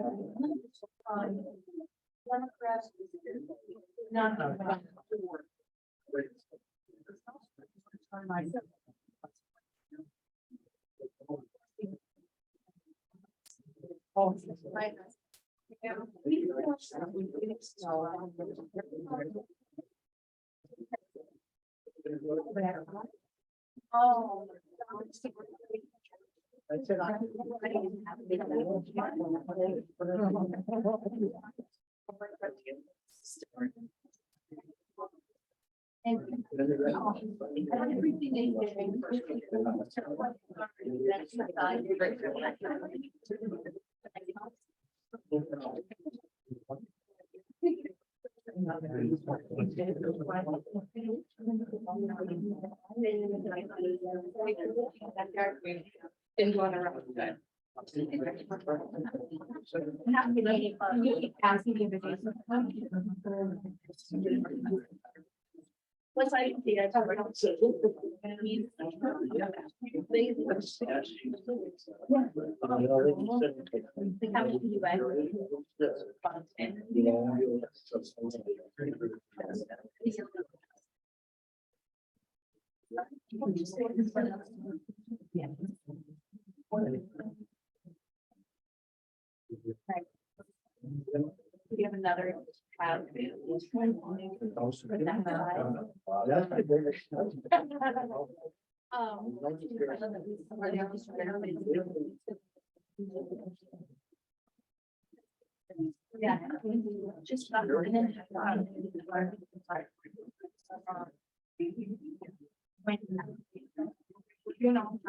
Oh. Didn't want to run that. What's I see? I talk about we have another child. Yeah, just you know,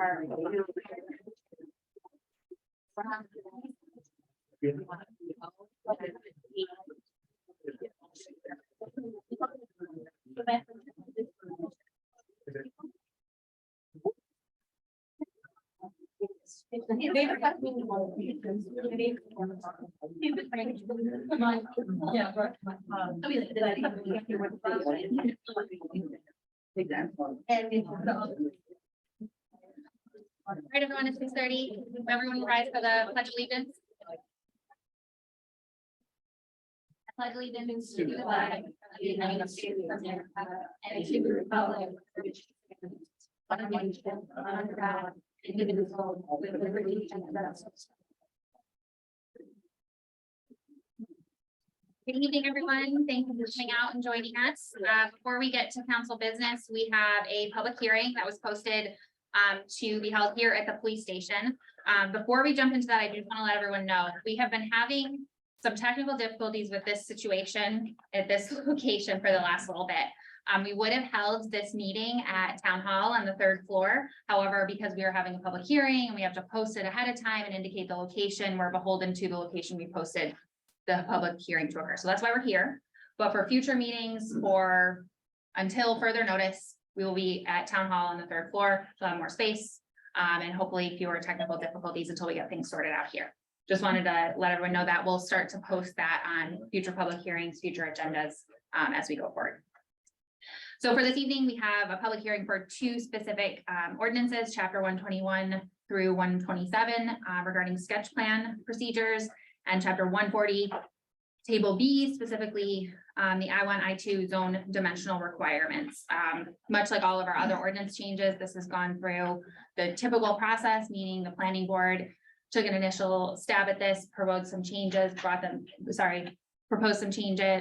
All right, everyone, it's 6:30. Everyone rise for the pledge of allegiance. I pledge allegiance to the flag of the United States of America and to the republic for which it stands, one nation, under God, indivisible, with liberty and justice. Good evening, everyone. Thank you for coming out and joining us. Before we get to council business, we have a public hearing that was posted to be held here at the police station. Before we jump into that, I just want to let everyone know we have been having some technical difficulties with this situation at this location for the last little bit. We would have held this meeting at Town Hall on the 3rd floor. However, because we are having a public hearing and we have to post it ahead of time and indicate the location, we're beholden to the location we posted the public hearing to occur. So that's why we're here. But for future meetings or until further notice, we will be at Town Hall on the 3rd floor. So have more space and hopefully fewer technical difficulties until we get things sorted out here. Just wanted to let everyone know that we'll start to post that on future public hearings, future agendas as we go forward. So for this evening, we have a public hearing for 2 specific ordinances, chapter 121 through 127 regarding sketch plan procedures, and chapter 140, table B, specifically the I-1, I-2 zone dimensional requirements. Much like all of our other ordinance changes, this has gone through the typical process, meaning the planning board took an initial stab at this, proposed some changes,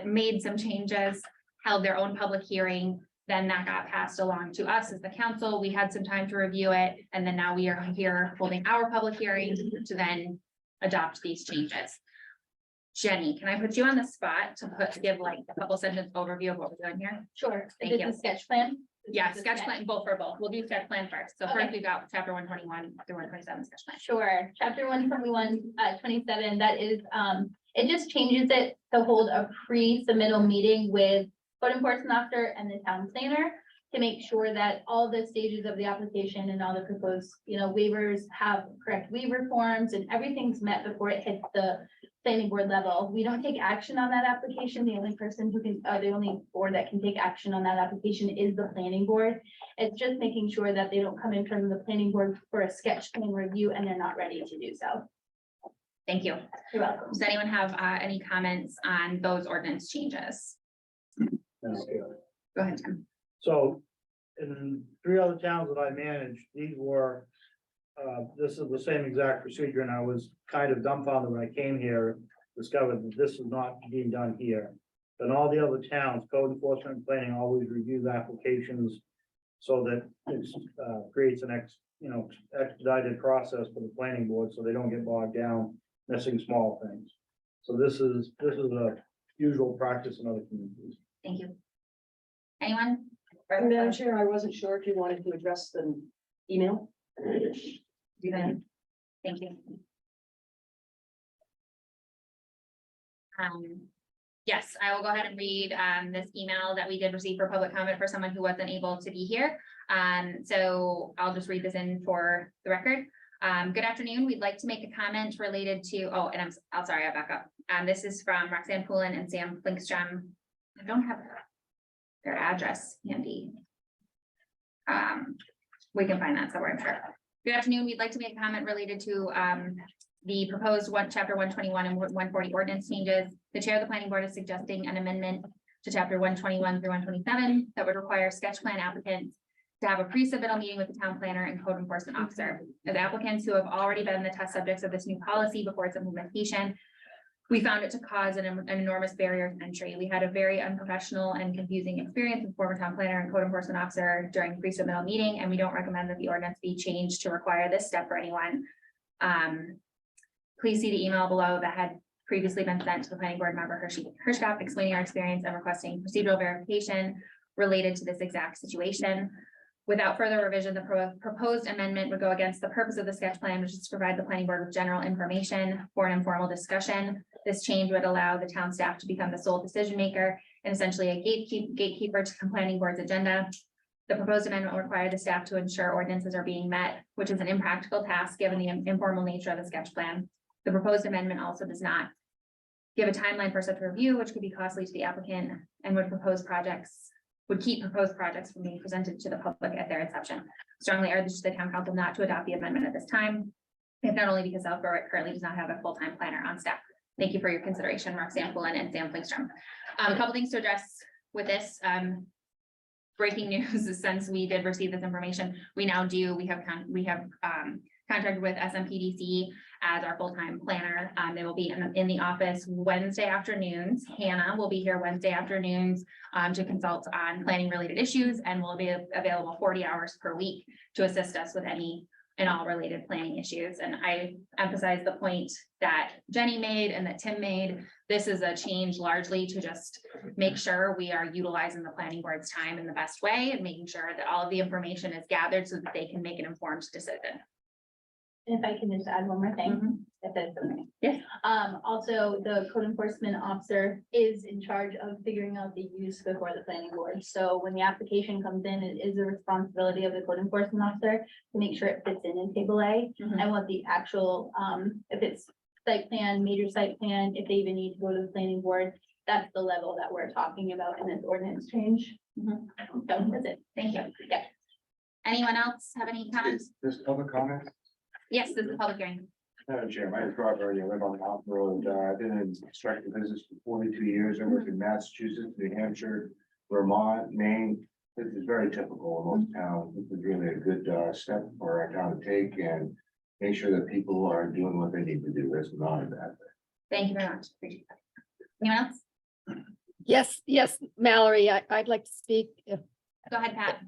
made some changes, held their own public hearing. Then that got passed along to us as the council. We had some time to review it. And then now we are here holding our public hearing to then adopt these changes. Jenny, can I put you on the spot to give like a couple sentence overview of what we're doing here? Sure. Thank you. The sketch plan? Yeah, sketch plan, both. We'll do sketch plan first. So first we've got chapter 121 through 127 sketch plan. Sure. Chapter 121, 27, that is, it just changes it to hold a pre-submittal meeting with code enforcement officer and the town planner to make sure that all the stages of the application and all the proposed, waivers have correct waiver forms and everything's met before it hits the planning board level. We don't take action on that application. The only person who can, the only board that can take action on that application is the planning board. It's just making sure that they don't come in from the planning board for a sketch plan review and they're not ready to do so. Thank you. You're welcome. Does anyone have any comments on those ordinance changes? Okay. Go ahead, Tim. So in 3 other towns that I managed, these were, this is the same exact procedure, and I was kind of dumbfounded when I came here, discovered that this is not being done here. In all the other towns, code enforcement and planning always reviews applications so that it creates an expedited process for the planning board, so they don't get bogged down missing small things. So this is a usual practice in other communities. Thank you. Anyone? Madam Chair, I wasn't sure if you wanted to address the email. Thank you. Yes, I will go ahead and read this email that we did receive for public comment for someone who wasn't able to be here. So I'll just read this in for the record. Good afternoon. We'd like to make a comment related to, I'm sorry, I'll back up. This is from Roxanne Poulin and Sam Flinkstrom. I don't have their address handy. We can find that somewhere, I'm sure. Good afternoon. We'd like to make a comment related to the proposed chapter 121 and 140 ordinance changes. The chair of the planning board is suggesting an amendment to chapter 121 through 127 that would require sketch plan applicants to have a pre-submittal meeting with the town planner and code enforcement officer. As applicants who have already been the test subjects of this new policy before its implementation, we found it to cause an enormous barrier to entry. We had a very unprofessional and confusing experience with former town planner and code enforcement officer during pre-submittal meeting, and we don't recommend that the ordinance be changed to require this step for anyone. Please see the email below that had previously been sent to the planning board member Hirschkopf explaining our experience and requesting procedural verification related to this exact situation. Without further revision, the proposed amendment would go against the purpose of the sketch plan, which is to provide the planning board with general information for an informal discussion. This change would allow the town staff to become the sole decision maker and essentially a gatekeeper to the planning board's agenda. The proposed amendment will require the staff to ensure ordinances are being met, which is an impractical task given the informal nature of the sketch plan. The proposed amendment also does not give a timeline for such review, which could be costly to the applicant and would keep proposed projects from being presented to the public at their inception. Strongly urge the town council not to adopt the amendment at this time, if not only because South Berwick currently does not have a full-time planner on staff. Thank you for your consideration, Roxanne Poulin and Sam Flinkstrom. A couple things to address with this. Breaking news is since we did receive this information, we have contracted with SMPDC as our full-time planner. They will be in the office Wednesday afternoons. Hannah will be here Wednesday afternoons to consult on planning related issues and will be available 40 hours per week to assist us with any and all related planning issues. And I emphasize the point that Jenny made and that Tim made. This is a change largely to just make sure we are utilizing the planning board's time in the best way and making sure that all of the information is gathered so that they can make an informed decision. If I can just add one more thing, if that's okay. Yes. Also, the code enforcement officer is in charge of figuring out the use before the planning board. So when the application comes in, it is the responsibility of the code enforcement officer to make sure it fits in table A. And what the actual, if it's site plan, major site plan, if they even need to go to the planning board, that's the level that we're talking about in this ordinance change. So that's it. Thank you. Yeah. Anyone else have any comments? This public comment? Yes, this is a public hearing. Madam Chair, my name is Robert, I live on Mountain Road, I've been in construction business for 42 years, I worked in Massachusetts, New Hampshire, Vermont, Maine. This is very typical in most towns, this is really a good step for our town to take and make sure that people are doing what they need to do, that's not a bad thing. Thank you very much. Appreciate that. Anyone else? Yes, Mallory, I'd like to speak. Go ahead, Pat.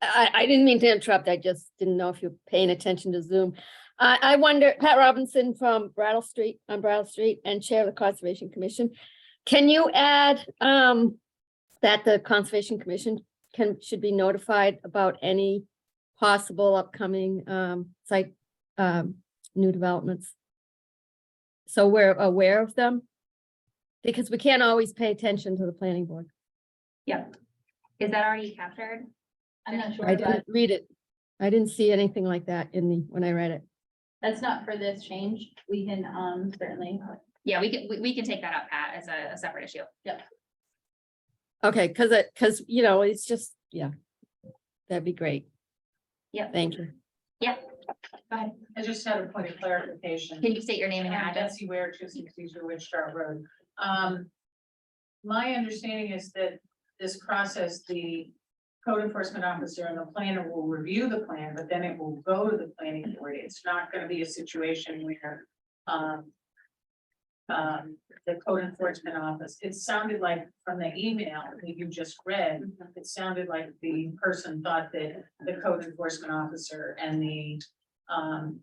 I didn't mean to interrupt. I just didn't know if you're paying attention to Zoom. I wonder, Pat Robinson from Brattle Street, on Brattle Street and Chair of the Conservation Commission. Can you add that the Conservation Commission should be notified about any possible upcoming site new developments? So we're aware of them? Because we can't always pay attention to the planning board. Yep. Is that already captured? I'm not sure, I but didn't read it. I didn't see anything like that when I read it. that's not for this change. We can certainly. Yeah, we can take that up, Pat, as a separate issue. Okay, because it's just, yeah, that'd be great. Yep. Thank you. ahead. I just had a point of clarification. Can you state your name and your address? Betsy Ware, 262 Winchester Road. My understanding is that this process, the code enforcement officer and the planner will review the plan, but then it will go to the planning board. It's not gonna be a situation where the code enforcement office, it sounded like from the email that you just read, it sounded like the person thought that the code enforcement officer and the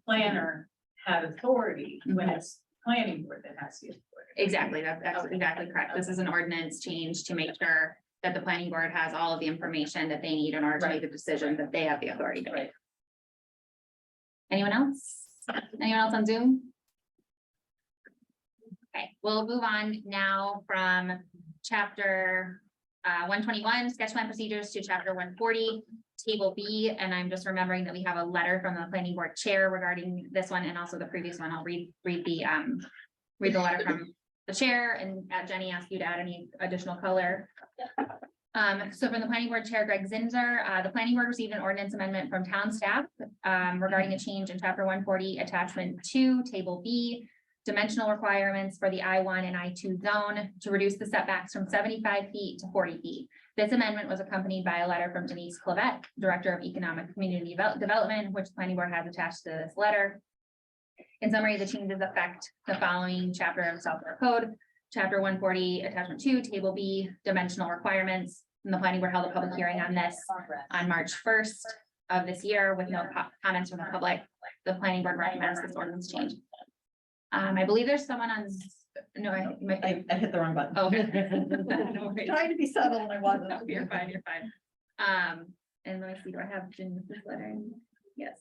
planner had authority when it's planning board that has the authority. Exactly, that's exactly correct. This is an ordinance change to make sure that the planning board has all of the information that they need in order to make a decision that they have the authority to make. Right. Anyone else? Anyone else on Zoom? Okay, we'll move on now from chapter 121, sketch plan procedures, to chapter 140, table B. And I'm just remembering that we have a letter from the planning board chair regarding this one and also the previous one. I'll read the letter from the chair, and Jenny asked you to add any additional color. So from the planning board chair, Greg Zinser, the planning board received an ordinance amendment from town staff regarding a change in chapter 140, attachment 2, table B, dimensional requirements for the I-1 and I-2 zone to reduce the setbacks from 75 feet to 40 feet. This amendment was accompanied by a letter from Denise Clavette, Director of Economic Community Development, which the planning board has attached to this letter. In summary, the changes affect the following chapter of South Florida Code, chapter 140, attachment 2, table B, dimensional requirements. And the planning board held a public hearing on this on March 1st of this year with no comments from the public. The planning board recommends this ordinance change. I believe there's someone on, no, I hit the wrong button. oh, no worries. Trying to be subtle and I wasn't. You're fine, you're fine. And let me see, do I have Denise's letter? Yes.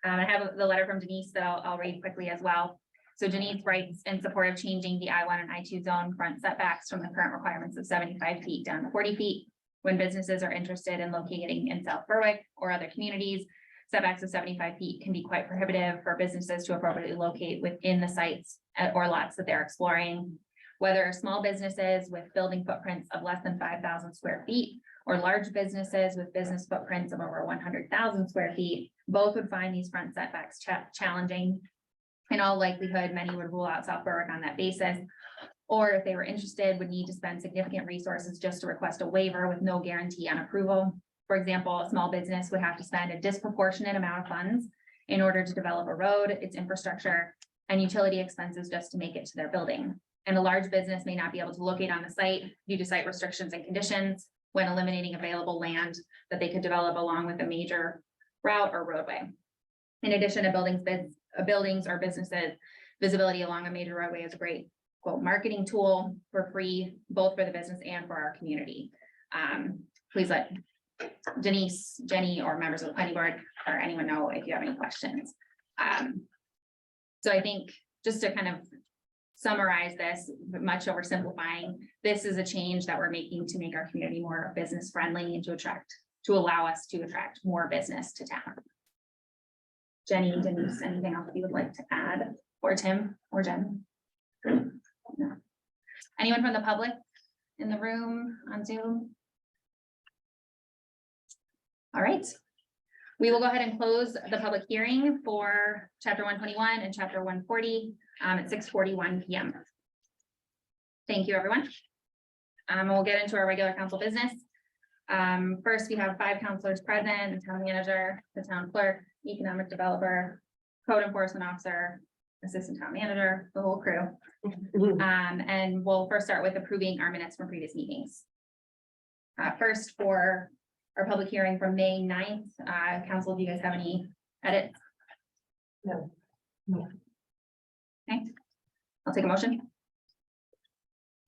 I have the letter from Denise that I'll read quickly as well. So Denise writes in support of changing the I-1 and I-2 zone front setbacks from the current requirements of 75 feet down to 40 feet. When businesses are interested in locating in South Berwick or other communities, setbacks of 75 feet can be quite prohibitive for businesses to appropriately locate within the sites or lots that they're exploring. Whether small businesses with building footprints of less than 5,000 square feet or large businesses with business footprints of over 100,000 square feet, both would find these front setbacks challenging. In all likelihood, many would rule out South Berwick on that basis. Or if they were interested, would need to spend significant resources just to request a waiver with no guarantee on approval. For example, a small business would have to spend a disproportionate amount of funds in order to develop a road, its infrastructure, and utility expenses just to make it to their building. And a large business may not be able to locate on the site due to site restrictions and conditions when eliminating available land that they could develop along with a major route or roadway. In addition to buildings or businesses, visibility along a major roadway is a great quote marketing tool for free, both for the business and for our community. Please let Denise, Jenny, or members of the planning board or anyone know if you have any questions. So I think just to kind of summarize this, much oversimplifying, this is a change that we're making to make our community more business friendly and to allow us to attract more business to town. Jenny, Denise, anything else you would like to add, or Tim or Jen? No. Anyone from the public in the room on Zoom? All right. We will go ahead and close the public hearing for chapter 121 and chapter 140 at 6:41 p.m. Thank you, everyone. We'll get into our regular council business. First, we have 5 councilors present: the town manager, the town clerk, economic developer, code enforcement officer, assistant town manager, the whole crew. And we'll first start with approving our minutes from previous meetings. First, for our public hearing from May 9th, council, do you guys have any edits? No. Okay, I'll take a motion.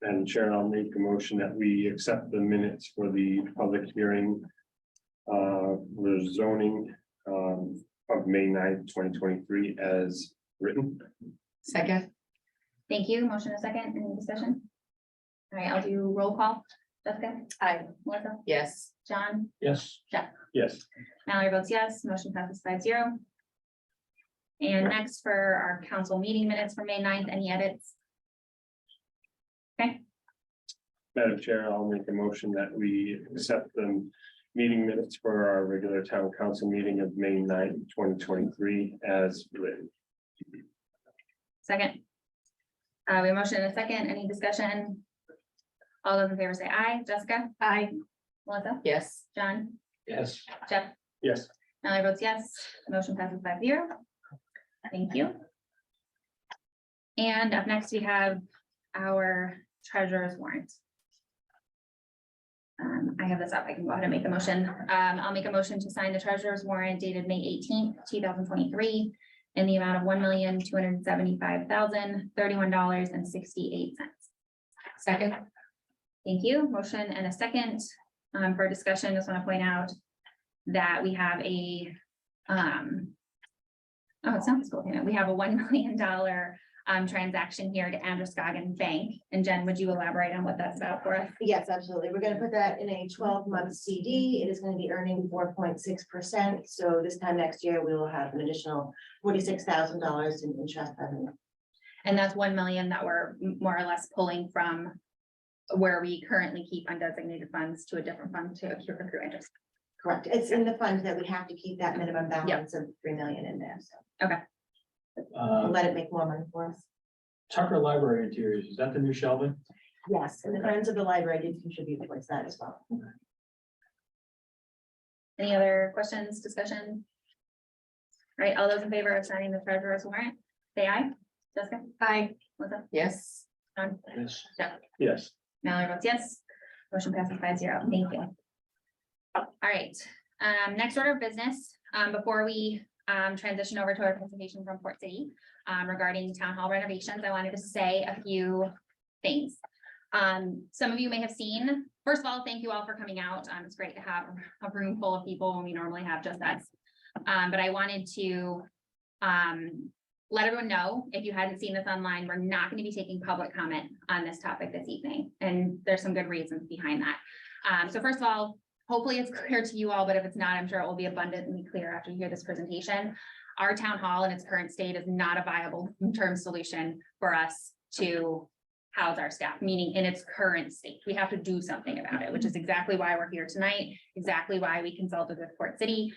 Madam Chair, I'll make a motion that we accept the minutes for the public hearing. The zoning of May 9th, 2023 as written. Second. Thank you. Motion a second. Any discussion? All right, I'll do roll call. Jessica? Aye. Melissa? Yes. John? Yes. Jeff? Yes. Mallory votes yes. Motion passes 5-0. And next for our council meeting minutes for May 9th, any edits? Okay, Madam Chair, I'll make a motion that we accept the meeting minutes for our regular town council meeting of May 9th, 2023 as written. Second. We have a motion and a second. Any discussion? All those in favor say aye. Jessica? Aye. Melissa? Yes. John? Yes. Jeff? Yes. Mallory votes yes. Motion passes 5-0. Thank you. And up next, we have our treasurer's warrant. I have this up. I can go ahead and make the motion. I'll make a motion to sign the treasurer's warrant dated May 18th, 2023 in the amount of $1,275,031.68. Second. Thank you. Motion and a second. For discussion, just want to point out that we have a, oh, it's not school payment. We have a $1 million transaction here to Androscoggin Bank. And Jen, would you elaborate on what that's about for us? Yes, absolutely. We're gonna put that in a 12-month CD. It is gonna be earning 4.6%. So this time next year, we will have an additional $46,000 in interest revenue. And that's 1 million that we're more or less pulling from where we currently keep undesignated funds to a different fund to accrue interest. Correct. It's in the fund that we have to keep that minimum balance of 3 million in there. So we'll let it make more money for us. Tucker Library Interiors, is that the new shelving? Yes, and the Friends of the Library did contribute towards that as well. Any other questions, discussion? All right, all those in favor of signing the treasurer's warrant, say aye. Jessica? Aye. Melissa? Yes. John? Yes. Jeff? Yes. Mallory votes yes. Motion passes 5-0. Thank you. All right, next order of business, before we transition over to our presentation from Port City regarding town hall renovations, I wanted to say a few things. Some of you may have seen, first of all, thank you all for coming out. It's great to have a room full of people when we normally have just us. But I wanted to let everyone know, if you hadn't seen this online, we're not going to be taking public comment on this topic this evening. And there's some good reasons behind that. So first of all, hopefully it's clear to you all, but if it's not, I'm sure it will be abundantly clear after you hear this presentation. Our town hall in its current state is not a viable long-term solution for us to house our staff, meaning in its current state. We have to do something about it, which is exactly why we're here tonight, exactly why we consulted with Port City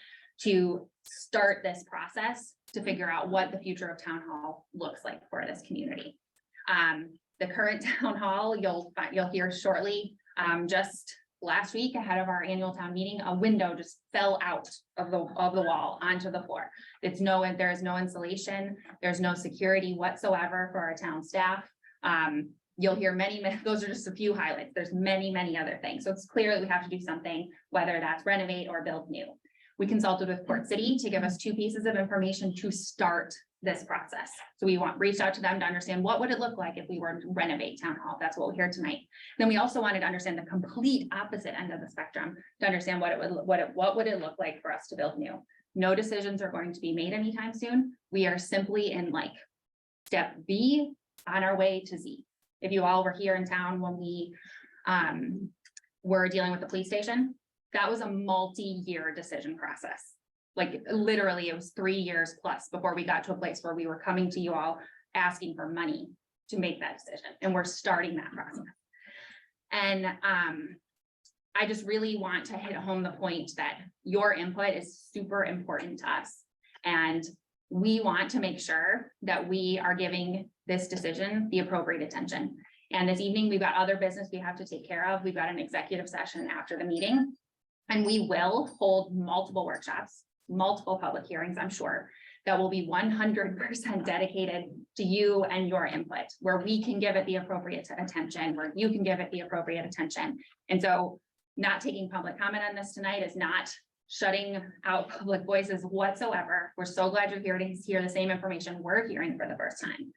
to start this process to figure out what the future of town hall looks like for this community. The current town hall, you'll hear shortly, just last week ahead of our annual town meeting, a window just fell out of the wall onto the floor. There is no insulation, there's no security whatsoever for our town staff. You'll hear many, those are just a few highlights. There's many, many other things. So it's clear that we have to do something, whether that's renovate or build new. We consulted with Port City to give us 2 pieces of information to start this process. So we reached out to them to understand what would it look like if we were to renovate town hall. That's what we'll hear tonight. Then we also wanted to understand the complete opposite end of the spectrum to understand what would it look like for us to build new. No decisions are going to be made anytime soon. We are simply in like step B on our way to Z. If you all were here in town when we were dealing with the police station, that was a multi-year decision process. Like literally it was 3 years plus before we got to a place where we were coming to you all asking for money to make that decision. And we're starting that process. And I just really want to hit home the point that your input is super important to us. And we want to make sure that we are giving this decision the appropriate attention. And this evening, we've got other business we have to take care of. We've got an executive session after the meeting. And we will hold multiple workshops, multiple public hearings, I'm sure, that will be 100% dedicated to you and your input, where we can give it the appropriate attention, where you can give it the appropriate attention. And so not taking public comment on this tonight is not shutting out public voices whatsoever. We're so glad you're here to hear the same information we're hearing for the first time.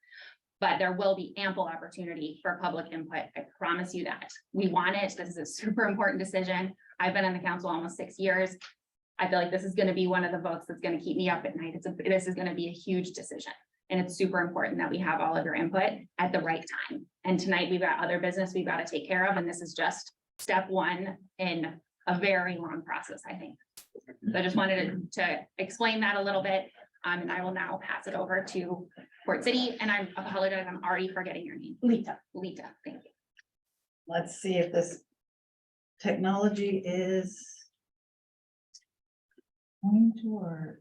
But there will be ample opportunity for public input. I promise you that. We want it. This is a super important decision. I've been on the council almost 6 years. I feel like this is going to be one of the votes that's going to keep me up at night. This is going to be a huge decision. And it's super important that we have all of your input at the right time. And tonight we've got other business we've got to take care of. And this is just step one in a very long process, I think. So I just wanted to explain that a little bit. And I will now pass it over to Port City. And I apologize, I'm already forgetting your name. Lita. Lita, thank you. Let's see if this technology is Going to work.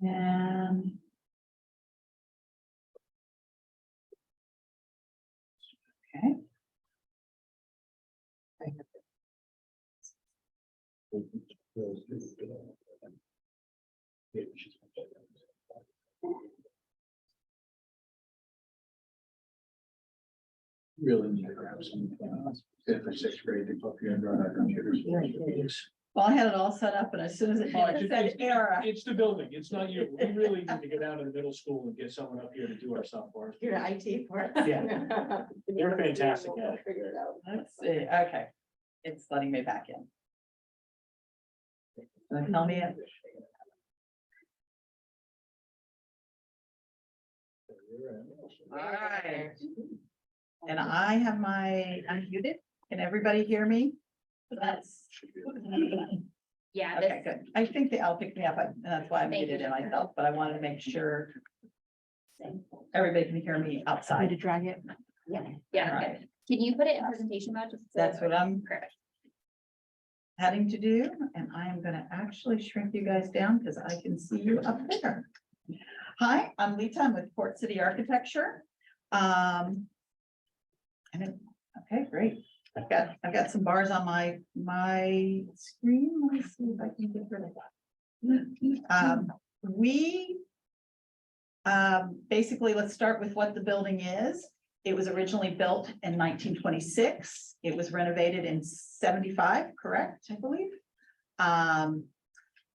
And. Okay. Really need to grab some, fifth or sixth grade to go here and run our computers. Well, I had it all set up, and as soon as it said error, It's the building, it's not you. We really need to get down to the middle school and get someone up here to do our stuff for us. Your IT part. Yeah. You're fantastic at it. Figure it out. let's see, okay, it's letting me back in. Tell me it. All right. And I have my unmuted. Can everybody hear me? That's. Yeah, Okay, this, good. I think I'll pick me up, and that's why I Thank muted you. it myself, but I wanted to make sure everybody can hear me outside. drag it. yeah, Alright. good. Can you put it in presentation mode? just so- That's what I'm Perfect. having to do, and I am gonna actually shrink you guys down because I can see you up there. Hi, I'm Lita, I'm with Port City Architecture. Okay, great. I've got some bars on my screen. Let me see if I can get rid of that. Basically, let's start with what the building is. It was originally built in 1926. It was renovated in 75, correct, I believe.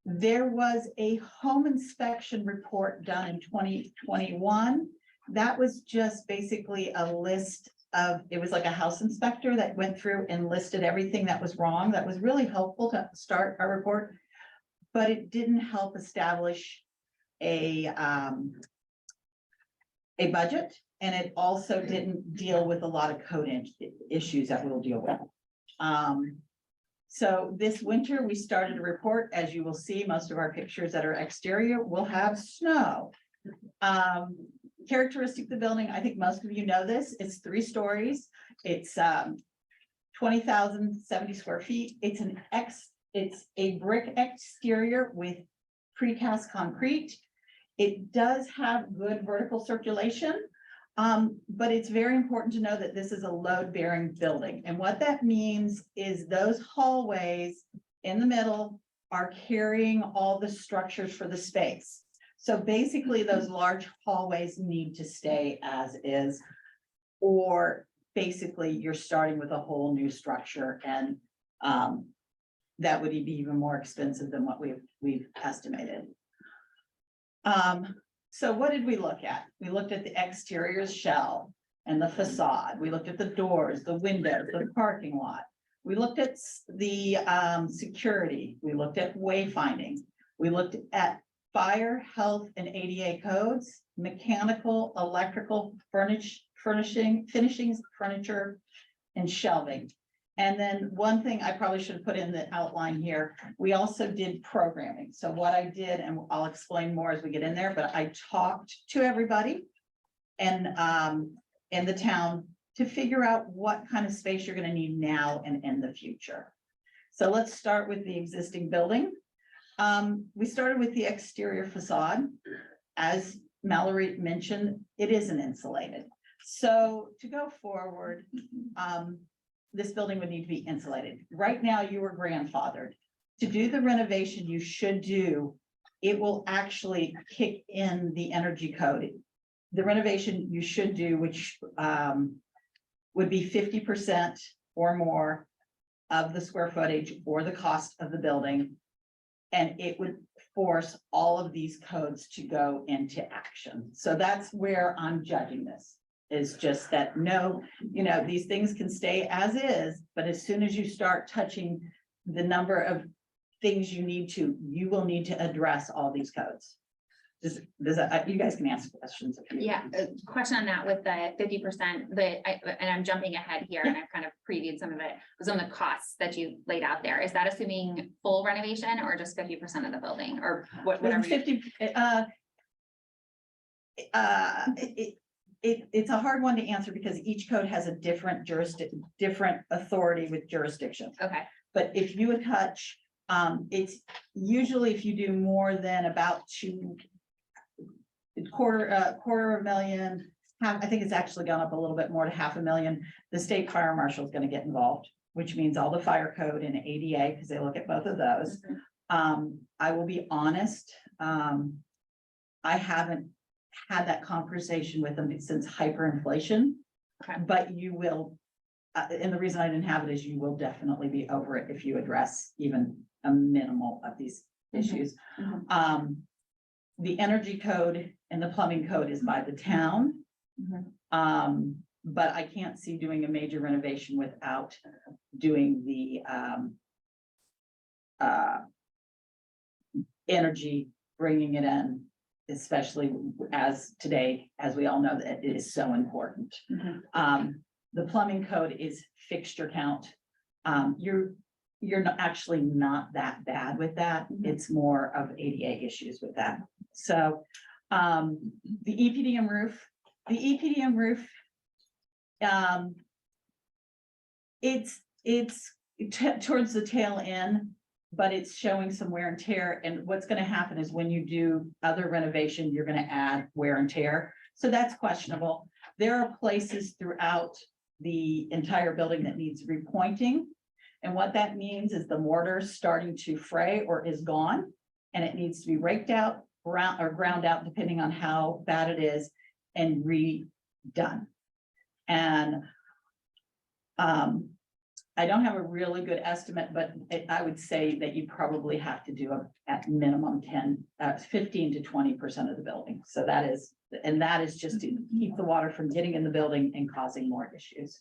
There was a home inspection report done in 2021. That was just basically a list of, it was like a house inspector that went through and listed everything that was wrong. That was really helpful to start our report. But it didn't help establish a budget, and it also didn't deal with a lot of code issues that we'll deal with. So this winter, we started a report. As you will see, most of our pictures that are exterior will have snow. Characteristic of the building, I think most of you know this, it's 3 stories. It's 20,070 square feet. It's a brick exterior with precast concrete. It does have good vertical circulation, but it's very important to know that this is a load-bearing building. And what that means is those hallways in the middle are carrying all the structures for the space. So basically, those large hallways need to stay as is, or basically you're starting with a whole new structure, and that would be even more expensive than what we've estimated. So what did we look at? We looked at the exterior shell and the facade. We looked at the doors, the windows, the parking lot. We looked at the security. We looked at wayfinding. We looked at fire, health, and ADA codes, mechanical, electrical, finishings, furniture, and shelving. And then one thing I probably should have put in the outline here, we also did programming. So what I did, and I'll explain more as we get in there, but I talked to everybody and in the town to figure out what kind of space you're gonna need now and in the future. So let's start with the existing building. We started with the exterior facade. As Mallory mentioned, it isn't insulated. So to go forward, this building would need to be insulated. Right now, you were grandfathered. To do the renovation you should do, it will actually kick in the energy code. The renovation you should do, which would be 50% or more of the square footage or the cost of the building. And it would force all of these codes to go into action. So that's where I'm judging this, is just that, no, these things can stay as is, but as soon as you start touching the number of things you will need to address all these codes. You guys can ask questions. if you- Yeah, a question on that with the 50%, and I'm jumping ahead here, and I've kind of previewed some of it, was on the costs that you laid out there. Is that assuming full renovation or just 50% of the building, or whatever? 50, it's a hard one to answer because each code has a different different authority with jurisdiction. Okay, But if you touch, it's usually if you do more than about quarter of a million, I think it's actually gone up a little bit more to 500,000, the state fire marshal is gonna get involved, which means all the fire code and ADA, because they look at both of those. I will be honest, I haven't had that conversation with them since hyperinflation. Okay. But you will, and the reason I didn't have it is you will definitely be over it if you address even a minimal of these issues. The energy code and the plumbing code is by the town. But I can't see doing a major renovation without doing the energy, bringing it in, especially as today, as we all know, that it is so important. The plumbing code is fixture count. You're not actually not that bad with that. It's more of ADA issues with that. So the EPDM roof, it's towards the tail end, but it's showing some wear and tear. And what's going to happen is when you do other renovation, you're going to add wear and tear. So that's questionable. There are places throughout the entire building that needs repointing. And what that means is the mortar is starting to fray or is gone, and it needs to be raked out, ground out, depending on how bad it is, and redone. And I don't have a really good estimate, but I would say that you probably have to do at minimum 15 to 20% of the building. So that is just to keep the water from getting in the building and causing more issues.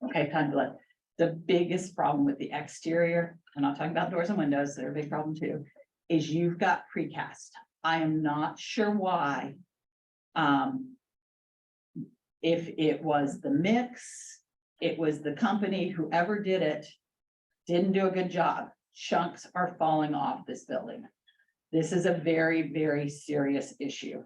Okay, time to let, the biggest problem with the exterior, I'm not talking about doors and windows, they're a big problem too, is you've got precast. I am not sure why. If it was the mix, it was the company, whoever did it, didn't do a good job. Chunks are falling off this building. This is a very, very serious issue.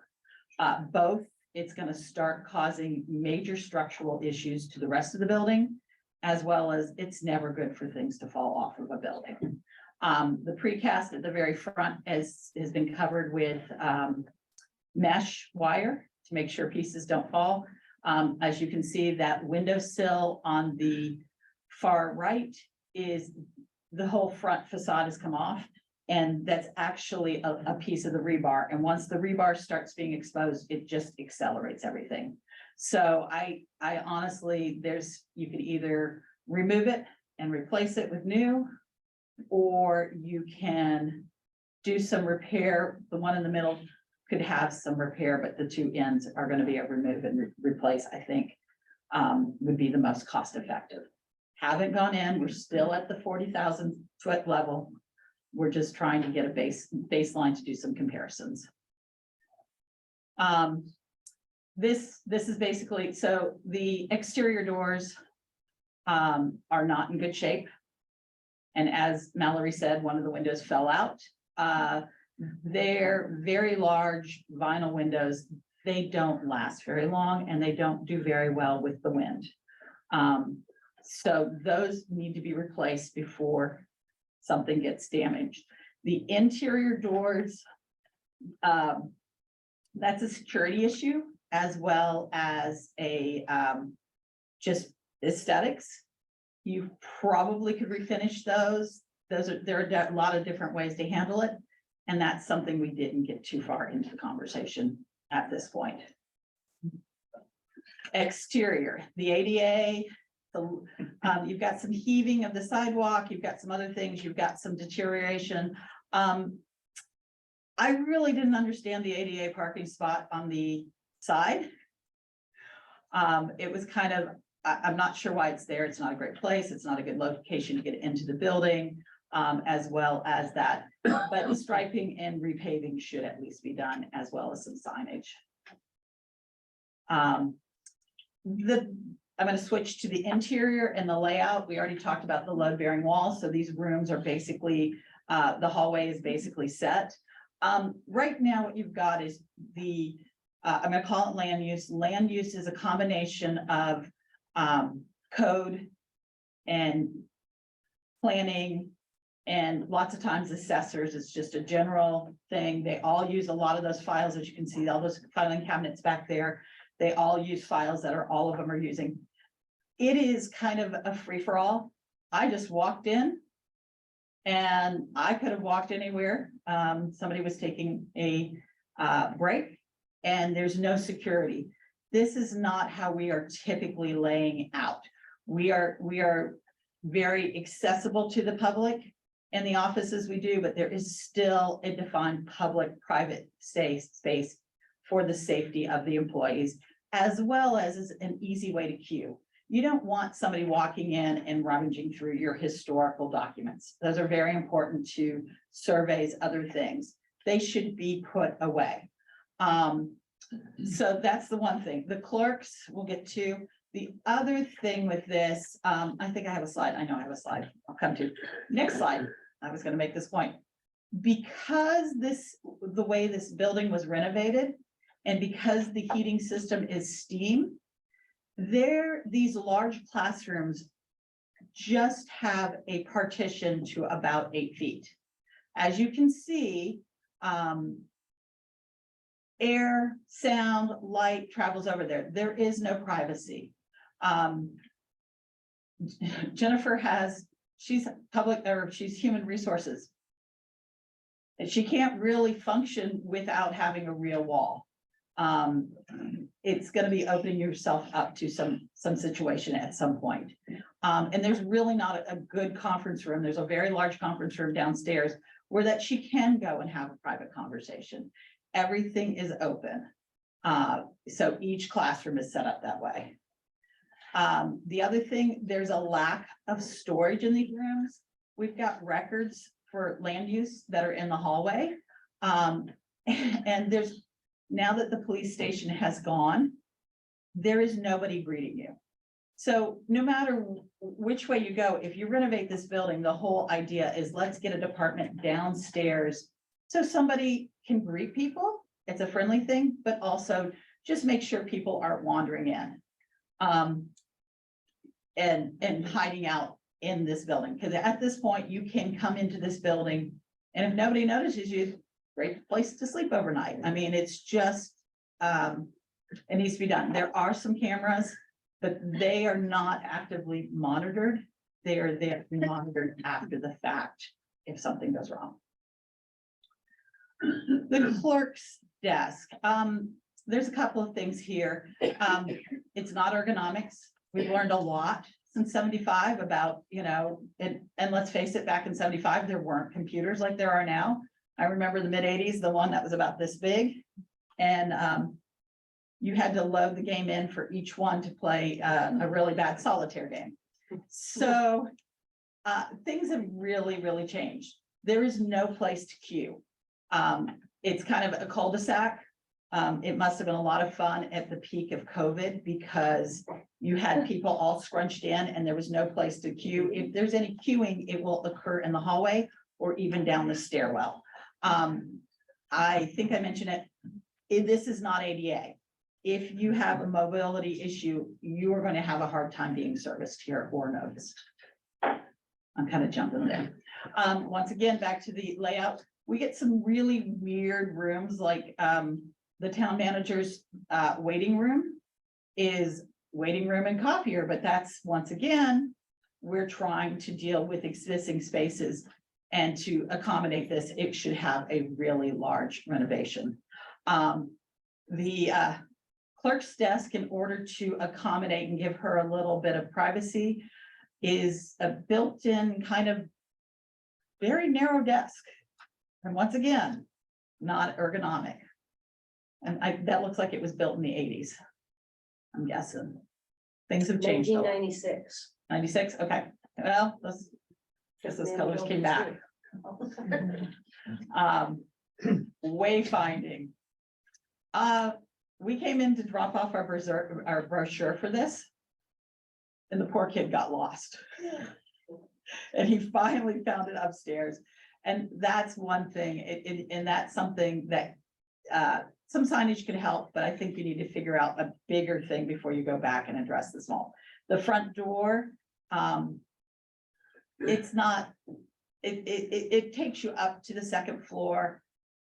Both, it's gonna start causing major structural issues to the rest of the building, as well as it's never good for things to fall off of a building. The precast at the very front has been covered with mesh wire to make sure pieces don't fall. As you can see, that windowsill on the far right is the whole front facade has come off. And that's actually a piece of the rebar. And once the rebar starts being exposed, it just accelerates everything. So I honestly, you could either remove it and replace it with new, or you can do some repair. The one in the middle could have some repair, but the two ends are going to be a remove and replace, I think, would be the most cost effective. Haven't gone in, we're still at the 40,000 foot level. We're just trying to get a baseline to do some comparisons. This is basically, so the exterior doors are not in good shape. And as Mallory said, one of the windows fell out. They're very large vinyl windows. They don't last very long and they don't do very well with the wind. So those need to be replaced before something gets damaged. The interior doors, that's a security issue as well as a just aesthetics. You probably could refinish those. There are a lot of different ways to handle it. And that's something we didn't get too far into the conversation at this point. Exterior, the ADA, you've got some heaving of the sidewalk, you've got some other things, you've got some deterioration. I really didn't understand the ADA parking spot on the side. It was kind of, I'm not sure why it's there. It's not a great place. It's not a good location to get into the building, as well as that. But the striping and repaving should at least be done, as well as some signage. I'm going to switch to the interior and the layout. We already talked about the load bearing walls. So these rooms are basically, the hallway is basically set. Right now what you've got is I'm gonna call it land use. Land use is a combination of, code and planning. And lots of times assessors, it's just a general thing. They all use a lot of those files, as you can see, all those filing cabinets back there. They all use files that all of them are using. It is kind of a free-for-all. I just walked in. And I could have walked anywhere. Somebody was taking a break and there's no security. This is not how we are typically laying out. We are very accessible to the public in the offices we do, but there is still a defined public-private space for the safety of the employees, as well as an easy way to queue. You don't want somebody walking in and rummaging through your historical documents. Those are very important to surveys, other things. They should be put away. So that's the one thing. The clerks we'll get to. The other thing with this, I think I have a slide. I know I have a slide. I'll come to. Next slide. I was going to make this point. Because the way this building was renovated, and because the heating system is steam, these large classrooms just have a partition to about 8 feet. As you can see, air, sound, light travels over there. There is no privacy. Jennifer she's human resources. And she can't really function without having a real wall. It's going to be opening yourself up to some situation at some point. And there's really not a good conference room. There's a very large conference room downstairs where that she can go and have a private conversation. Everything is open. So each classroom is set up that way. The other thing, there's a lack of storage in these rooms. We've got records for land use that are in the hallway. And now that the police station has gone, there is nobody greeting you. So no matter which way you go, if you renovate this building, the whole idea is let's get a department downstairs so somebody can greet people. It's a friendly thing, but also just make sure people aren't wandering in and hiding out in this building. Because at this point, you can come into this building and if nobody notices you, great place to sleep overnight. I mean, it's just, it needs to be done. There are some cameras, but they are not actively monitored. They are there to be monitored after the fact if something goes wrong. The clerk's desk. There's a couple of things here. It's not ergonomics. We've learned a lot since 75 about, and let's face it, back in 75, there weren't computers like there are now. I remember the mid-80s, the one that was about this big, and you had to load the game in for each one to play a really bad solitaire game. So things have really, really changed. There is no place to queue. It's kind of a cul-de-sac. It must have been a lot of fun at the peak of COVID because you had people all scrunched in and there was no place to queue. If there's any queuing, it will occur in the hallway or even down the stairwell. I think I mentioned it. This is not ADA. If you have a mobility issue, you are going to have a hard time being serviced here or noticed. I'm kind of jumping there. Once again, back to the layout. We get some really weird rooms like the town manager's waiting room is waiting room and copier, but that's once again, we're trying to deal with existing spaces and to accommodate this, it should have a really large renovation. The clerk's desk, in order to accommodate and give her a little bit of privacy, is a built-in kind of very narrow desk. And once again, not ergonomic. And that looks like it was built in the 80s. I'm guessing. Things have changed. 1996. 96, okay. Well, guess those colors came back. Wayfinding. We came in to drop off our brochure for this. And the poor kid got lost. And he finally found it upstairs. And that's one thing, and that's something that some signage could help, but I think you need to figure out a bigger thing before you go back and address the small. The front door, it's not, it takes you up to the second floor.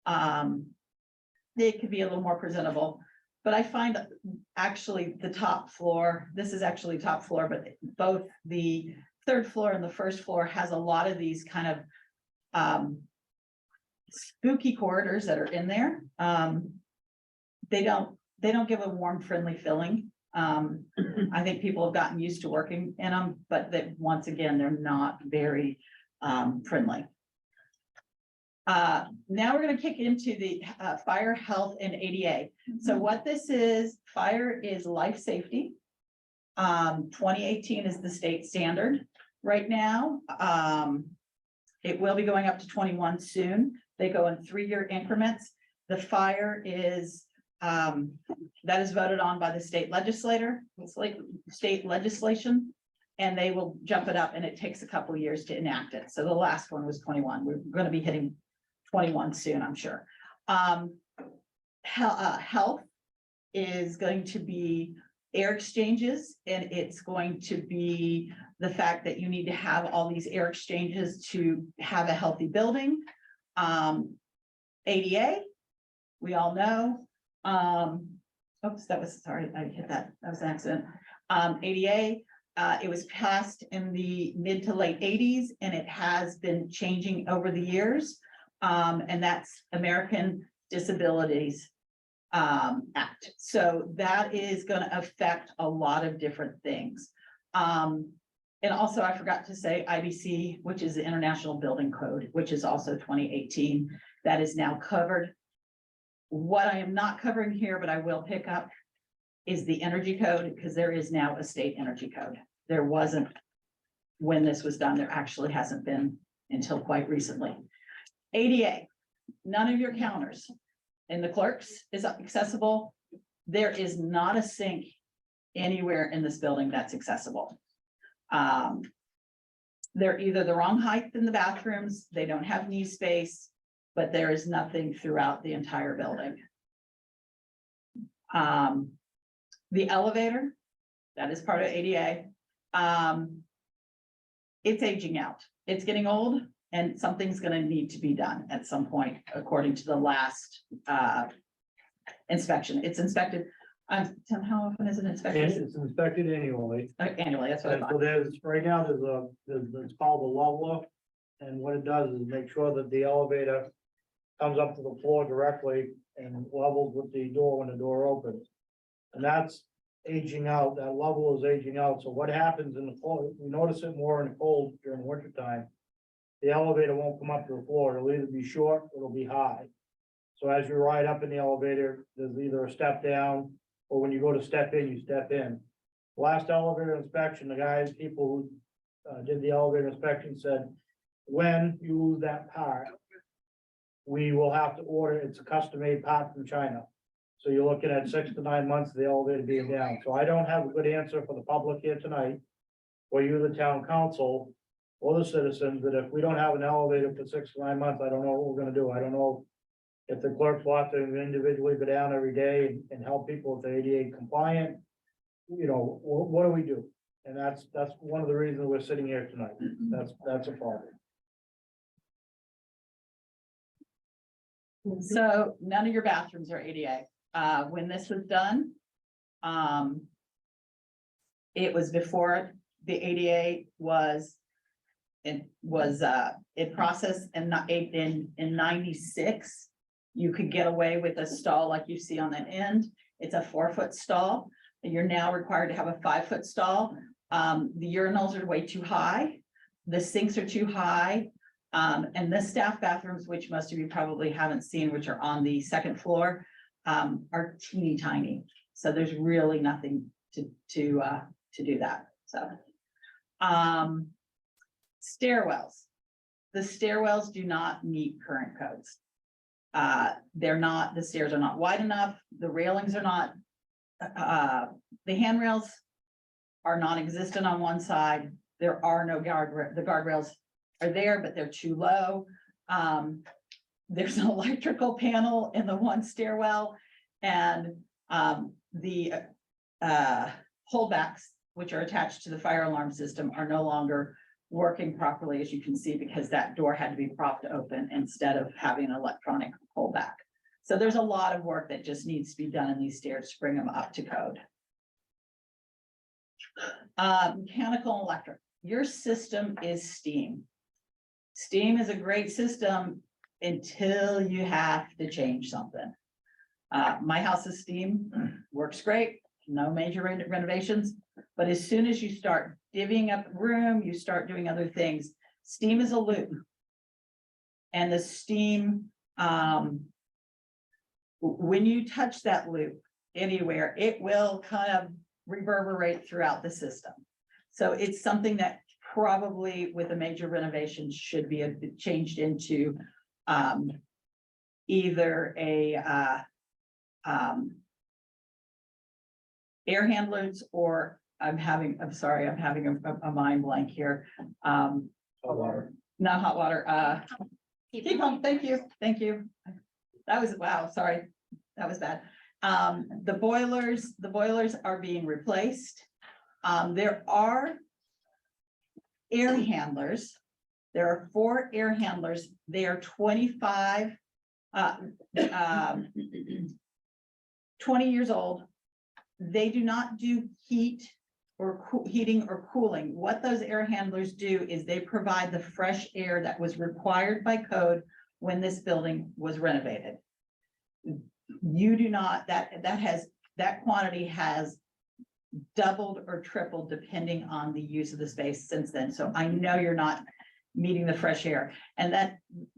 It could be a little more presentable, but I find actually the top floor, this is actually top floor, but both the third floor and the first floor has a lot of these kind of spooky corridors that are in there. They don't give a warm, friendly feeling. I think people have gotten used to working in them, but that once again, they're not very friendly. Now we're gonna kick into the fire, health, and ADA. So what this is, fire is life safety. 2018 is the state standard right now. It will be going up to 21 soon. They go in 3-year increments. The fire is that is voted on by the state legislator. It's like state legislation, and they will jump it up, and it takes a couple of years to enact it. So the last one was 21. We're going to be hitting 21 soon, I'm sure. Health is going to be air exchanges, and it's going to be the fact that you need to have all these air exchanges to have a healthy building. ADA, we all know. Oops, that was, sorry, I hit that. That was an accident. ADA, it was passed in the mid to late 80s, and it has been changing over the years. And that's American Disabilities Act. So that is going to affect a lot of different things. And also I forgot to say IBC, which is the International Building Code, which is also 2018, that is now covered. What I am not covering here, but I will pick up, is the energy code, because there is now a state energy code. There wasn't when this was done. There actually hasn't been until quite recently. ADA, none of your counters in the clerks is accessible. There is not a sink anywhere in this building that's accessible. They're either the wrong height in the bathrooms, they don't have knee space, but there is nothing throughout the entire building. The elevator, that is part of ADA. It's aging out. It's getting old, and something's going to need to be done at some point, according to the last inspection. It's inspected. Tim, how often is it And inspected? it's inspected annually. Annually, that's what I And so thought. there's, right now, it's called a leveler. And what it does is make sure that the elevator comes up to the floor directly and levels with the door when the door opens. And that's aging out, that level is aging out. So what happens in the cold, we notice it more in the cold during winter time. The elevator won't come up to the floor. It'll either be short, or it'll be high. So as you ride up in the elevator, there's either a step down, or when you go to step in, you step in. Last elevator inspection, the people who did the elevator inspection said, when you lose that part, we will have to order, it's a custom-made part from China. So you're looking at 6 to 9 months of the elevator being down. So I don't have a good answer for the public here tonight, or you, the town council, or the citizens, that if we don't have an elevator for 6 to 9 months, I don't know what we're gonna do. I don't know if the clerks will have to individually go down every day and help people with the ADA compliant. You know, what do we do? And that's one of the reasons we're sitting here tonight. That's a problem. So none of your bathrooms are ADA. When this was done, it was before the ADA was in process, and not in 96. You could get away with a stall like you see on that end. It's a 4-foot stall. You're now required to have a 5-foot stall. The urinals are way too high. The sinks are too high. And the staff bathrooms, which most of you probably haven't seen, which are on the second floor, are teeny tiny. So there's really nothing to do that. So, stairwells. The stairwells do not meet current codes. The stairs are not wide enough. The railings are not, the handrails are non-existent on one side. There are no the guardrails are there, but they're too low. There's an electrical panel in the one stairwell, And the holdbacks, which are attached to the fire alarm system, are no longer working properly, as you can see, because that door had to be propped open instead of having an electronic pullback. So there's a lot of work that just needs to be done in these stairs to bring them up to code. Mechanical and electric, your system is steam. Steam is a great system until you have to change something. My house is steam, works great, no major renovations, but as soon as you start divvying up room, you start doing other things. Steam is a loop. And the steam, when you touch that loop anywhere, it will kind of reverberate throughout the system. So it's something that probably with a major renovation should be changed into either a air handlers, or I'm sorry, I'm having a mind blank here. Hot water. Not hot water, heat pump, thank you. That was, wow, sorry, that was bad. The boilers are being replaced. There are air handlers. There are 4 air handlers. They are 25, 20 years old. They do not do heat or heating or cooling. What those air handlers do is they provide the fresh air that was required by code when this building was renovated. You do not, that quantity has doubled or tripled depending on the use of the space since then. So I know you're not meeting the fresh air. And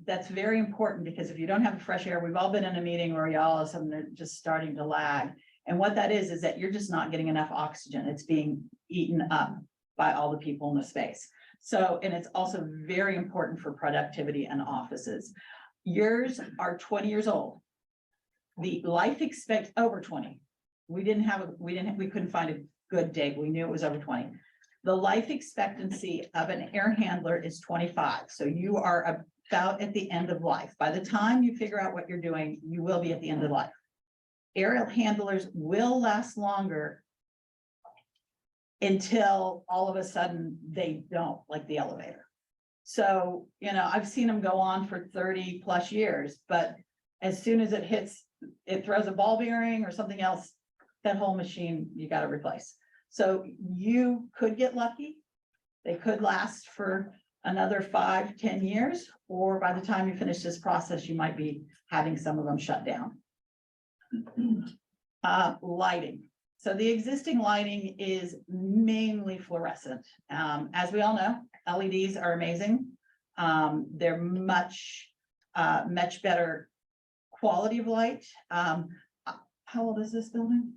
that's very important, because if you don't have the fresh air, we've all been in a meeting where y'all all of a sudden they're just starting to lag. And what that is that you're just not getting enough oxygen. It's being eaten up by all the people in the space. So, and it's also very important for productivity and offices. Yours are 20 years old. The life expect over 20. We couldn't find a good date. We knew it was over 20. The life expectancy of an air handler is 25. So you are about at the end of life. By the time you figure out what you're doing, you will be at the end of life. Aerial handlers will last longer until all of a sudden they don't, like the elevator. So, I've seen them go on for 30 plus years, but as soon as it throws a ball bearing or something else, that whole machine, you got to replace. So you could get lucky. They could last for another 5-10 years, or by the time you finish this process, you might be having some of them shut down. Lighting. So the existing lighting is mainly fluorescent. As we all know, LEDs are amazing. They're much better quality of light. How old is this building?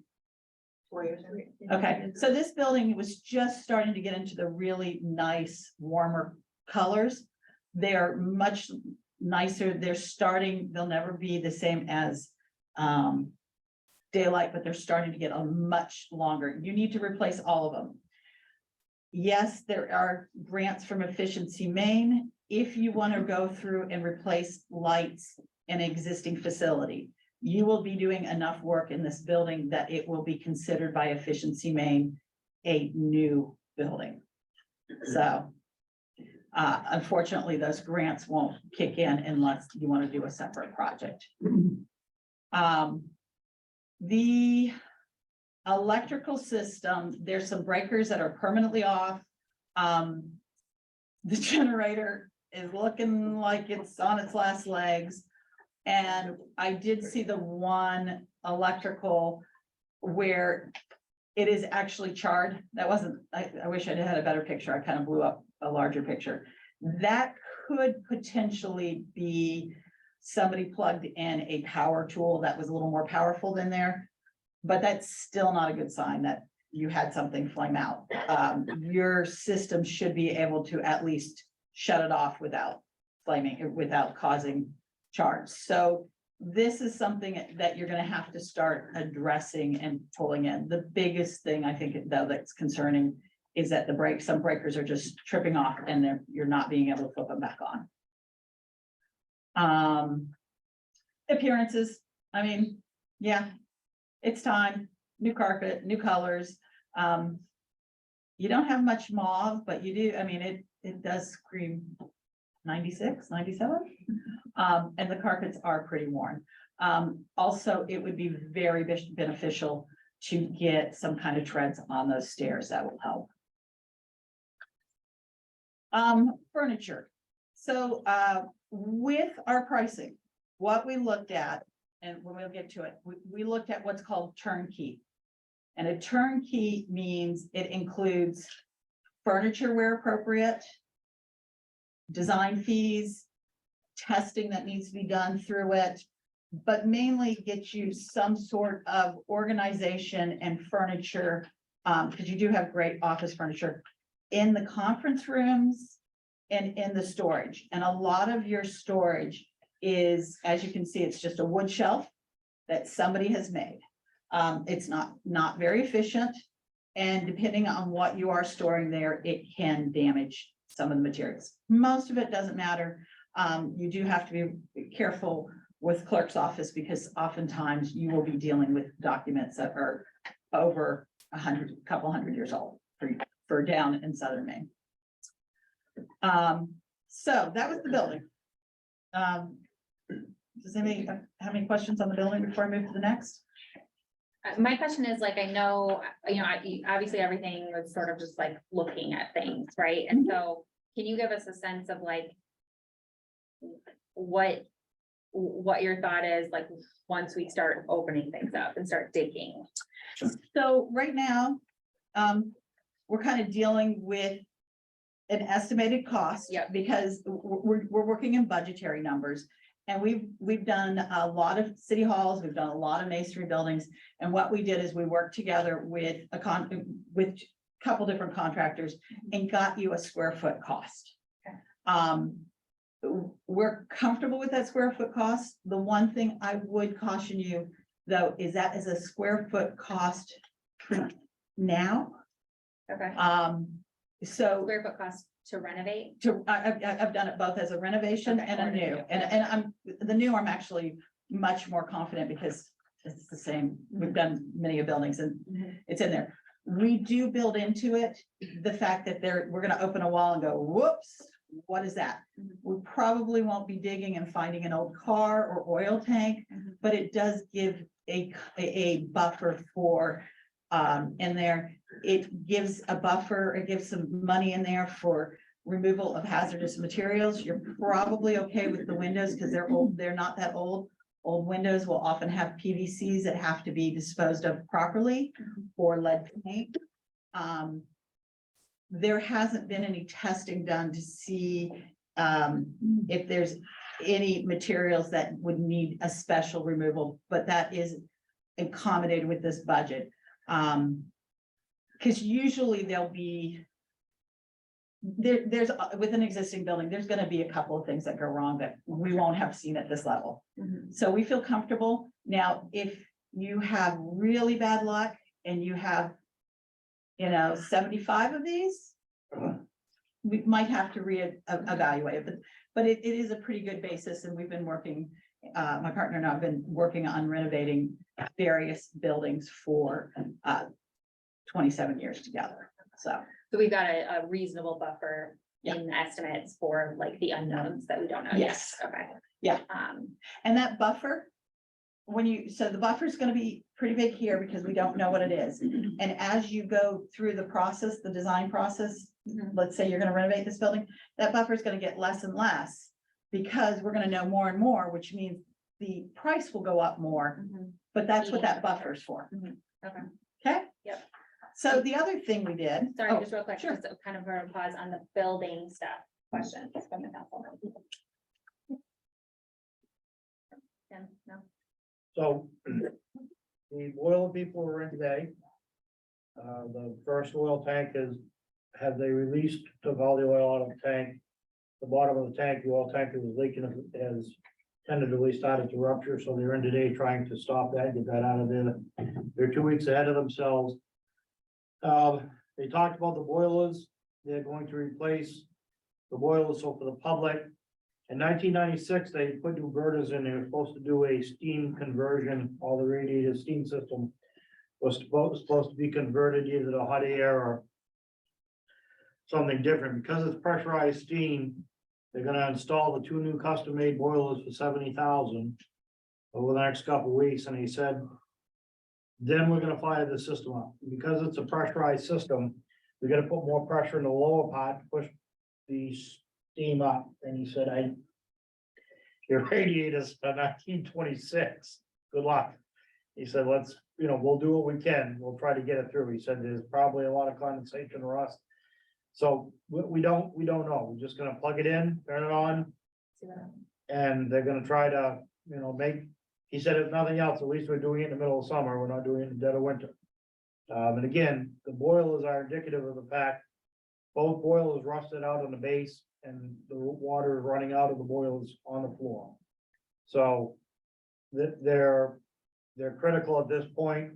4 years. Okay, so this building was just starting to get into the really nice, warmer colors. They're much nicer. They'll never be the same as daylight, but they're starting to get a much longer. You need to replace all of them. Yes, there are grants from Efficiency Maine if you want to go through and replace lights in an existing facility. You will be doing enough work in this building that it will be considered by Efficiency Maine a new building. So unfortunately, those grants won't kick in unless you want to do a separate project. The electrical system, there's some breakers that are permanently off. The generator is looking like it's on its last legs. And I did see the one electrical where it is actually charred. That wasn't, I wish I had a better picture. I kind of blew up a larger picture. That could potentially be somebody plugged in a power tool that was a little more powerful than there, but that's still not a good sign that you had something flame out. Your system should be able to at least shut it off without flaming, without causing charge. So this is something that you're going to have to start addressing and pulling in. The biggest thing I think though that's concerning is that some breakers are just tripping off and you're not being able to flip them back on. Appearances. I mean, yeah, it's time, new carpet, new colors. You don't have much mauve, but you do, I mean, it does scream 96, 97. And the carpets are pretty worn. Also, it would be very beneficial to get some kind of treads on those stairs. That will help. Furniture. So, with our pricing, what we looked at, and when we'll get to it, we looked at what's called turnkey. And a turnkey means it includes furniture where appropriate, design fees, testing that needs to be done through it, but mainly get you some sort of organization and furniture, because you do have great office furniture in the conference rooms and in the storage. And a lot of your storage is, as you can see, it's just a wood shelf that somebody has made. It's not very efficient. And depending on what you are storing there, it can damage some of the materials. Most of it doesn't matter. You do have to be careful with clerk's office because oftentimes you will be dealing with documents that are over a couple hundred years old for down in Southern Maine. So that was the building. Does anybody have any questions on the building before I move to the next? My question is like, I know, obviously everything was sort of just like looking at things, right? And so can you give us a sense of like what your thought is, like, once we start opening things up and start digging? So right now, we're kind of dealing with an estimated cost. Yep. Because we're working in budgetary numbers. And we've done a lot of city halls, we've done a lot of masonry buildings. And what we did is we worked together with a couple different contractors and got you a square foot cost. We're comfortable with that square foot cost. The one thing I would caution you, though, is that is a square foot cost now. Okay. So Square foot cost to renovate? I've done it both as a renovation Okay, and a new, and the new I'm actually much more confident because it's the same. We've done many of buildings and it's in there. We do build into it the fact that we're gonna open a wall and go, whoops, what is that? We probably won't be digging and finding an old car or oil tank, but it does give a buffer for in there. It gives a buffer, it gives some money in there for removal of hazardous materials. You're probably okay with the windows because they're old, they're not that old. Old windows will often have PVCs that have to be disposed of properly or lead paint. There hasn't been any testing done to see if there's any materials that would need a special removal, but that is accommodated with this budget. Because usually there'll be, there's with an existing building, there's gonna be a couple of things that go wrong that we won't have seen at this level. So we feel comfortable. Now, if you have really bad luck and you have, 75 of these, we might have to evaluate it, but it is a pretty good basis and we've been working, my partner and I have been working on renovating various buildings for 27 years together, so. So we've got a reasonable buffer in the estimates for like the unknowns that we don't know yet. Yes. Okay. Yeah. Um, And that buffer, so the buffer is gonna be pretty big here because we don't know what it is. And as you go through the process, the design process, let's say you're gonna renovate this building, that buffer is gonna get less and less because we're gonna know more and more, which means the price will go up more, but that's what that buffer is for. Okay. Okay? Yep. So the other thing we did. Sorry, Oh, just real quick, sure. just kind of a pause on the building stuff questions from the council. Ken, no? So the oil people were in today. The first oil tank have they released, took all the oil out of the tank. The bottom of the tank, the oil tank that was leaking has tentatively started to rupture, so they're in today trying to stop that, get that out of there. They're 2 weeks ahead of themselves. They talked about the boilers. They're going to replace the boilers, so for the public, In 1996, they put new burners in, they were supposed to do a steam conversion, all the radiated steam system was supposed to be converted either to hot air or something different, because it's pressurized steam, they're gonna install the two new custom-made boilers for 70,000 over the next couple of weeks, and he said, then we're gonna fire the system up, because it's a pressurized system, we gotta put more pressure in the lower part to push the steam up, and he said, your radiators are 1926, good luck. He said, let's, we'll do what we can, we'll try to get it through. He said, there's probably a lot of condensation rust. So we don't know, we're just gonna plug it in, turn it on, and they're gonna try to, he said, if nothing else, at least we're doing it in the middle of summer, we're not doing it in the dead of winter. And again, the boilers are indicative of the fact, both boilers rusted out on the base, and the water is running out of the boilers on the floor. So they're critical at this point.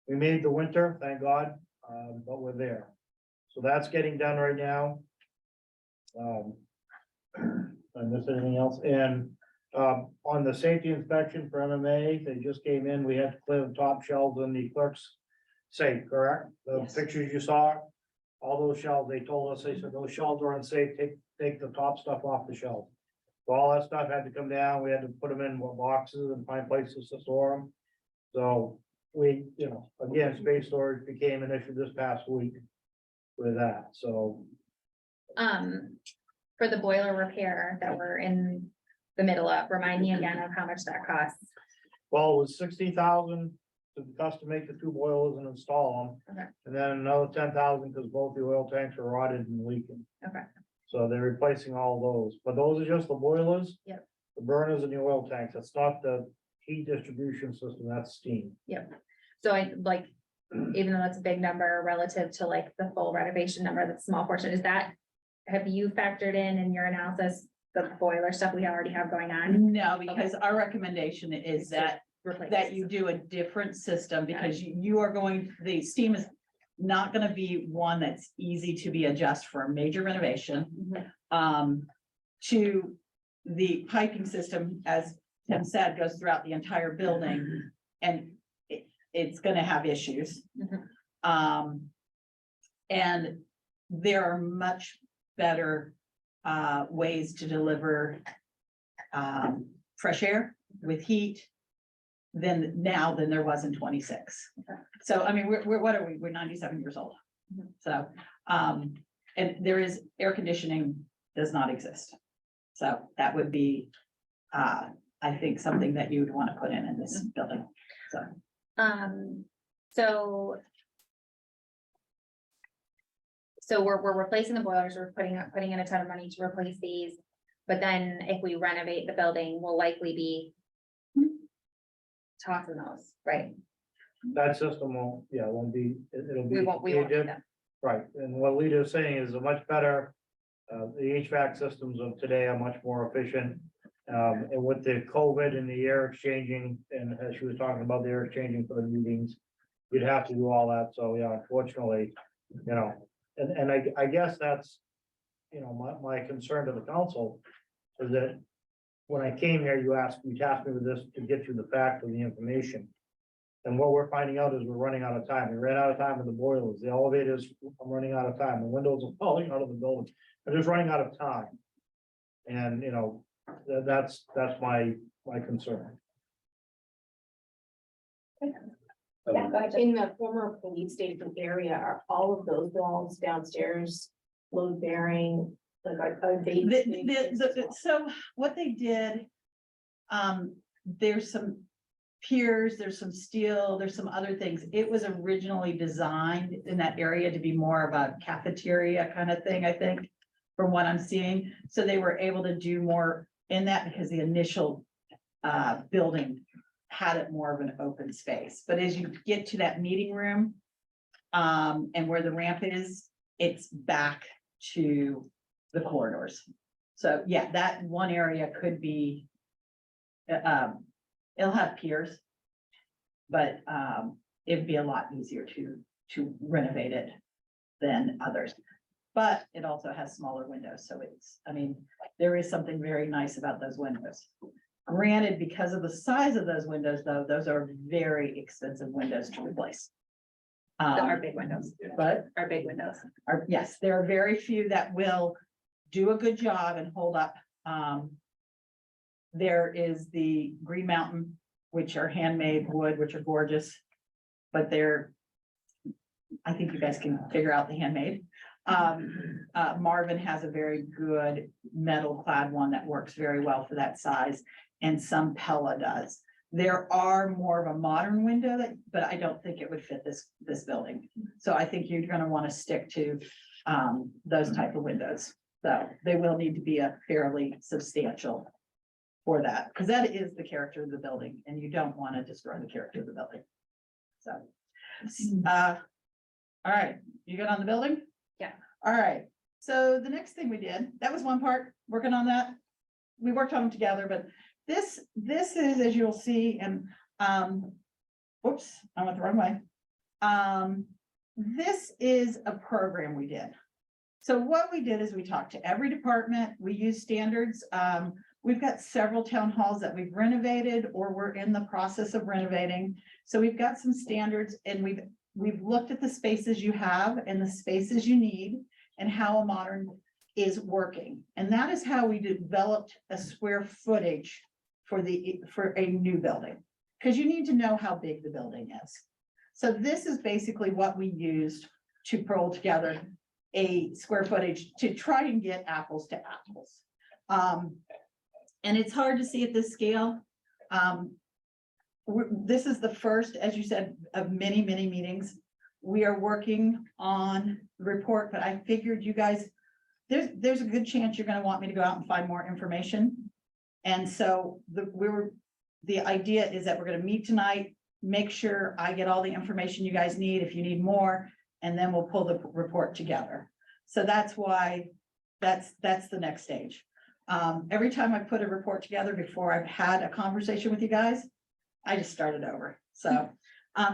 We made the winter, thank God, but we're there. So that's getting done right now. I missed anything else? And on the safety inspection for MMA, they just came in, we had to clear the top shelves in the clerk's safe, correct? The Yes. pictures you saw, all those shelves, they told us, they said those shelves are unsafe, take the top stuff off the shelf. So all that stuff had to come down, we had to put them in boxes and find places to store them. So we, again, space storage became an issue this past week with that, so. For the boiler repair that we're in the middle of, remind me again of how much that costs. Well, it was 60,000 to custom make the two boilers and install them. Okay. And then another 10,000 because both the oil tanks are rotted and leaking. Okay. So they're replacing all those, but those are just the boilers. Yep. The burners and the oil tanks, that's not the heat distribution system, that's steam. So I like, even though that's a big number relative to like the full renovation number, that's a small portion, have you factored in your analysis, the boiler stuff we already have going on? No, because our recommendation is that you do a different system, because you are the steam is not gonna be one that's easy to be adjusted for a major renovation. To the piping system, as Tim said, goes throughout the entire building, and it's gonna have issues. And there are much better ways to deliver fresh air with heat than there was in 26. So, I mean, what are we? We're 97 years old. So, and there is air conditioning does not exist. So that would be, I think, something that you would want to put in this building. So we're replacing the boilers, we're putting in a ton of money to replace these. But then if we renovate the building, we'll likely be tossing those, right? That system won't be, it'll be. We won't need them. Right, and what Lita is saying is a much better, the HVAC systems of today are much more efficient. And with the COVID and the air exchanging, and as she was talking about the air exchanging for the meetings, you'd have to do all that, so yeah, unfortunately, and I guess that's, my concern to the council is that when I came here, you tasked me with this to get you the fact of the information. And what we're finding out is we're running out of time. We ran out of time with the boilers, the elevators, I'm running out of time, the windows are falling out of the building, I'm just running out of time. And, that's my concern. In the former police station area, are all of those walls downstairs load bearing? Like, are they? So what they did, there's some piers, there's some steel, there's some other things. It was originally designed in that area to be more of a cafeteria kind of thing, I think, from what I'm seeing. So they were able to do more in that because the initial building had it more of an open space. But as you get to that meeting room, and where the ramp is, it's back to the corridors. So yeah, that one area could be, it'll have piers, but it'd be a lot easier to renovate it than others. but it also has smaller windows, so it's, I mean, there is something very nice about those windows. Granted, because of the size of those windows, though, those are very expensive windows to replace. Our big windows, But our big windows. yes, there are very few that will do a good job and hold up. There is the Green Mountain, which are handmade wood, which are gorgeous, but I think you guys can figure out the handmade. Marvin has a very good metal clad one that works very well for that size, and some Pella does. There are more of a modern window but I don't think it would fit this building. So I think you're gonna wanna stick to, those type of windows. So they will need to be a fairly substantial for that, because that is the character of the building, and you don't wanna destroy the character of the building. So, all right, you good on the building? Yeah. All right, so the next thing we did, that was one part, working on that. We worked on them together, but this is, as you'll see, and, whoops, I went the wrong way. This is a program we did. So what we did is we talked to every department, we used standards. We've got several town halls that we've renovated or we're in the process of renovating. So we've got some standards, and we've looked at the spaces you have and the spaces you need and how a modern is working. And that is how we developed a square footage for a new building, because you need to know how big the building is. So this is basically what we used to pull together a square footage to try and get apples to apples. And it's hard to see at this scale. This is the first, as you said, of many, many meetings. We are working on the report, but I figured you guys, there's a good chance you're gonna want me to go out and find more information. And so the idea is that we're gonna meet tonight, make sure I get all the information you guys need, if you need more, and then we'll pull the report together. So that's why, that's the next stage. Every time I put a report together before I've had a conversation with you guys, I just started over. So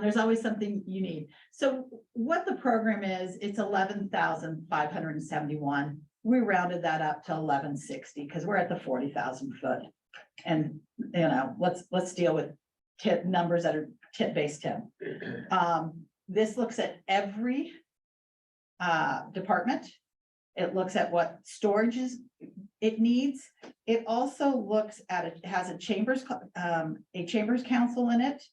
there's always something you need. So what the program is, it's 11,571. We rounded that up to 1160 because we're at the 40,000 foot. And let's deal with numbers that are base 10. This looks at every department. It looks at what storages it needs. It also looks at it has a chambers council in it,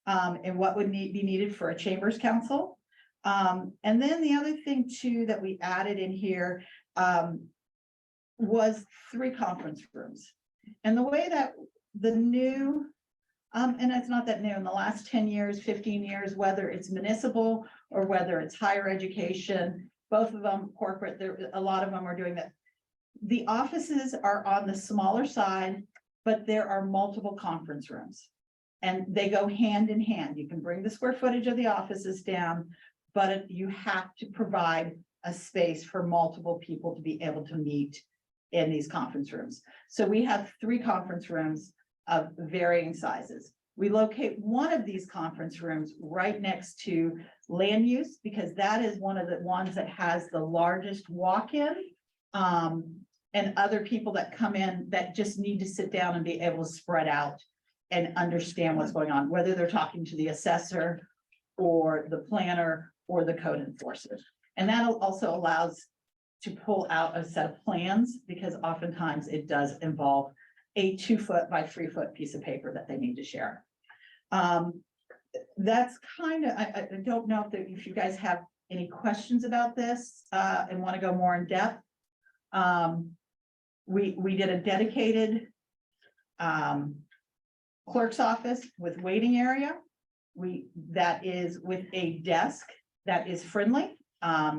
and what would be needed for a chambers council. And then the other thing too that we added in here was 3 conference rooms. And the way that the new, and it's not that new, in the last 10 years, 15 years, whether it's municipal or whether it's higher education, both of them corporate, a lot of them are doing that. The offices are on the smaller side, but there are multiple conference rooms. And they go hand in hand. You can bring the square footage of the offices down, but you have to provide a space for multiple people to be able to meet in these conference rooms. So we have 3 conference rooms of varying sizes. We locate one of these conference rooms right next to land use, because that is one of the ones that has the largest walk-in, and other people that come in that just need to sit down and be able to spread out and understand what's going on, whether they're talking to the assessor or the planner or the code enforcer. And that also allows to pull out a set of plans, because oftentimes it does involve a 2-foot by 3-foot piece of paper that they need to share. That's kind of, I don't know if you guys have any questions about this and want to go more in depth. We did a dedicated clerk's office with waiting area. That is with a desk that is friendly.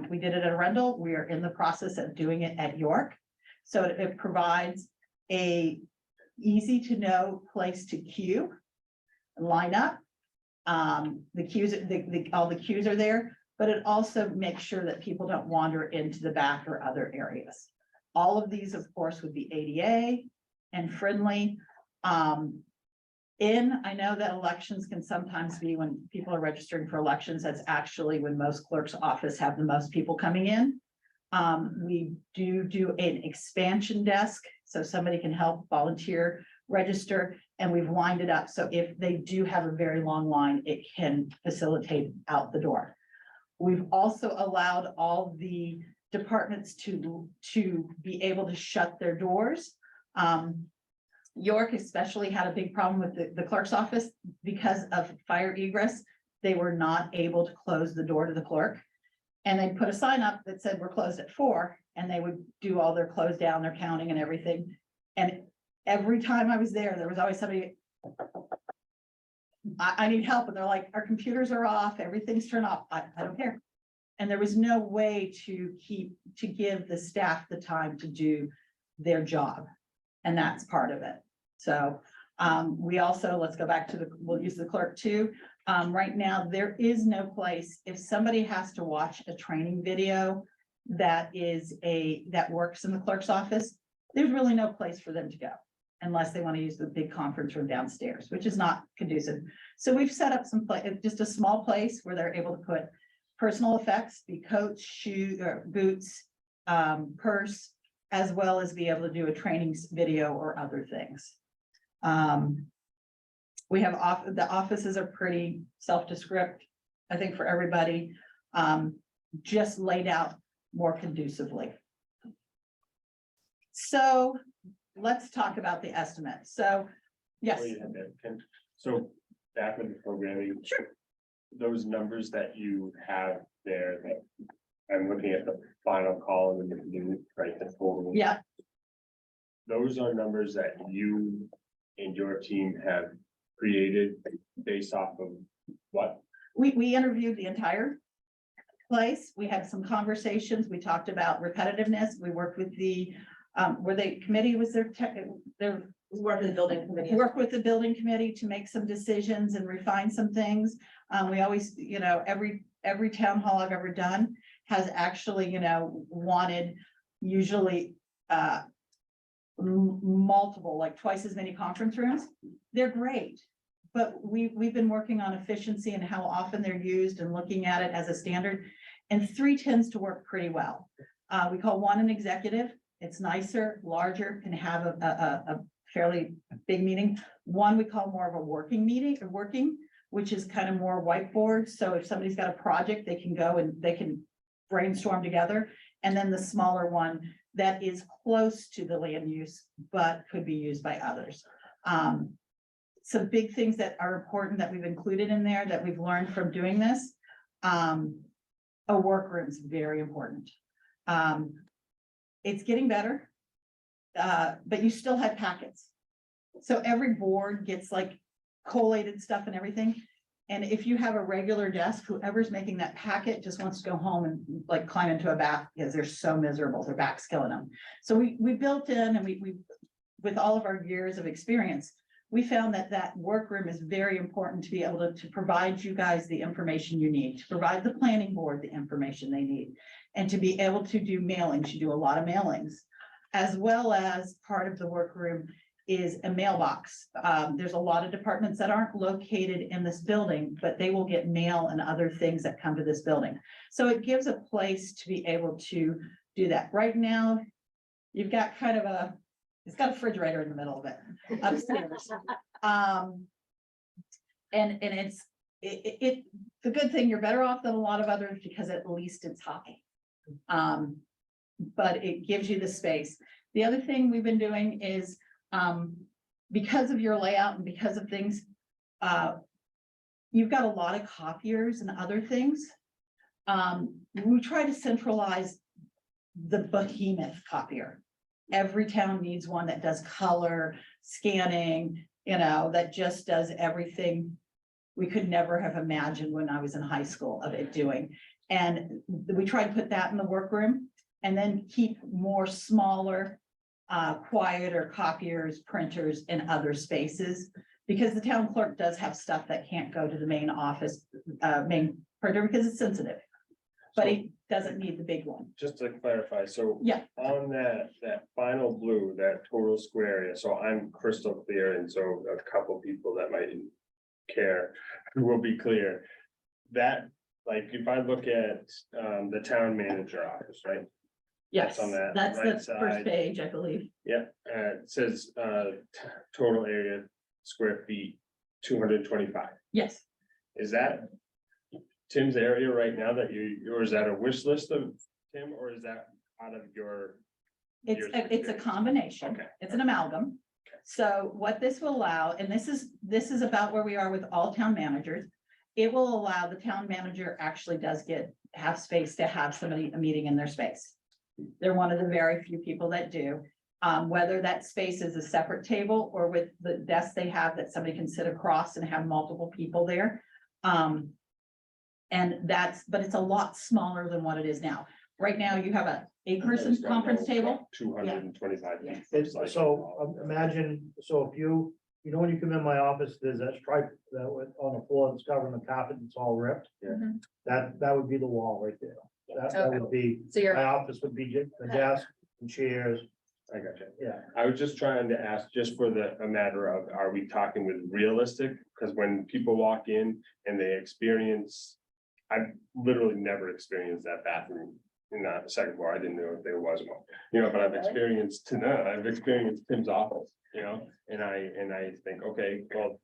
We did it at Arundel. We are in the process of doing it at York. So it provides a easy to know place to queue, line up. The queues, all the queues are there, but it also makes sure that people don't wander into the back or other areas. All of these, of course, would be ADA and friendly. I know that elections can sometimes be when people are registering for elections, that's actually when most clerk's office have the most people coming in. We do an expansion desk, so somebody can help volunteer, register, and we've lined it up. So if they do have a very long line, it can facilitate out the door. We've also allowed all the departments to be able to shut their doors. York especially had a big problem with the clerk's office because of fire egress. They were not able to close the door to the clerk. And they put a sign up that said, we're closed at 4, and they would do all their close down, their counting and everything. And every time I was there was always somebody, I need help. And they're like, our computers are off, everything's turned off. I don't care. And there was no way to give the staff the time to do their job. And that's part of it. So we also, let's go back to we'll use the clerk too. Right now, there is no place, if somebody has to watch a training video that works in the clerk's office, there's really no place for them to go unless they want to use the big conference room downstairs, which is not conducive. So we've set up just a small place where they're able to put personal effects, be coats, shoes, or boots, purse, as well as be able to do a training video or other things. We have the offices are pretty self-descript, I think, for everybody, just laid out more conducively. So let's talk about the estimate. So, yes. So back with the programming. Sure. Those numbers that you have there, that I'm looking at the final column and you can write the total. Yeah, Those are numbers that you and your team have created based off of what? we interviewed the entire place. We had some conversations. We talked about repetitiveness. We worked with were they committee, was their Work with the building committee. work with the building committee to make some decisions and refine some things. We always, every town hall I've ever done has actually, wanted usually multiple, like twice as many conference rooms. They're great. But we've been working on efficiency and how often they're used and looking at it as a standard. And 3 tends to work pretty well. We call 1 an executive. It's nicer, larger, can have a fairly big meeting. 1 we call more of a working meeting, which is kind of more whiteboard. So if somebody's got a project, they can go and they can brainstorm together. And then the smaller one that is close to the land use, but could be used by others. Some big things that are important that we've included in there that we've learned from doing this. A workroom is very important. It's getting better, but you still have packets. So every board gets like collated stuff and everything. And if you have a regular desk, whoever's making that packet just wants to go home and like climb into a bath because they're so miserable, their back's killing them. So we built in, and we with all of our years of experience, we found that workroom is very important to be able to provide you guys the information you need, to provide the planning board the information they need, and to be able to do mailings. You do a lot of mailings, as well as part of the workroom is a mailbox. There's a lot of departments that aren't located in this building, but they will get mail and other things that come to this building. So it gives a place to be able to do that. Right now, you've got kind of it's got a refrigerator in the middle of it upstairs. And it's the good thing, you're better off than a lot of others because at least it's high. But it gives you the space. The other thing we've been doing is because of your layout and because of things, you've got a lot of copiers and other things. We try to centralize the behemoth copier. Every town needs one that does color scanning, that just does everything we could never have imagined when I was in high school of it doing. And we try to put that in the workroom and then keep more smaller, quieter copiers, printers in other spaces, because the town clerk does have stuff that can't go to the main office, main printer because it's sensitive, but he doesn't need the big one. Just to clarify, so. Yeah. On that final blue, that total square area, so I'm crystal clear, and so a couple people that might care will be clear. That, like, if I look at the town manager office, right? Yes, on that that's right the first side. page, I believe. Yeah, it says, total area, square feet, 225. Yes, Is that Tim's area right now that you, or is that a wish list of Tim, or is that out of your? it's, years of it's a experience? combination. Okay. It's an amalgam. So what this will allow, and this is about where we are with all town managers. It will allow the town manager actually does have space to have somebody, a meeting in their space. They're one of the very few people that do. Whether that space is a separate table or with the desk they have that somebody can sit across and have multiple people there. And but it's a lot smaller than what it is now. Right now, you have a 8-person conference table. 225. It's, so imagine, so if you when you come in my office, there's that stripe that went on the floor that's covering the carpet, it's all ripped. Yeah. That would be the wall right there. That Okay. would be, So you're, my office would be the desk and chairs, I got you. yeah. I was just trying to ask, just for a matter of, are we talking with realistic? Because when people walk in and they experience, I've literally never experienced that bathroom in the second floor. I didn't know if there was one, but I've experienced Tim's office, and I think, okay, well,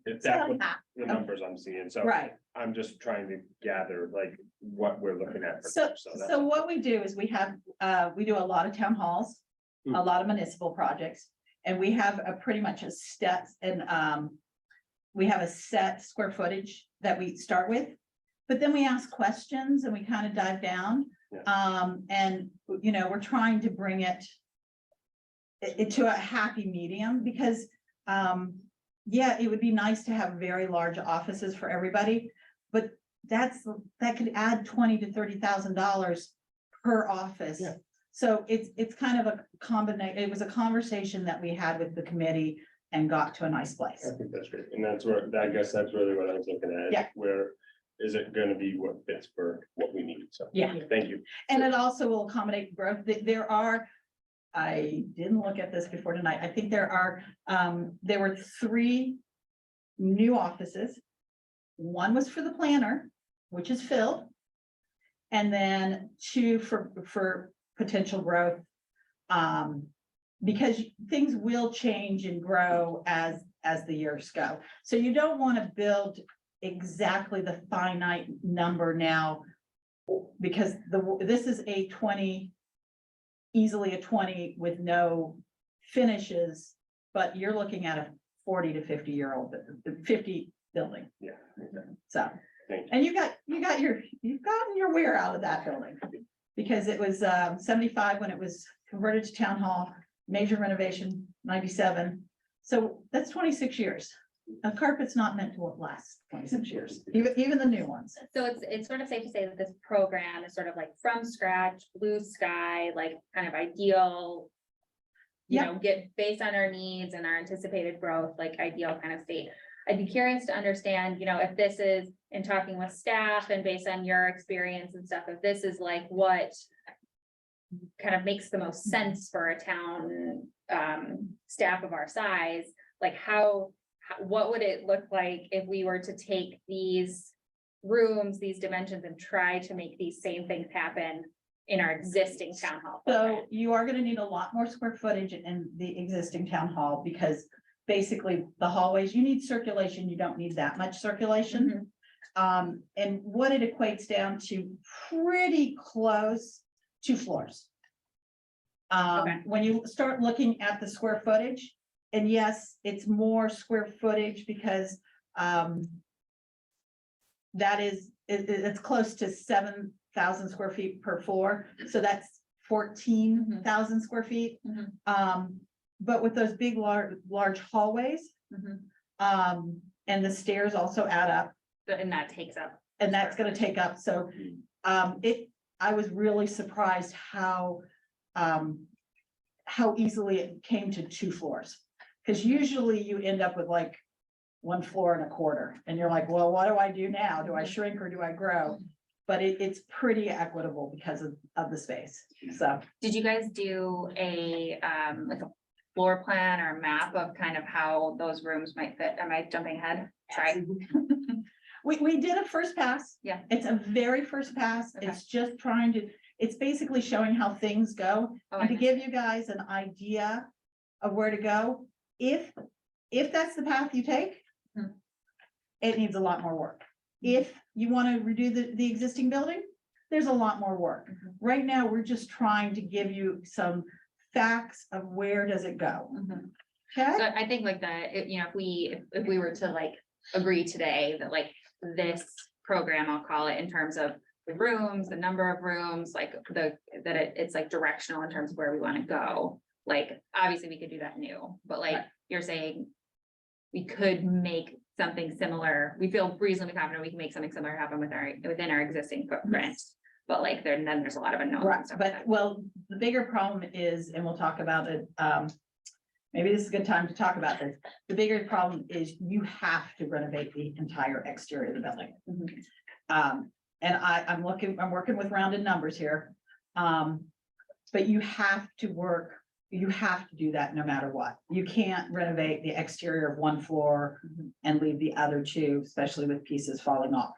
if that's what the numbers I'm seeing, so Right. I'm just trying to gather like what we're looking at. for So, Tim, that's- so what we do is we do a lot of town halls, a lot of municipal projects, and we have pretty much a steps and, we have a set square footage that we start with. But then we ask questions and we kind of dive down. And, we're trying to bring it to a happy medium because, yeah, it would be nice to have very large offices for everybody, but that could add $20,000 to $30,000 per office. Yeah. So it's kind of a combination. It was a conversation that we had with the committee and got to a nice place. I think that's great, and I guess that's really what I was looking at. Yeah. Where is it gonna be what fits for what we need, so. Yeah. Thank you. And it also will accommodate growth. There are, I didn't look at this before tonight. I think there were 3 new offices. One was for the planner, which is filled. And then 2 for potential growth. Because things will change and grow as the years go. So you don't want to build exactly the finite number now. Because this is a 20, easily a 20 with no finishes, but you're looking at a 40 to 50-year-old, 50 building. Yeah. So, Thank you. and you've gotten your wear out of that building. Because it was 75 when it was converted to town hall, major renovation, 97. So that's 26 years. A carpet's not meant to last 26 years, even the new ones. so it's sort of safe to say that this program is sort of like from scratch, blue sky, like kind of ideal. Get based on our needs and our anticipated growth, like ideal kind of state. I'd be curious to understand, if this is in talking with staff and based on your experience and stuff, if this is like what kind of makes the most sense for a town staff of our size, like what would it look like if we were to take these rooms, these dimensions, and try to make these same things happen in our existing town hall? So you are gonna need a lot more square footage in the existing town hall because basically the hallways, you need circulation, you don't need that much circulation. And what it equates down to pretty close 2 floors. Okay. When you start looking at the square footage, and yes, it's more square footage because it's close to 7,000 square feet per floor, so that's 14,000 square feet. But with those big, large hallways, and the stairs also add up, And that takes up. and that's gonna take up, so, I was really surprised how easily it came to 2 floors. Cause usually you end up with like 1 floor and a quarter, and you're like, well, what do I do now? Do I shrink or do I grow? But it's pretty equitable because of the space, so. Did you guys do like a floor plan or a map of kind of how those rooms might fit? Am I jumping ahead? Sorry. We did a first pass. Yeah. It's a very first pass. Okay. It's just trying to, It's basically showing how things go Oh, and to I- give you guys an idea of where to go. If that's the path you take, Hmm. it needs a lot more work. If you want to redo the existing building, there's a lot more work. Mhm. Right now, we're just trying to give you some facts of where does it go, Mhm. okay? So I think like that, you know, if we were to like agree today that like this program, I'll call it, in terms of the rooms, the number of rooms, like it's like directional in terms of where we want to go. Like, obviously, we could do that new, but like you're saying, we could make something similar. We feel reasonably confident we can make something similar happen within our existing footprint. But like then there's a lot of unknowns. and Right, stuff like but that. well, the bigger problem is, and we'll talk about it, maybe this is a good time to talk about this. The bigger problem is you have to renovate the entire exterior of the building. And I'm working with rounded numbers here. But you have to do that no matter what. You can't renovate the exterior of one floor and leave the other two, especially with pieces falling off.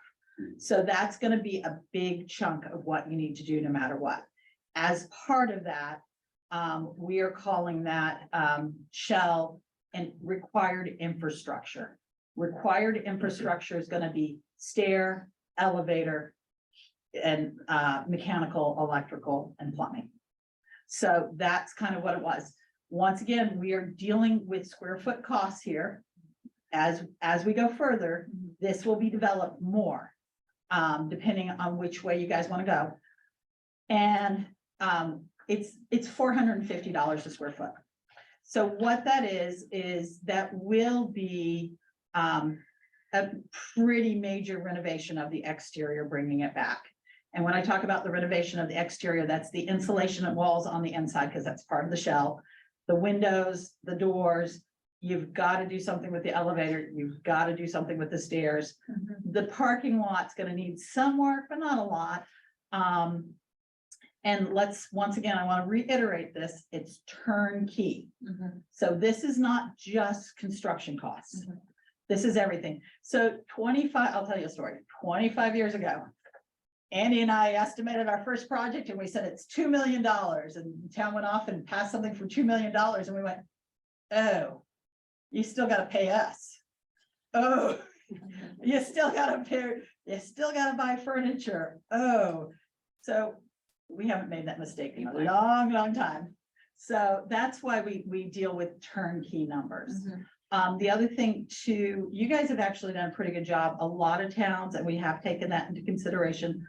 So that's gonna be a big chunk of what you need to do no matter what. As part of that, we are calling that shell and required infrastructure. Required infrastructure is gonna be stair, elevator, and mechanical, electrical, and plumbing. So that's kind of what it was. Once again, we are dealing with square foot costs here. As we go further, this will be developed more, depending on which way you guys want to go. And it's $450 a square foot. So what that is that will be a pretty major renovation of the exterior, bringing it back. And when I talk about the renovation of the exterior, that's the insulation of walls on the inside, because that's part of the shell. The windows, the doors, you've got to do something with the elevator, you've got to do something with the stairs. The parking lot's gonna need some work, but not a lot. And once again, I want to reiterate this, it's turnkey. Mhm. So this is not just construction costs. Mhm. This is everything. So I'll tell you a story. 25 years ago, Andy and I estimated our first project and we said it's $2 million, and the town went off and passed something for $2 million and we went, oh, you still gotta pay us. Oh, you still gotta buy furniture. Oh, so we haven't made that mistake in a long, long time. So that's why we deal with turnkey numbers. The other thing too, you guys have actually done a pretty good job. A lot of towns, and we have taken that into consideration.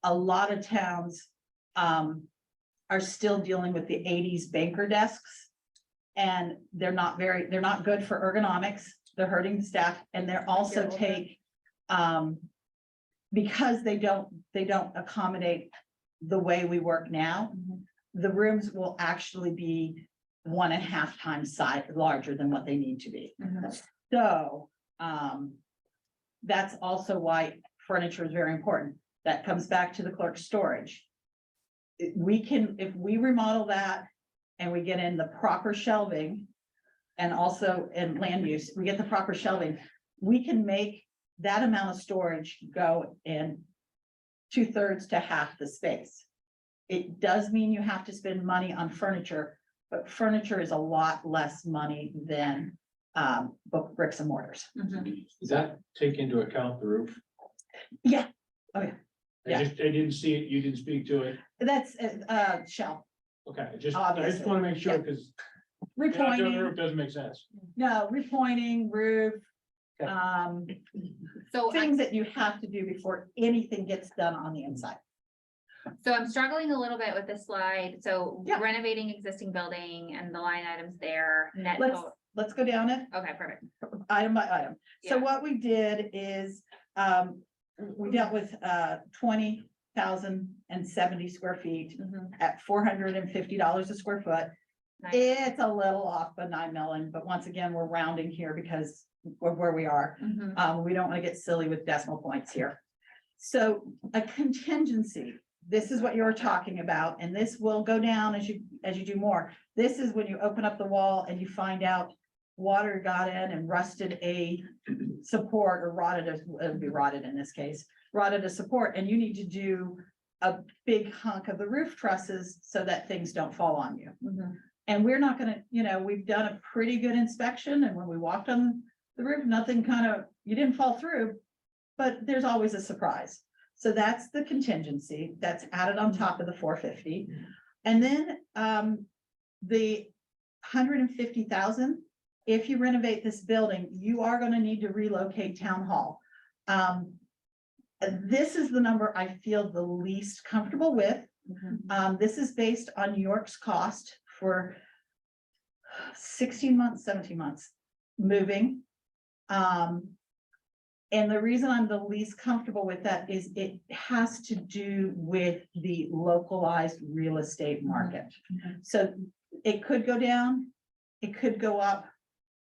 A lot of towns are still dealing with the 80s banker desks. And they're not good for ergonomics. They're hurting the staff, and they're also because they don't accommodate the way we work now. The rooms will actually be 1.5 times size larger than what they need to be. So, that's also why furniture is very important. That comes back to the clerk storage. If we remodel that and we get in the proper shelving and also in land use, we get the proper shelving, we can make that amount of storage go in 2/3 to half the space. It does mean you have to spend money on furniture, but furniture is a lot less money than bricks and mortars. Does that take into account the roof? Yeah. Oh, yeah. Yeah. I didn't see it, you didn't speak to it. That's shell. Okay, I just Obviously. want to make sure, Yeah. because not doing the Repointing, roof doesn't make sense. no, repointing, roof. Okay. So Things that you have to do before anything gets done on the inside. So I'm struggling a little bit with this slide. So Yeah. renovating existing building and the line items there, net. Let's go down it Okay, perfect. item by item. So Yeah. what we did is, we dealt with 20,070 square feet at $450 a square foot. Nice. It's a little off by 9 million, but once again, we're rounding here because of where we are. We don't want to get silly with decimal points here. So a contingency, this is what you were talking about, and this will go down as you do more. This is when you open up the wall and you find out water got in and rusted a support, or rotted, it would be rotted in this case, rotted a support, and you need to do a big hunk of the roof trusses so that things don't fall on you. Mhm. And we're not gonna, we've done a pretty good inspection, and when we walked on the roof, nothing you didn't fall through, but there's always a surprise. So that's the contingency that's added on top of the 450. And then, the 150,000, if you renovate this building, you are gonna need to relocate town hall. This is the number I feel the least comfortable with. This is based on New York's cost for 16 months, 17 months moving. And the reason I'm the least comfortable with that is it has to do with the localized real estate market. So it could go down, it could go up,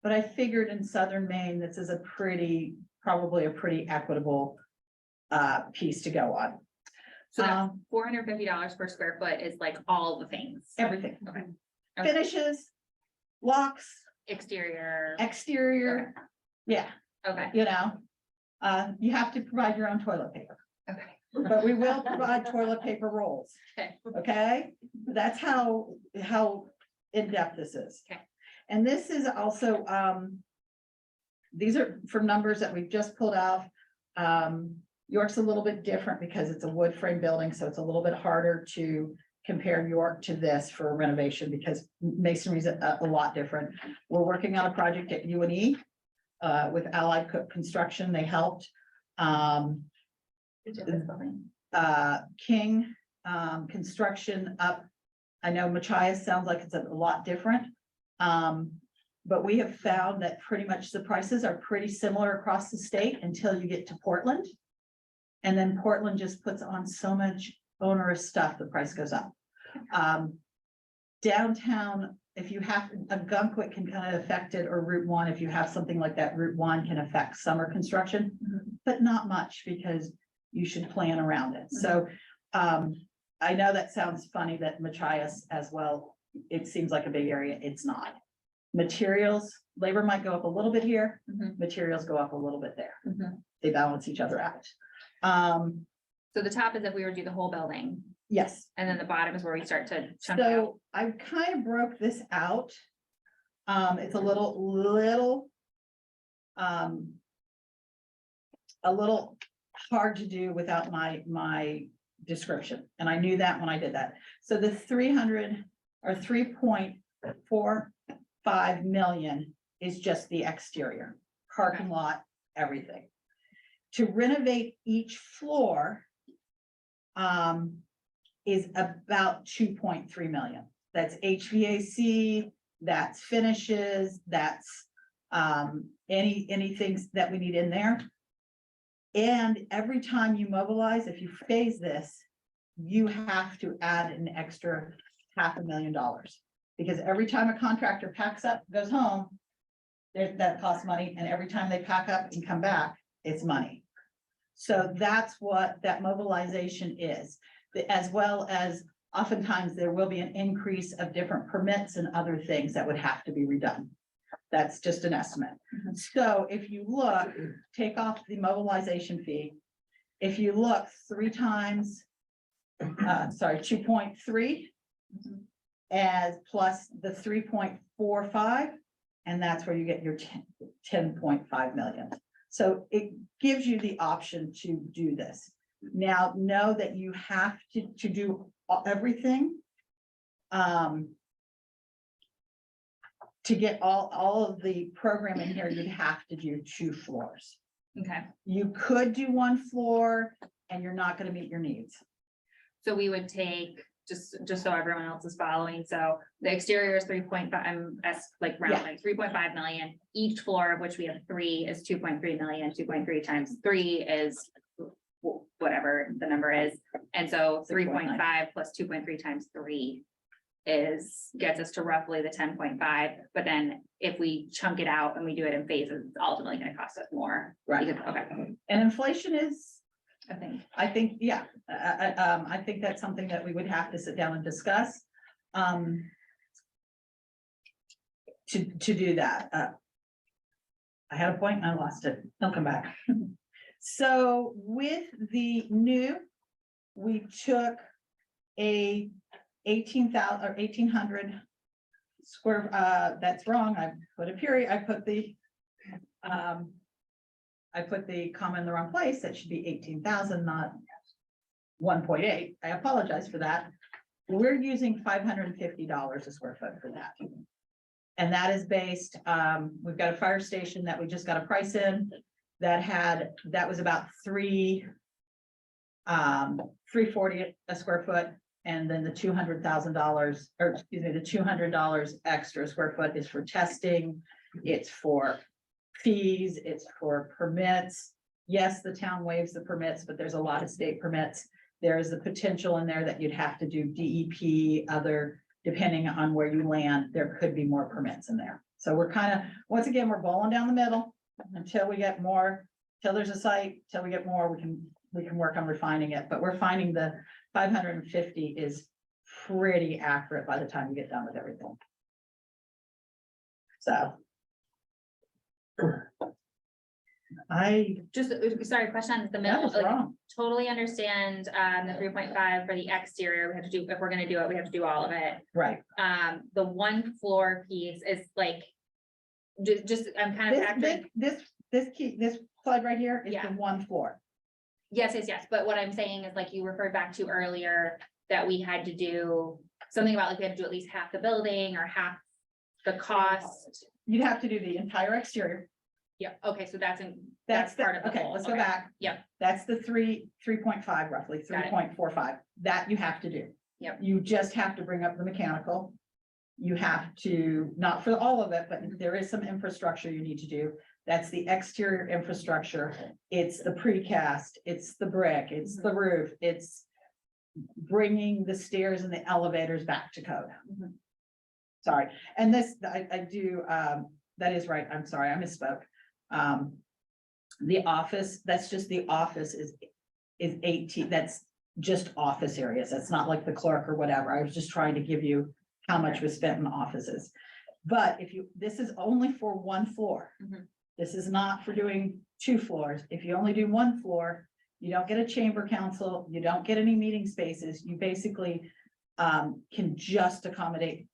but I figured in Southern Maine, this is probably a pretty equitable piece to go on. So that $450 per square foot is like all the things. Everything, Okay. finishes, locks, Exterior. exterior, yeah, Okay, you have to provide your own toilet paper, okay. but we will provide toilet paper rolls. Okay. Okay, that's how in-depth this is. Okay. And this is also, these are from numbers that we've just pulled out. York's a little bit different because it's a wood frame building, so it's a little bit harder to compare York to this for renovation because masonry is a lot different. We're working on a project at UNE with Allied Construction. They helped. King Construction up. I know Machias sounds like it's a lot different. But we have found that pretty much the prices are pretty similar across the state until you get to Portland. And then Portland just puts on so much onerous stuff, the price goes up. Downtown, if you have, Gunkwit can kind of affect it, or Route 1, if you have something like that, Route 1 can affect summer construction, but not much because you should plan around it. So I know that sounds funny that Machias as well, it seems like a big area, it's not. Materials, labor might go up a little bit here, materials go up a little bit there. They balance each other out. So the top is if we were to do the whole building, Yes, and then the bottom is where we start to chunk it out. so I kind of broke this out. It's a little hard to do without my description, and I knew that when I did that. So the 300 or 3.45 million is just the exterior, parking lot, everything. To renovate each floor is about 2.3 million. That's HVAC, that's finishes, that's anything that we need in there. And every time you mobilize, if you phase this, you have to add an extra $500,000. Because every time a contractor packs up, goes home, that costs money, and every time they pack up and come back, it's money. So that's what that mobilization is, as well as oftentimes there will be an increase of different permits and other things that would have to be redone. That's just an estimate. So if you look, take off the mobilization fee. If you look 2.3 as plus the 3.45, and that's where you get your 10.5 million. So it gives you the option to do this. Now, know that you have to do everything. To get all of the program in here, you'd have to do 2 floors. Okay, You could do 1 floor and you're not gonna meet your needs. so we would take, just so everyone else is following, so the exterior is 3.5, like rounding, 3.5 million. Each floor of which we have 3 is 2.3 million, 2.3 times 3 is whatever the number is. And so 3.5 plus 2.3 times 3 gets us to roughly the 10.5. But then if we chunk it out and we do it in phases, it's ultimately gonna cost us more. Right. Because- Okay, And inflation is, I think, yeah, I think that's something that we would have to sit down and discuss. To do that. I had a point and I lost it. I'll come back. So with the new we took a 18,000 or 1,800 square, that's wrong, I put a period, I put the comma in the wrong place, that should be 18,000, not 1.8. I apologize for that. We're using $550 a square foot for that. And that is based, we've got a fire station that we just got a price in that was about $340 a square foot. And then the $200,000, or excuse me, the $200 extra square foot is for testing. It's for fees, it's for permits. Yes, the town waives the permits, but there's a lot of state permits. There is the potential in there that you'd have to do DEP, other, depending on where you land, there could be more permits in there. So we're kind of, once again, we're bowling down the middle until we get more, till there's a site, till we get more, we can work on refining it, but we're finding the 550 is pretty accurate by the time you get done with everything. So. Just, sorry, question on the That middle, was like, wrong. totally understand, the 3.5 for the exterior, we have to do, if we're gonna do it, we have to do all of it. Right. The one floor piece is like, just, I'm kind of factoring, This slide right here is Yeah. the one floor. yes, but what I'm saying is like you referred back to earlier, that we had to do something about like we had to do at least half the building or half the cost. You'd have to do the entire exterior. Yeah, okay, so that's That's part the, of the okay, whole, let's go okay. back. Yep. That's the 3.5 roughly, Got it. 3.45. That you have to do. Yep. You just have to bring up the mechanical. You have to, not for all of it, but there is some infrastructure you need to do. That's the exterior infrastructure. It's the precast, it's the brick, it's the roof, it's bringing the stairs and the elevators back to code. Mhm. Sorry, and this, I do, that is right, I'm sorry, I misspoke. The office, that's just the office is 18, that's just office areas. That's not like the clerk or whatever. I was just trying to give you how much was spent in offices. But if you, this is only for one floor. Mhm. This is not for doing 2 floors. If you only do 1 floor, you don't get a chamber council, you don't get any meeting spaces. You basically can just accommodate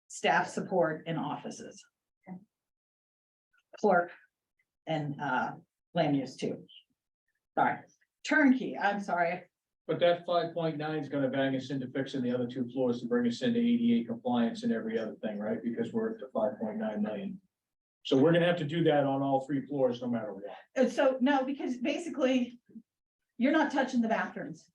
staff support in offices. Clerk and land use too. Sorry, turnkey, I'm sorry. But that 5.9 is gonna bang us into fixing the other 2 floors to bring us into ADA compliance and every other thing, right? Because we're at the 5.9 million. So we're gonna have to do that on all 3 floors, no matter what. And so, no, because basically, you're not touching the bathrooms.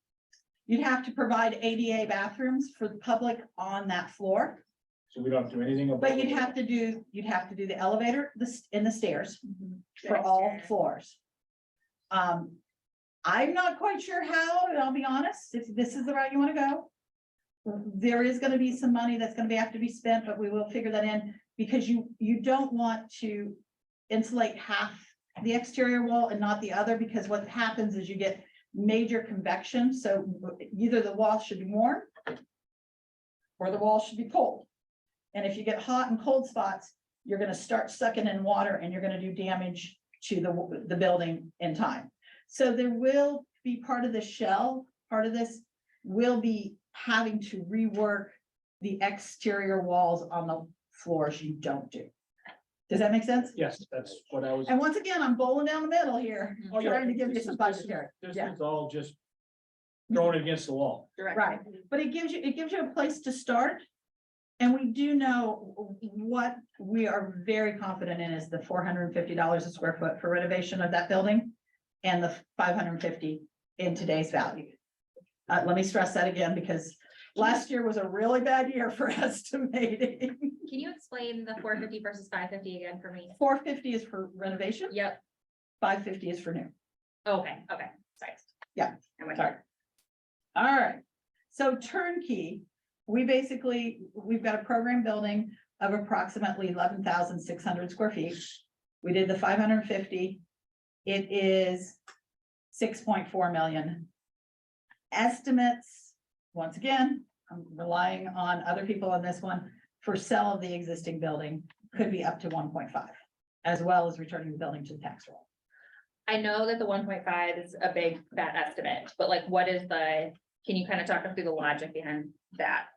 You'd have to provide ADA bathrooms for the public on that floor, So we don't have to do anything. above but you'd it. have to do the elevator, and the stairs Mm-hmm. for all floors. I'm not quite sure how, and I'll be honest, if this is the route you wanna go. There is gonna be some money that's gonna have to be spent, but we will figure that in, because you don't want to insulate half the exterior wall and not the other, because what happens is you get major convection, so either the wall should be warm or the wall should be cold. And if you get hot and cold spots, you're gonna start sucking in water and you're gonna do damage to the building in time. So there will be part of the shell, part of this will be having to rework the exterior walls on the floors you don't do. Does that make sense? Yes, that's what I was. And once again, I'm bowling down the middle here, Oh, yeah, trying to give you this some is- this is- budgetary. This Yeah. is all just throwing it against the wall. Right, but it gives you a place to start. And we do know what we are very confident in is the $450 a square foot for renovation of that building. And the 550 in today's value. Let me stress that again, because last year was a really bad year for estimating. Can you explain the 450 versus 550 again for me? 450 is for renovation, Yep, 550 is for new. okay, sorry. Yeah, I'm with sorry. All right, so turnkey, we've got a program building of approximately 11,600 square feet. We did the 550. It is 6.4 million. Estimates, once again, I'm relying on other people on this one, for sale of the existing building could be up to 1.5, as well as returning the building to the tax roll. I know that the 1.5 is a big fat estimate, but like, what is can you kind of talk us through the logic behind that?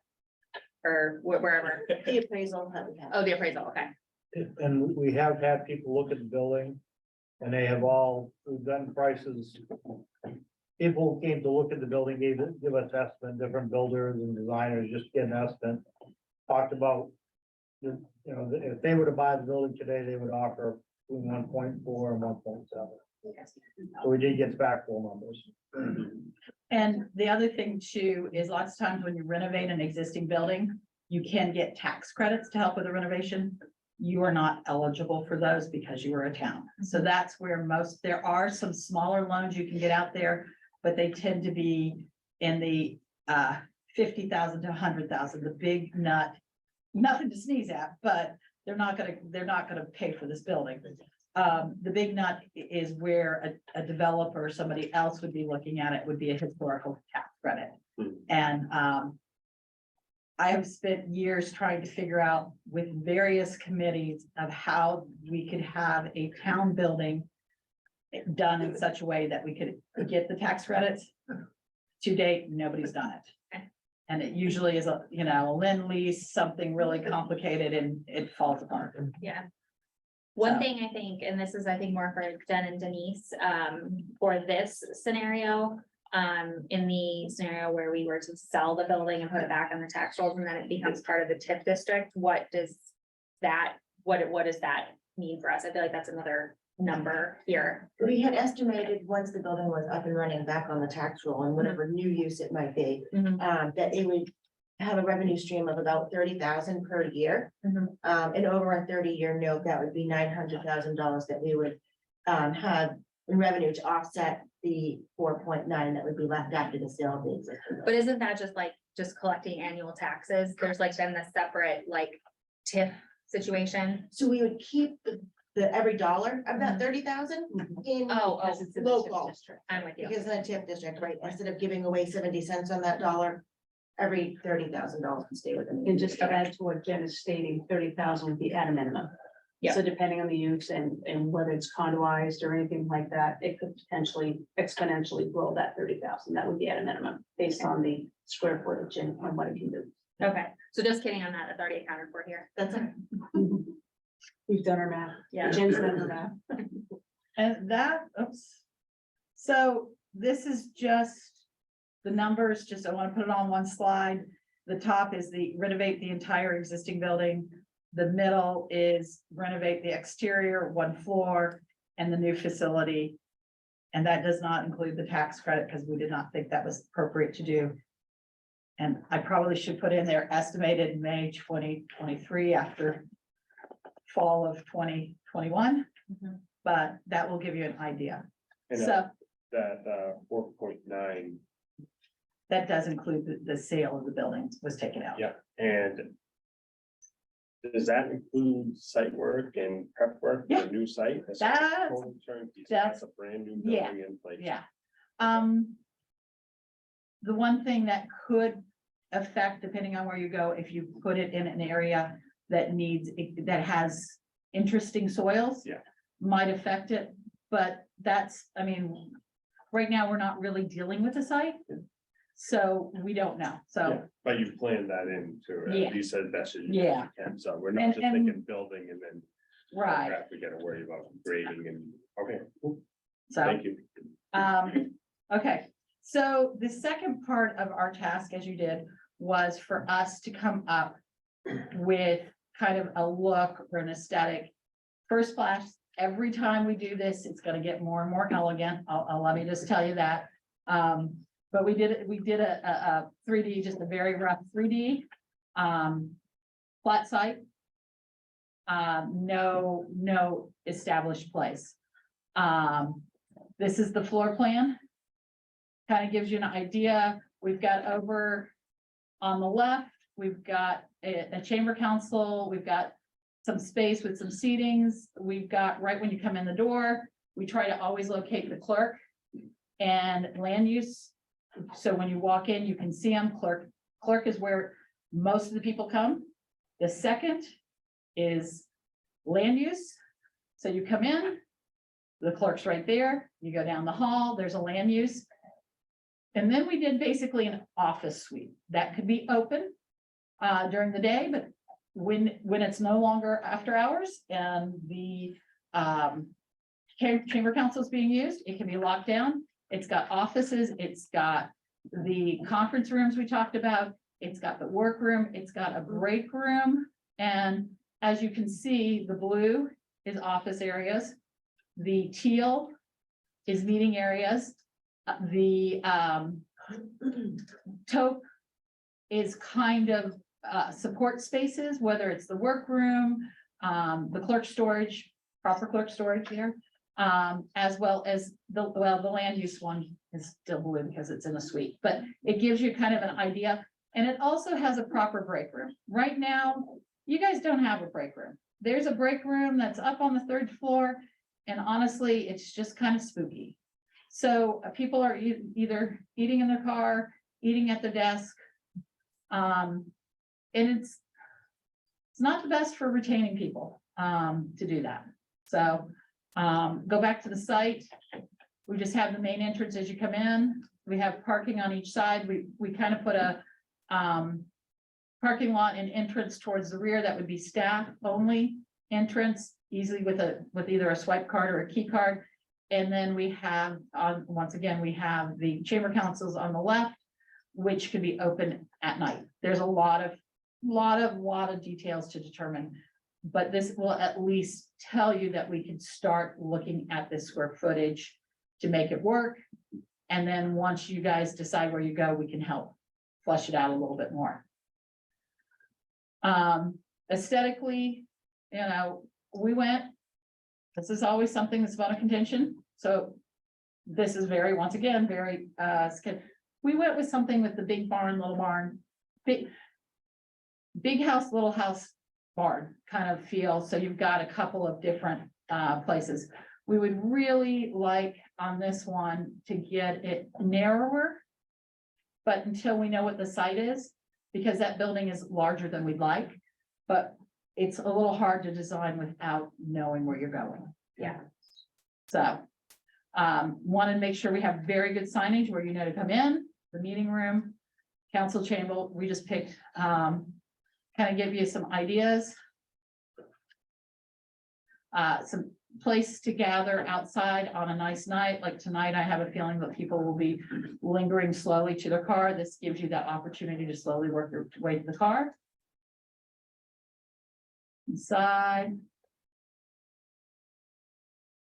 Or wherever, The appraisal that we have. oh, the appraisal, okay, And we have had people look at the building. And they have all, we've done prices. People who came to look at the building, give us estimate, different builders and designers, just get an estimate. Talked about, you know, if they were to buy the building today, they would offer between 1.4 and 1.7. So we did get back full numbers. And the other thing too is lots of times when you renovate an existing building, you can get tax credits to help with the renovation. You are not eligible for those because you are a town. So that's where there are some smaller loans you can get out there, but they tend to be in the 50,000 to 100,000, the big nut. Nothing to sneeze at, but they're not gonna pay for this building. The big nut is where a developer or somebody else would be looking at it, would be a historical tax credit. And I have spent years trying to figure out with various committees of how we could have a town building done in such a way that we could get the tax credits. To date, nobody's done it. And it usually is a lend lease, something really complicated, and it falls apart. yeah. One So- thing I think, and this is, I think, more for Jen and Denise, for this scenario. In the scenario where we were to sell the building and put it back on the tax rolls and then it becomes part of the TIF district, what does that mean for us? I feel like that's another number here. We had estimated, once the building was up and running back on the tax roll and whatever new use it might be, that it would have a revenue stream of about 30,000 per year. And over a 30-year note, that would be $900,000 that we would have in revenue to offset the 4.9 that would be left after the sale of the existing. But isn't that just collecting annual taxes? There's like then the separate like TIF situation. So we would keep the every dollar of that 30,000 in Oh, local, I'm with you. because in a TIF district, right, instead of giving away 70 cents on that dollar, every $30,000 can stay within. And just to add to what Jen is stating, 30,000 would be at a minimum. Yeah. So depending on the use and whether it's condoized or anything like that, it could potentially exponentially grow that 30,000. That would be at a minimum based on the square footage and what it can do. Okay, so just kidding on that, that's already accounted for here. That's it. We've done our math. Yeah. Jen's done her math. And so this is just the numbers, just I want to put it on one slide. The top is the renovate the entire existing building. The middle is renovate the exterior, one floor, and the new facility. And that does not include the tax credit because we did not think that was appropriate to do. And I probably should put in there estimated May 2023 after fall of 2021. But that will give you an idea. And So that 4.9, that does include the sale of the buildings was taken out. yeah, and does that include site work and prep work for Yeah. the new site? That's- total turnkey, so that's- a brand new yeah, building in place. Yeah. The one thing that could affect, depending on where you go, if you put it in an area that that has interesting soils. Yeah. Might affect it, but right now, we're not really dealing with the site. So we don't know, so, Yeah, but you planned that into Yeah. it, you said best as you yeah, can, so we're not And- just and- thinking building and then. right, crap, we gotta worry about grading and, okay, so. thank you. Okay, so the second part of our task, as you did, was for us to come up with kind of a look or an aesthetic. First flash, every time we do this, it's gonna get more and more elegant. Let me just tell you that. But we did a 3D, just a very rough 3D, flat site. No established place. This is the floor plan. Kind of gives you an idea. We've got over on the left, we've got a chamber council, we've got some space with some seatings. We've got, right when you come in the door, we try to always locate the clerk and land use. So when you walk in, you can see them. Clerk is where most of the people come. The second is land use. So you come in, The clerk's right there. You go down the hall, there's a land use. And then we did basically an office suite that could be open during the day, but when it's no longer after hours and the chamber council is being used, it can be locked down. It's got offices, it's got the conference rooms we talked about, it's got the workroom, it's got a break room. And as you can see, the blue is office areas. The teal is meeting areas. The taupe is kind of support spaces, whether it's the workroom, the clerk storage, proper clerk storage here, as well as the land use one is still blue because it's in a suite, but it gives you kind of an idea. And it also has a proper break room. Right now, you guys don't have a break room. There's a break room that's up on the 3rd floor. And honestly, it's just kind of spooky. So people are either eating in their car, eating at the desk. And it's not the best for retaining people to do that. So go back to the site. We just have the main entrance as you come in. We have parking on each side. We kind of put a parking lot and entrance towards the rear. That would be staff only entrance, easily with either a swipe card or a key card. And then we have, once again, we have the chamber councils on the left, which can be open at night. There's a lot of details to determine, but this will at least tell you that we can start looking at this square footage to make it work. And then once you guys decide where you go, we can help flesh it out a little bit more. Aesthetically, you know, this is always something that's about a contention. So this is once again, very, we went with something with the big barn, little barn, big house, little house barn kind of feel. So you've got a couple of different places. We would really like on this one to get it narrower, but until we know what the site is, because that building is larger than we'd like, but it's a little hard to design without knowing where you're going. Yeah. So, want to make sure we have very good signage where you know to come in, the meeting room, council chamber. We just picked, kind of give you some ideas. Some place to gather outside on a nice night, like tonight. I have a feeling that people will be lingering slowly to their car. This gives you that opportunity to slowly work your way to the car. Inside.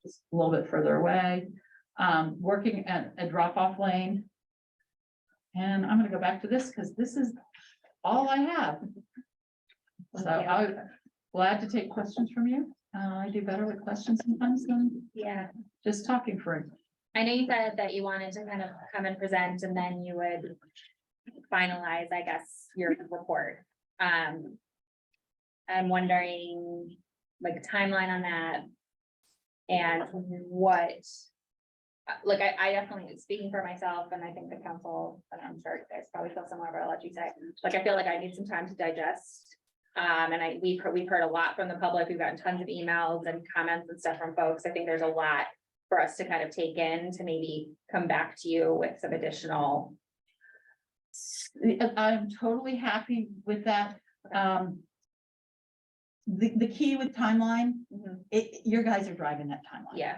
Just a little bit further away, working at a drop-off lane. And I'm gonna go back to this because this is all I have. So I'm glad to take questions from you. I do better with questions sometimes than just talking for it. I know you said that you wanted to kind of come and present and then you would finalize, I guess, your report. I'm wondering, like, timeline on that. And what, like, I definitely, speaking for myself, and I think the council, and I'm sure you guys probably feel similar, but I'll let you say, like, I feel like I need some time to digest. And we've heard a lot from the public. We've gotten tons of emails and comments and stuff from folks. I think there's a lot for us to kind of take in to maybe come back to you with some additional. I'm totally happy with that. The key with timeline, your guys are driving that timeline. Yeah.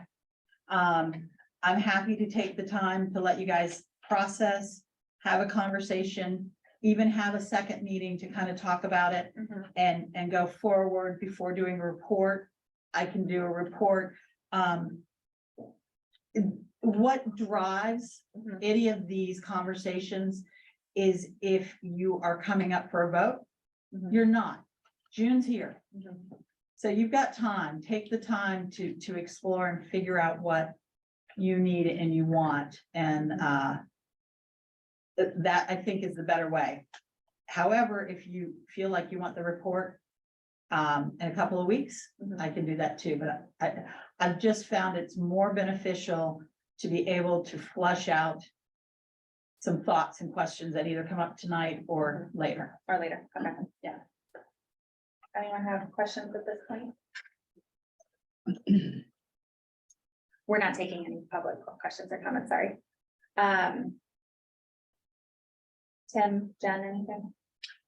I'm happy to take the time to let you guys process, have a conversation, even have a second meeting to kind of talk about it and go forward before doing a report. I can do a report. What drives any of these conversations is if you are coming up for a vote. You're not. June's here. So you've got time. Take the time to explore and figure out what you need and you want. And that I think is the better way. However, if you feel like you want the report in a couple of weeks, I can do that too. But I've just found it's more beneficial to be able to flush out some thoughts and questions that either come up tonight or later. Okay, yeah. Anyone have questions at this point? we're not taking any public questions or comments, sorry. Tim, Jen, anything?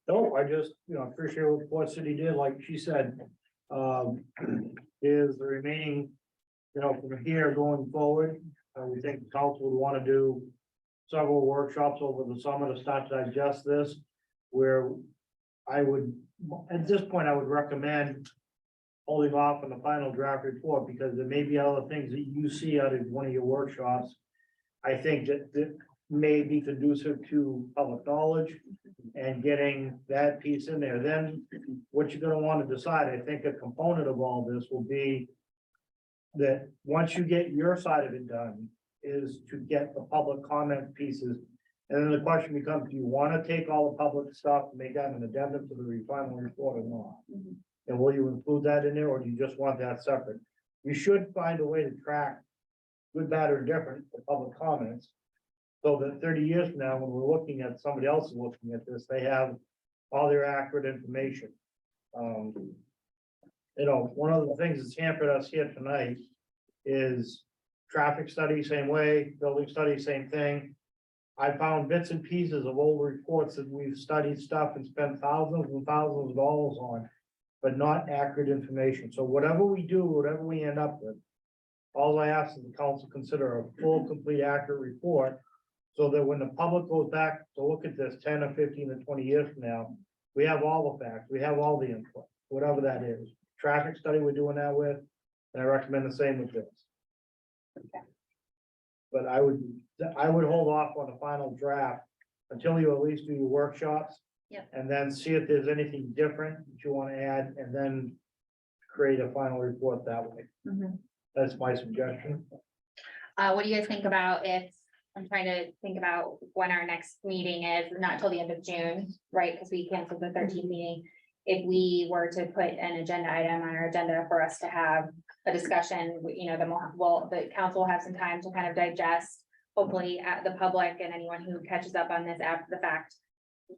No, I just, appreciate what City did, like she said, is the remaining, from here going forward, we think the council would want to do several workshops over the summer to start to digest this, where I would, at this point, I would recommend holding off on the final draft report, because there may be other things that you see out of one of your workshops. I think that may be conducive to public knowledge and getting that piece in there. Then what you're gonna want to decide, I think a component of all this will be that once you get your side of it done, is to get the public comment pieces. And then the question becomes, do you want to take all the public stuff and make that an addendum to the final report or not? And will you include that in there, or do you just want that separate? You should find a way to track good, bad, or different the public comments. So that 30 years from now, when we're looking at, somebody else is looking at this, they have all their accurate information. One of the things that's hampered us here tonight is traffic study, same way, building study, same thing. I found bits and pieces of old reports that we've studied stuff and spent thousands and thousands of dollars on, but not accurate information. So whatever we do, whatever we end up with, all I ask is the council consider a full, complete, accurate report, so that when the public goes back to look at this 10 or 15 or 20 years from now, we have all the facts, we have all the input, whatever that is. Traffic study we're doing that with, and I recommend the same with this. But I would hold off on the final draft until you at least do your workshops. Yep. And then see if there's anything different that you want to add, and then create a final report that way. That's my suggestion. What do you guys think about if, I'm trying to think about when our next meeting is, not till the end of June, right? Because we canceled the 13th meeting. If we were to put an agenda item on our agenda for us to have a discussion, then the council will have some time to kind of digest. Hopefully, the public and anyone who catches up on this after the fact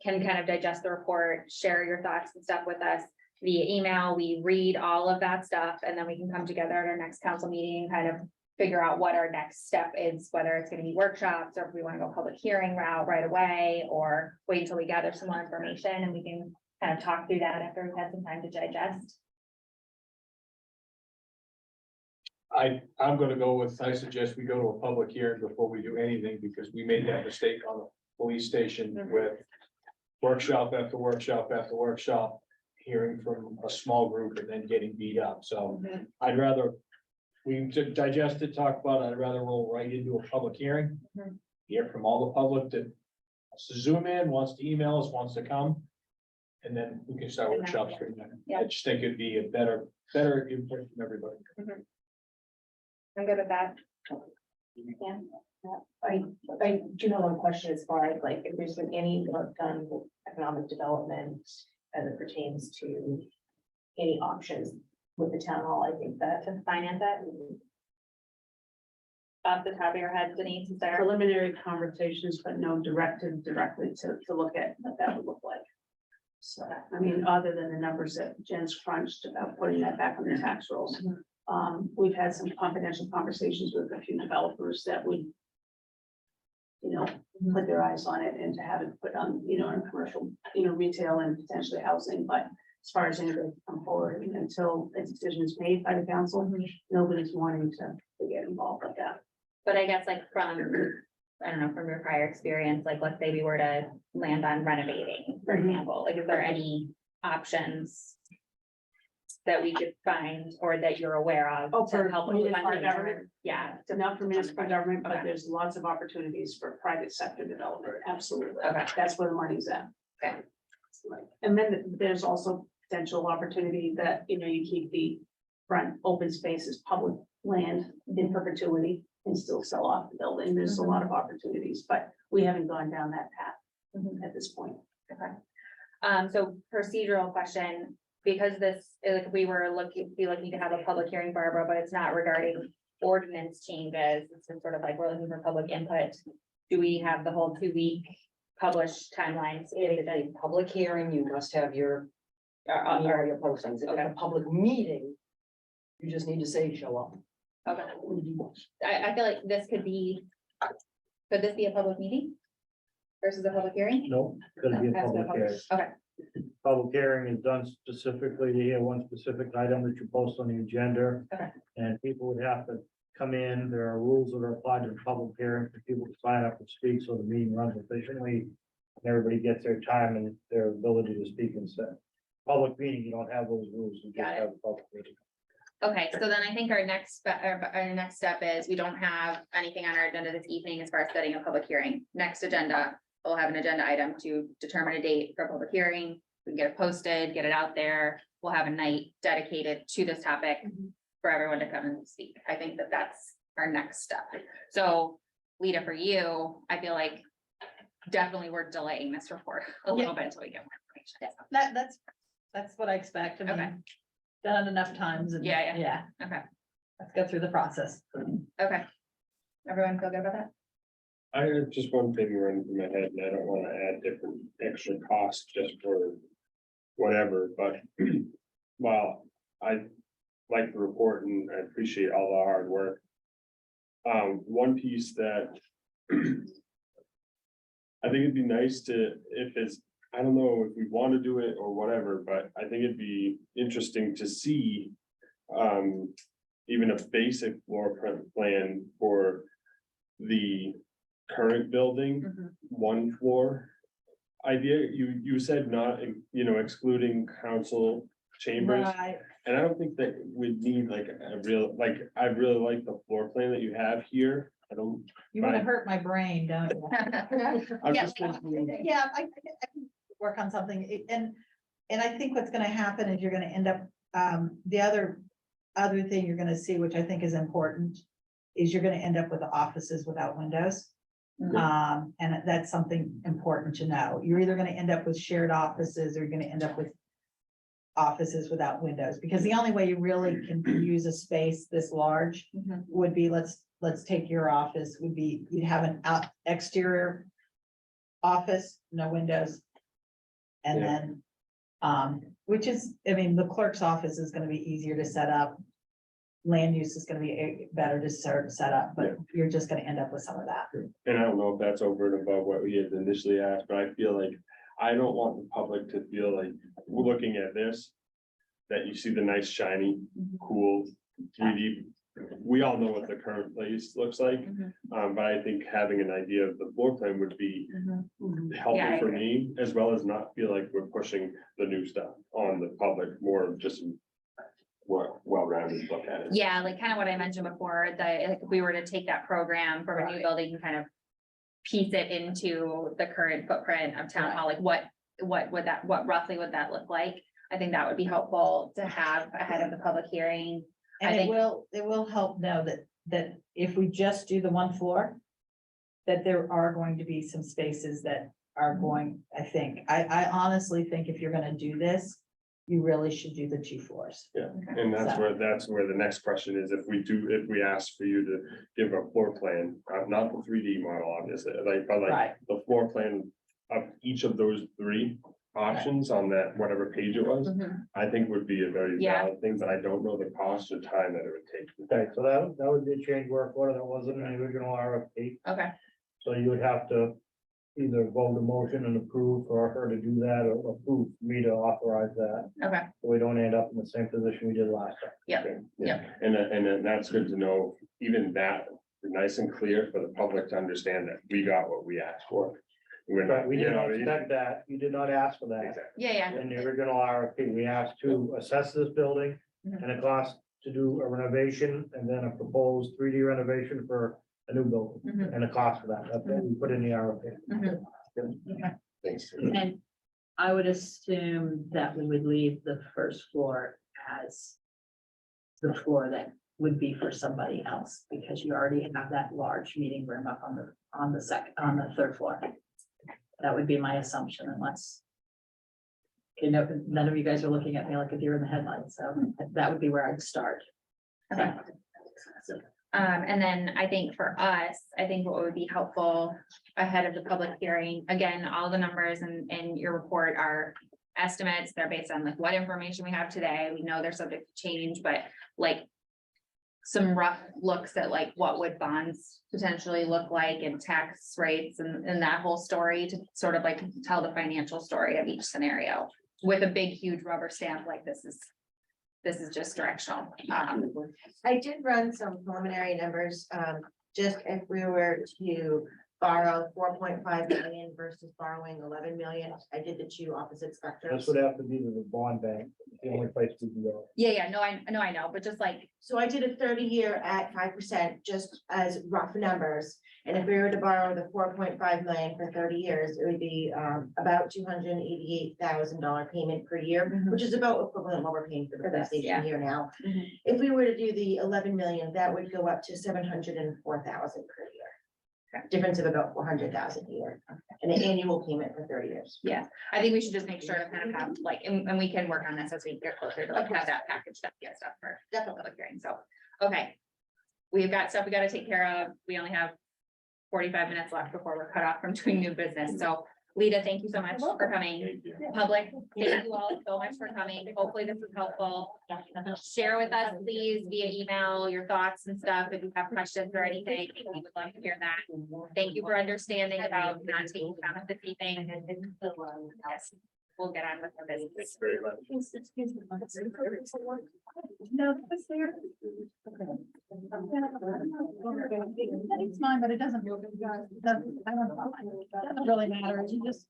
can kind of digest the report, share your thoughts and stuff with us via email. We read all of that stuff, and then we can come together at our next council meeting and kind of figure out what our next step is, whether it's going to be workshops, or if we want to go public hearing route right away, or wait until we gather some more information and we can kind of talk through that after we've had some time to digest. I'm gonna go with, I suggest we go to a public hearing before we do anything, because we made that mistake on the police station with workshop after workshop after workshop, hearing from a small group and then getting beat up. So I'd rather, we digest it, talk about it, I'd rather roll right into a public hearing. Hear from all the public that wants to zoom in, wants to email us, wants to come. And then we can start workshops from there. Yeah. I just think it'd be a better input from everybody. I'm good with that. Yeah. I do have one question as far as like, if there's been any work done with economic development as it pertains to any options with the town hall, I think that. To finance it. Off the top of your head, Denise, is there? Preliminary conversations, but no directive directly to look at what that would look like. So, I mean, other than the numbers that Jen's crunched about putting that back on the tax rolls. We've had some confidential conversations with a few developers that would, put their eyes on it and to have it put on, in commercial, retail and potentially housing, but as far as anybody come forward, until a decision is made by the council, nobody's wanting to get involved like that. But I guess like from, I don't know, from your prior experience, like let's say we were to land on renovating, for example, like is there any options that we could find or that you're aware of? Oh, to for help with municipal funding or- government? Yeah. It's not for municipal government, but Okay. there's lots of opportunities for private sector development, absolutely. Okay. That's where the money's at. Okay. Right. And then there's also potential opportunity that, you keep the front open spaces, public land in perpetuity and still sell off the building. There's a lot of opportunities, but we haven't gone down that path at this point. Okay. So procedural question, because this, like, we were looking to have a public hearing, Barbara, but it's not regarding ordinance changes. It's just sort of like we're looking for public input. Do we have the whole 2-week published timelines? If it's a public hearing, you must have your postings. If it's a public meeting, you just need to say show up. Okay. I feel like this could this be a public meeting? Versus a public hearing? Nope, gonna be a Has to be a public hearing. Okay, Public hearing is done specifically to hear one specific item that you post on the agenda. Okay. And people would have to come in, there are rules that are applied to the public hearing for people to sign up and speak, so the meeting runs efficiently. And everybody gets their time and their ability to speak instead. Public meeting, you don't have those rules, you just Got it. have a public meeting. okay, so then I think our next step is, we don't have anything on our agenda this evening as far as setting a public hearing. Next agenda, we'll have an agenda item to determine a date for a public hearing. We can get it posted, get it out there. We'll have a night dedicated to this topic for everyone to come and speak. I think that that's our next step. So Lita, for you, I feel like definitely we're delaying this report a little bit until we get more information. That's what I expect. I Okay. mean, done it enough times and. Yeah, yeah. Yeah, Okay, let's go through the process. okay. Everyone feel good about that? I have just one thing running through my head, and I don't wanna add different extra costs just for whatever, but while I like the report and I appreciate all the hard work. One piece that I think it'd be nice to, if it's, I don't know if we want to do it or whatever, but I think it'd be interesting to see even a basic floor plan for the current building, one floor idea. You said not, excluding council chambers. Right. And I don't think that we'd need like I really like the floor plan that you have here. I don't. You wanna Right. hurt my brain, don't you? I'm Yeah, just thinking, Yeah, I can work on something, and I think what's gonna happen is you're gonna end up, the other thing you're gonna see, which I think is important, is you're gonna end up with offices without windows. And that's something important to know. You're either gonna end up with shared offices, or you're gonna end up with offices without windows, because the only way you really can use a space this large would be, let's take your office, would be, you'd have an exterior office, no windows. And Yeah. then, which is, I mean, the clerk's office is gonna be easier to set up. Land use is gonna be better to set up, but you're just gonna end up with some of that. and I don't know if that's over and above what we had initially asked, but I feel like I don't want the public to feel like looking at this. That you see the nice shiny, cool 3D. We all know what the current place looks like, but I think having an idea of the floor plan would be Yeah, I helpful for agree. me, as well as not feel like we're pushing the new stuff on the public, more of just well-rounded look at it. Yeah, like kind of what I mentioned before, that like, if we were to take that program from a new Right. building and kind of piece it into the current footprint of town hall, like what roughly would that look like? I think that would be helpful to have ahead of the public hearing. I And think- it will help know that if we just do the one floor, that there are going to be some spaces that are going, I honestly think if you're gonna do this, you really should do the 2 floors. And that's where the next question is, if we ask for you to give a floor plan, not the 3D model, obviously, but Right. the floor plan of each of those 3 options on that, whatever page it was, I think would be a very Yeah. valid thing, but I don't know the cost or time that it would take. Okay, so that would be a change work order that wasn't in the original RFP, Okay, so you would have to either vote a motion and approve for her to do that, or approve me to authorize that, okay, so we don't end up in the same position we did last time. Okay, yeah, and then that's good to know, even that, nice and clear for the public to understand that we got what we asked for. We're But not, we you did know, not expect that, you did not ask for that. exactly. yeah, In the original RFP, we asked to assess this building and a cost to do a renovation and then a proposed 3D renovation for a new building Mhm. and a cost for that. That's what we put in the RFP. Thanks. And I would assume that we would leave the first floor as the floor that would be for somebody else, because you already have that large meeting room up on the third floor. That would be my assumption, unless none of you guys are looking at me like a deer in the headlights, so that would be where I'd start. Okay. And then I think for us, I think what would be helpful ahead of the public hearing, again, all the numbers in your report are estimates. They're based on like what information we have today. We know they're subject to change, but like some rough looks at like what would bonds potentially look like and tax rates and that whole story to sort of like tell the financial story of each scenario with a big, huge rubber stamp like this is just directional. I did run some preliminary numbers, just if we were to borrow 4.5 million versus borrowing 11 million. I did the two opposite spectrums. This would have to be to the bond bank, the only place we can go. Yeah, no, I know, but just like, So I did a 30-year at 5%, just as rough numbers. And if we were to borrow the 4.5 million for 30 years, it would be about $288,000 payment per year, which is about equivalent what we're paying for the For police this, yeah. station here now. Mhm. If we were to do the 11 million, that would go up to 704,000 per year. Okay. Difference of about 400,000 a year, and an annual payment for 30 years. I think we should just make sure to kind of have like, and we can work on this as we get closer to like have that package stuff, get stuff for public hearing, so, okay. We've got stuff we gotta take care of, we only have 45 minutes left before we're cut off from doing new business, so Lita, thank you so much for coming. Public, thank you all so much for coming. Hopefully this was helpful. Share with us, please, via email, your thoughts and stuff. If you have questions or anything, we would love to hear that. Thank you for understanding about not taking time this evening. Yes, we'll get on with the business. No, it's there. It's mine, but it doesn't, doesn't really matter. You just,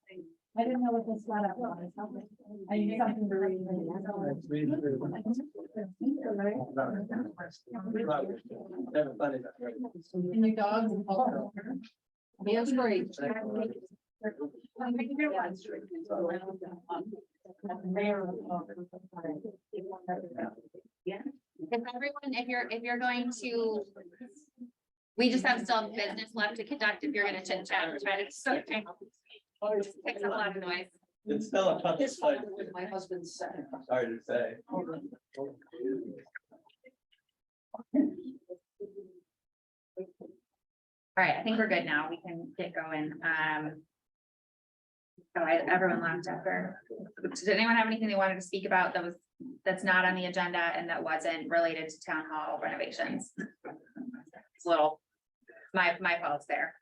I didn't know what this setup was. I need something to read. And your dogs. Yeah, that's great. If everyone, if you're going to, we just have some business left to conduct. If you're gonna chit chat, it's okay. Takes a lot of noise. It's still a tough fight. My husband's second. Sorry to say. All right, I think we're good now. We can get going. Everyone left after. Did anyone have anything they wanted to speak about that's not on the agenda and that wasn't related to town hall renovations? It's a little, my fault's there.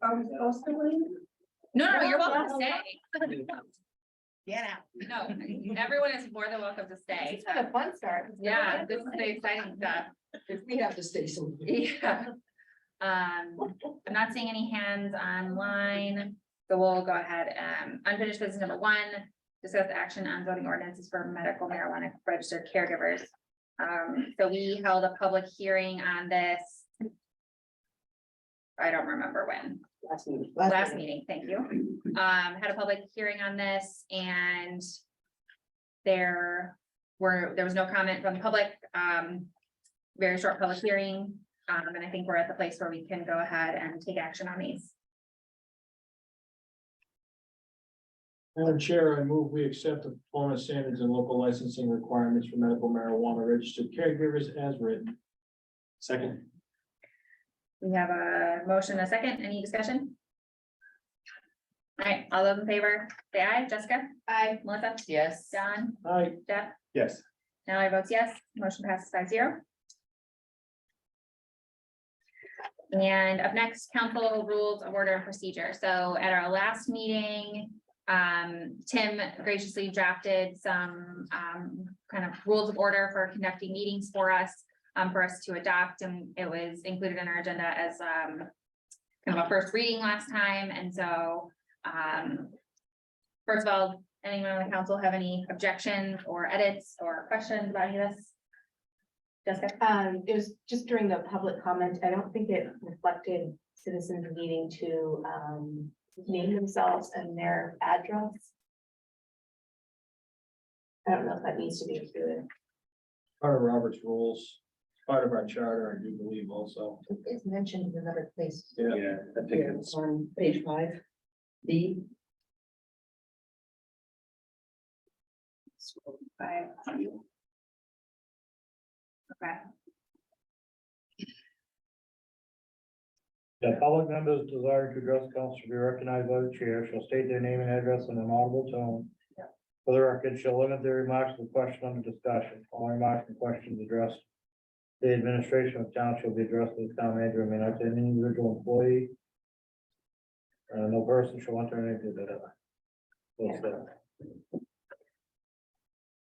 Are we supposed to leave? No, you're welcome to stay. Yeah, no, everyone is more than welcome to stay. It's been a fun start. Yeah, this is the exciting stuff. If we have to stay some. Yeah. I'm not seeing any hands online, so we'll go ahead. Unfinished business number 1, discuss action on zoning ordinances for medical marijuana registered caregivers. So we held a public hearing on this. I don't remember when. Last meeting, thank you. Had a public hearing on this and there was no comment from the public. Very short public hearing. And I think we're at the place where we can go ahead and take action on these. Madam Chair, I move we accept the performance standards and local licensing requirements for medical marijuana registered caregivers as written. Second. We have a motion, and a second, any discussion? All right, all those in favor, say aye. Jessica? Aye. Melissa? Yes. Don? Aye. Jeff? Yes. Now I vote yes, motion passes 5-0. And up next, council rules of order and procedure. So at our last meeting, Tim graciously drafted some kind of rules of order for conducting meetings for us to adopt, and it was included in our agenda as kind of a first reading last time. And so first of all, anyone on the council have any objections or edits or questions about any of this? Jessica? It was just during the public comment. I don't think it reflected citizens needing to name themselves and their address. I don't know if that needs to be included. Part of Robert's rules, part of our charter, I do believe also. It's mentioned in another place. Yeah, I think it's. On page 5, B. Okay. The public members desiring to address council to be recognized by the chair shall state their name and address in an audible tone. For the record, shall limit their remarks to the question under discussion. All remarks and questions addressed. The administration of town shall be addressed to the town manager, and may not to any individual employee. No person shall enter into that.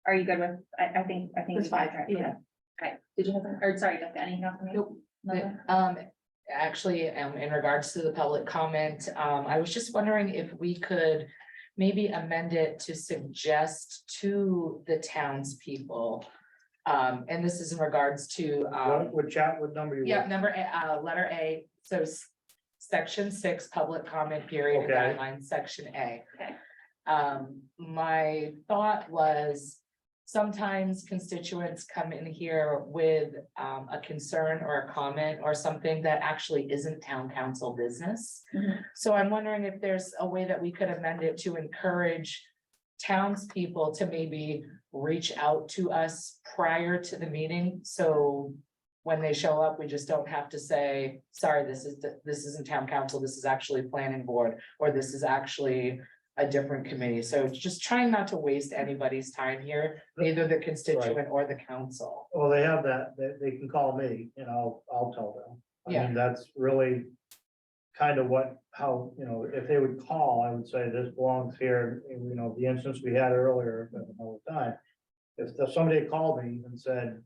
Are you good with, I think. It's fine, Yeah. Okay, did you have, or sorry, Jessica, anything else? from you? No? Actually, in regards to the public comment, I was just wondering if we could maybe amend it to suggest to the townspeople. And this is in regards to, What chat, what number you? yeah, letter A, so section 6, public comment period and Okay. guidelines, section A. Okay. My thought was sometimes constituents come in here with a concern or a comment or something that actually isn't town council business. Mhm. So I'm wondering if there's a way that we could amend it to encourage townspeople to maybe reach out to us prior to the meeting, so when they show up, we just don't have to say, sorry, this isn't town council, this is actually planning board, or this is actually a different committee. So just trying not to waste anybody's time here, either the constituent or the council. Well, they have that, they can call me and I'll tell them. I Yeah. mean, that's really kind of how, if they would call, I would say this belongs here, the instance we had earlier all the time. If somebody had called me and said,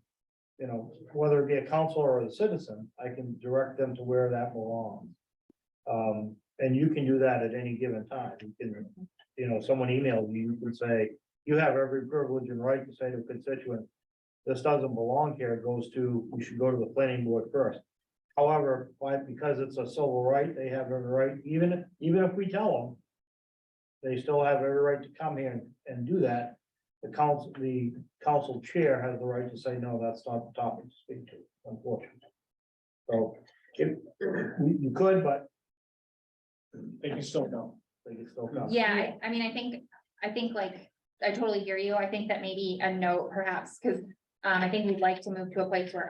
whether it be a counselor or a citizen, I can direct them to where that belongs. And you can do that at any given time. You can, someone emailed you, you can say, you have every privilege and right to say to a constituent, this doesn't belong here, it goes to, you should go to the planning board first. However, because it's a civil right, they have every right, even if we tell them, they still have every right to come here and do that. The council chair has the right to say, no, that's not the topic to speak to, unfortunately. So, you could, but They can still go. they can still come. Yeah, I mean, I think like, I totally hear you. I think that maybe a note perhaps, because I think we'd like to move to a place where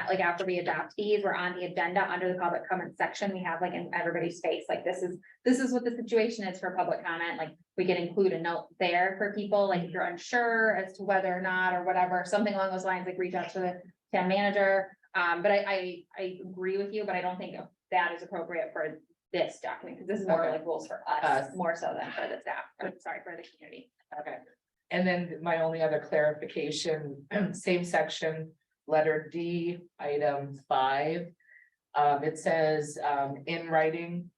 like after we adopt these, we're on the agenda under the public comment section, we have like in everybody's face, like this is what the situation is for public comment, like we can include a note there for people, like if you're unsure as to whether or not, or whatever, something along those lines, like reach out to the town manager. But I agree with you, but I don't think that is appropriate for this document, because this is more Okay. like rules for us, more so than for the staff, sorry, for the community. Okay. And then my only other clarification, same section, letter D, item 5. It says, in writing.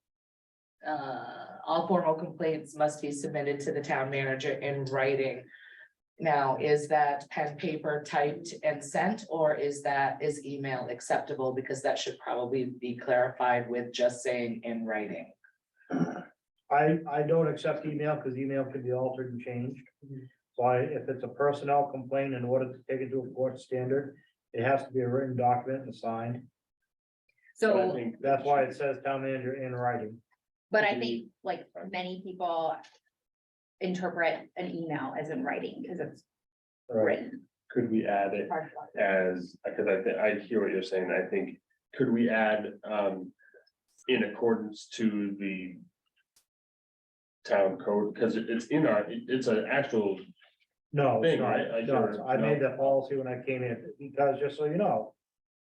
All formal complaints must be submitted to the town manager in writing. Now, is that pen, paper typed and sent, or is email acceptable? Because that should probably be clarified with just saying in writing. I don't accept email because email can be altered and changed. So if it's a personnel complaint, in order to take it to a court standard, it has to be a written document and signed. But I So, think That's why it says town manager in writing. but I think like many people interpret an email as in writing, because it's written. Could we add it as, because I hear what you're saying, I think, could we add, in accordance to the town code, because it's it's an actual, No, it's Thing, not. right? Like No, you're- I made that policy when I came in, because just so you know,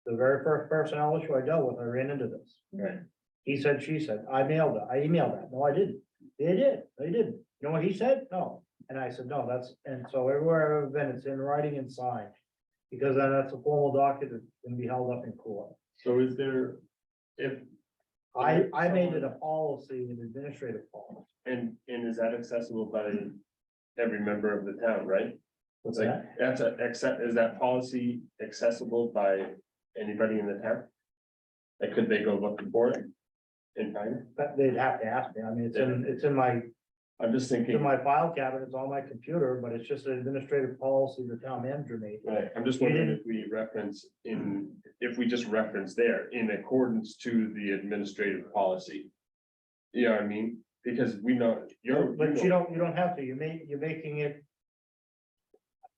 the very first personnel issue I dealt with, I ran into this. Right. He said, she said, I emailed that. No, I didn't. They didn't. You know what he said? No. And I said, no, and so everywhere I've ever been, it's in writing and signed. Because then that's a formal document that can be held up in court. so is there, if, I made it a policy, an administrative policy. and is that accessible by every member of the town, right? What's Like, that? is that policy accessible by anybody in the town? Like, could they go looking for it in time? But they'd have to ask me. I mean, it's in my I'm just It's in thinking, my file cabinet, it's on my computer, but it's just an administrative policy the town manager made. right, I'm just wondering if we just reference there in accordance to the administrative policy. You know what I mean? Because we know, But you don't have to, you're making it.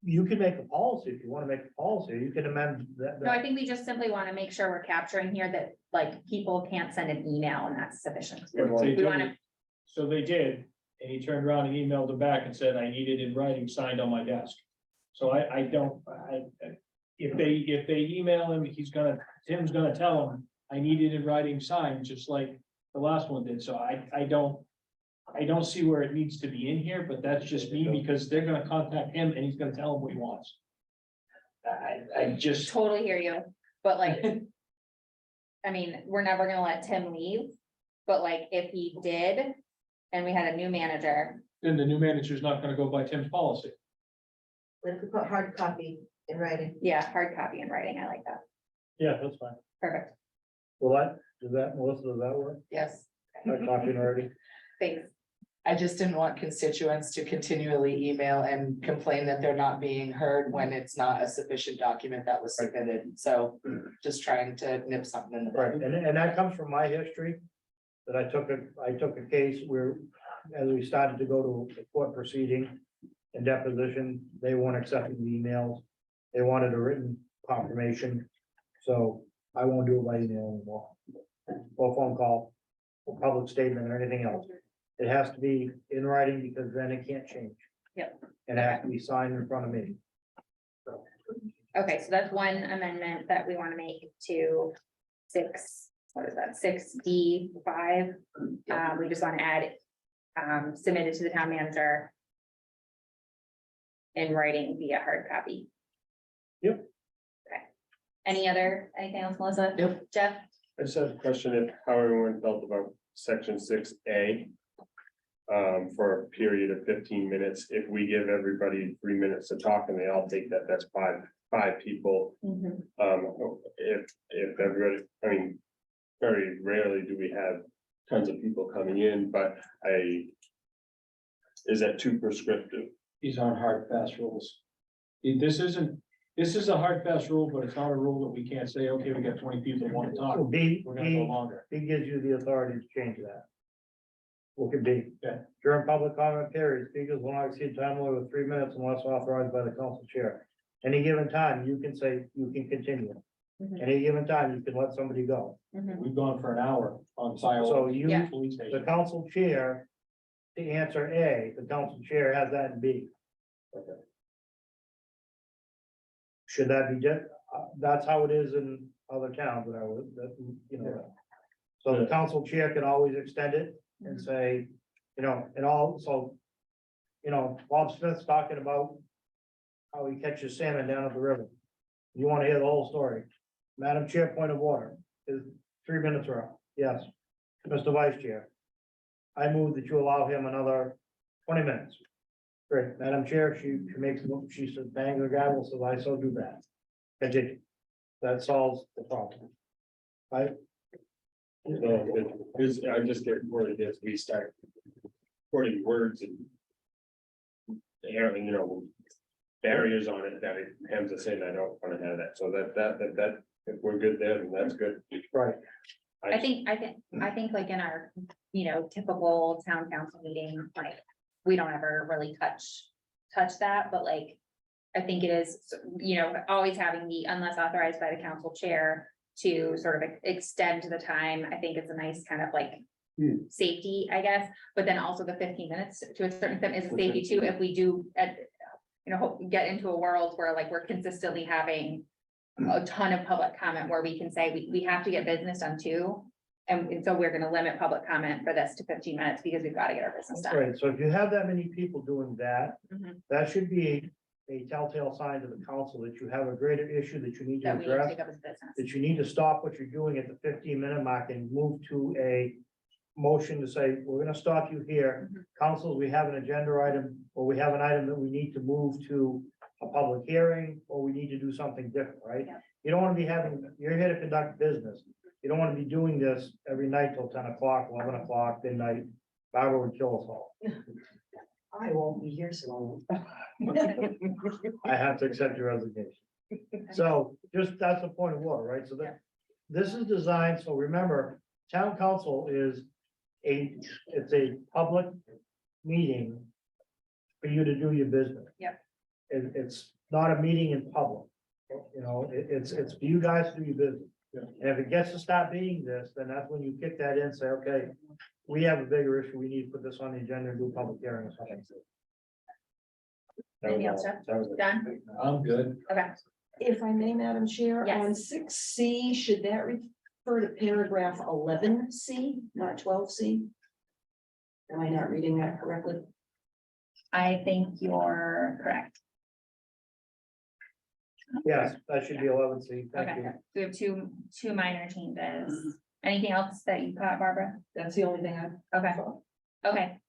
You can make a policy if you want to make a policy, you can amend that. No, I think we just simply want to make sure we're capturing here that like people can't send an email and that's sufficient. But they We do- wanna- So they did, And he turned around and emailed him back and said, I need it in writing signed on my desk. So I don't, if they email him, Tim's gonna tell him, I need it in writing signed, just like the last one did. So I don't see where it needs to be in here, but that's just me because they're gonna contact him and he's gonna tell them what he wants. I just, Totally hear you, but like. I mean, we're never gonna let Tim leave, but like if he did, and we had a new manager, then the new manager's not gonna go by Tim's policy. What if we put hard copy in writing? yeah, hard copy in writing, I like that, Yeah, that's fine. perfect, Melissa, does that work? Yes, I copied already. thanks. I just didn't want constituents to continually email and complain that they're not being heard when it's not a sufficient document that was submitted. So just trying to nip something in the Right, bud. and that comes from my history, that I took a case where, as we started to go to a court proceeding and deposition, they weren't accepting the emails. They wanted a written confirmation, so I won't do it by email anymore. Or phone call, or public statement, or anything else. It has to be in writing, because then it can't change. Yep. And it has to be signed in front of me. Okay, so that's one amendment that we want to make to what is that, 6D5. We just want to add, submitted to the town manager in writing via hard copy. Yep. Okay. Anything else, Melissa? Nope. Jeff? I just have a question if how everyone felt about section 6A. For a period of 15 minutes, if we give everybody 3 minutes to talk and they all take that, that's five people. If everybody, I mean, very rarely do we have tons of people coming in, but is that too prescriptive? These aren't hard, fast rules. This is a hard, fast rule, but it's not a rule that we can't say, okay, we got 20 people who want to talk. So B, We're gonna go longer. He gives you the authority to change that. What could be. Okay. During public comment period, speakers will not exceed time limit of 3 minutes unless authorized by the council chair. Any given time, you can say, you can continue. Any given time, you can let somebody go. We've gone for an hour on file. So you, Yeah. Police the station. council chair, to answer A, the council chair has that in B. Should that be that's how it is in other towns that I would, So the council chair can always extend it and say, and also, Bob Smith's talking about how he catches salmon down at the river. You want to hear the whole story. Madam Chair, point of order, is 3 minutes are up. Yes. Mr. Vice Chair. I move that you allow him another 20 minutes. Great, Madam Chair, she says bang the gavel, says I so do that. Continue. That solves the problem. Right? I just get worried if we start putting words and barriers on it that it hems us in. I don't want to have that. So that if we're good there, then that's good. Right. I think like in our, typical town council meeting, like, we don't ever really touch that, but like. I think it is, always having the unless authorized by the council chair to sort of extend the time. I think it's a nice kind of like. Safety, I guess, but then also the 15 minutes to a certain extent is a safety too, if we do, get into a world where like we're consistently having. A ton of public comment where we can say we have to get business done too. And so we're gonna limit public comment for this to 15 minutes because we've got to get our business done. Right, so if you have that many people doing that, Mhm. that should be a telltale sign to the council that you have a greater issue that you need to That we need to address. take up as business. That you need to stop what you're doing at the 15-minute mark and move to a motion to say, we're gonna stop you here. Councils, we have an agenda item, or we have an item that we need to move to a public hearing, or we need to do something different, right? Yeah. You don't wanna be you're here to conduct business. You don't wanna be doing this every night till 10 o'clock, 11 o'clock, midnight. Barbara would kill us all. I won't be here so long. I have to accept your resignation. So that's the point of order, right? So this is designed, so remember, town council is it's a public meeting for you to do your business. Yep. It's not a meeting in public, it's for you guys to do your business. And if it gets to start being this, then that's when you kick that in, say, okay, we have a bigger issue, we need to put this on the agenda and do a public hearing or something. Anything else, Jeff? That was it. Done? I'm good. Okay, If I may, Madam Chair, Yes. on 6C, should that refer to paragraph 11C, not 12C? Am I not reading that correctly? I think you're correct. Yes, that should be 11C, thank Okay, you. so we have two minor changes. Anything else that you caught, Barbara? That's the only thing I. Okay, okay.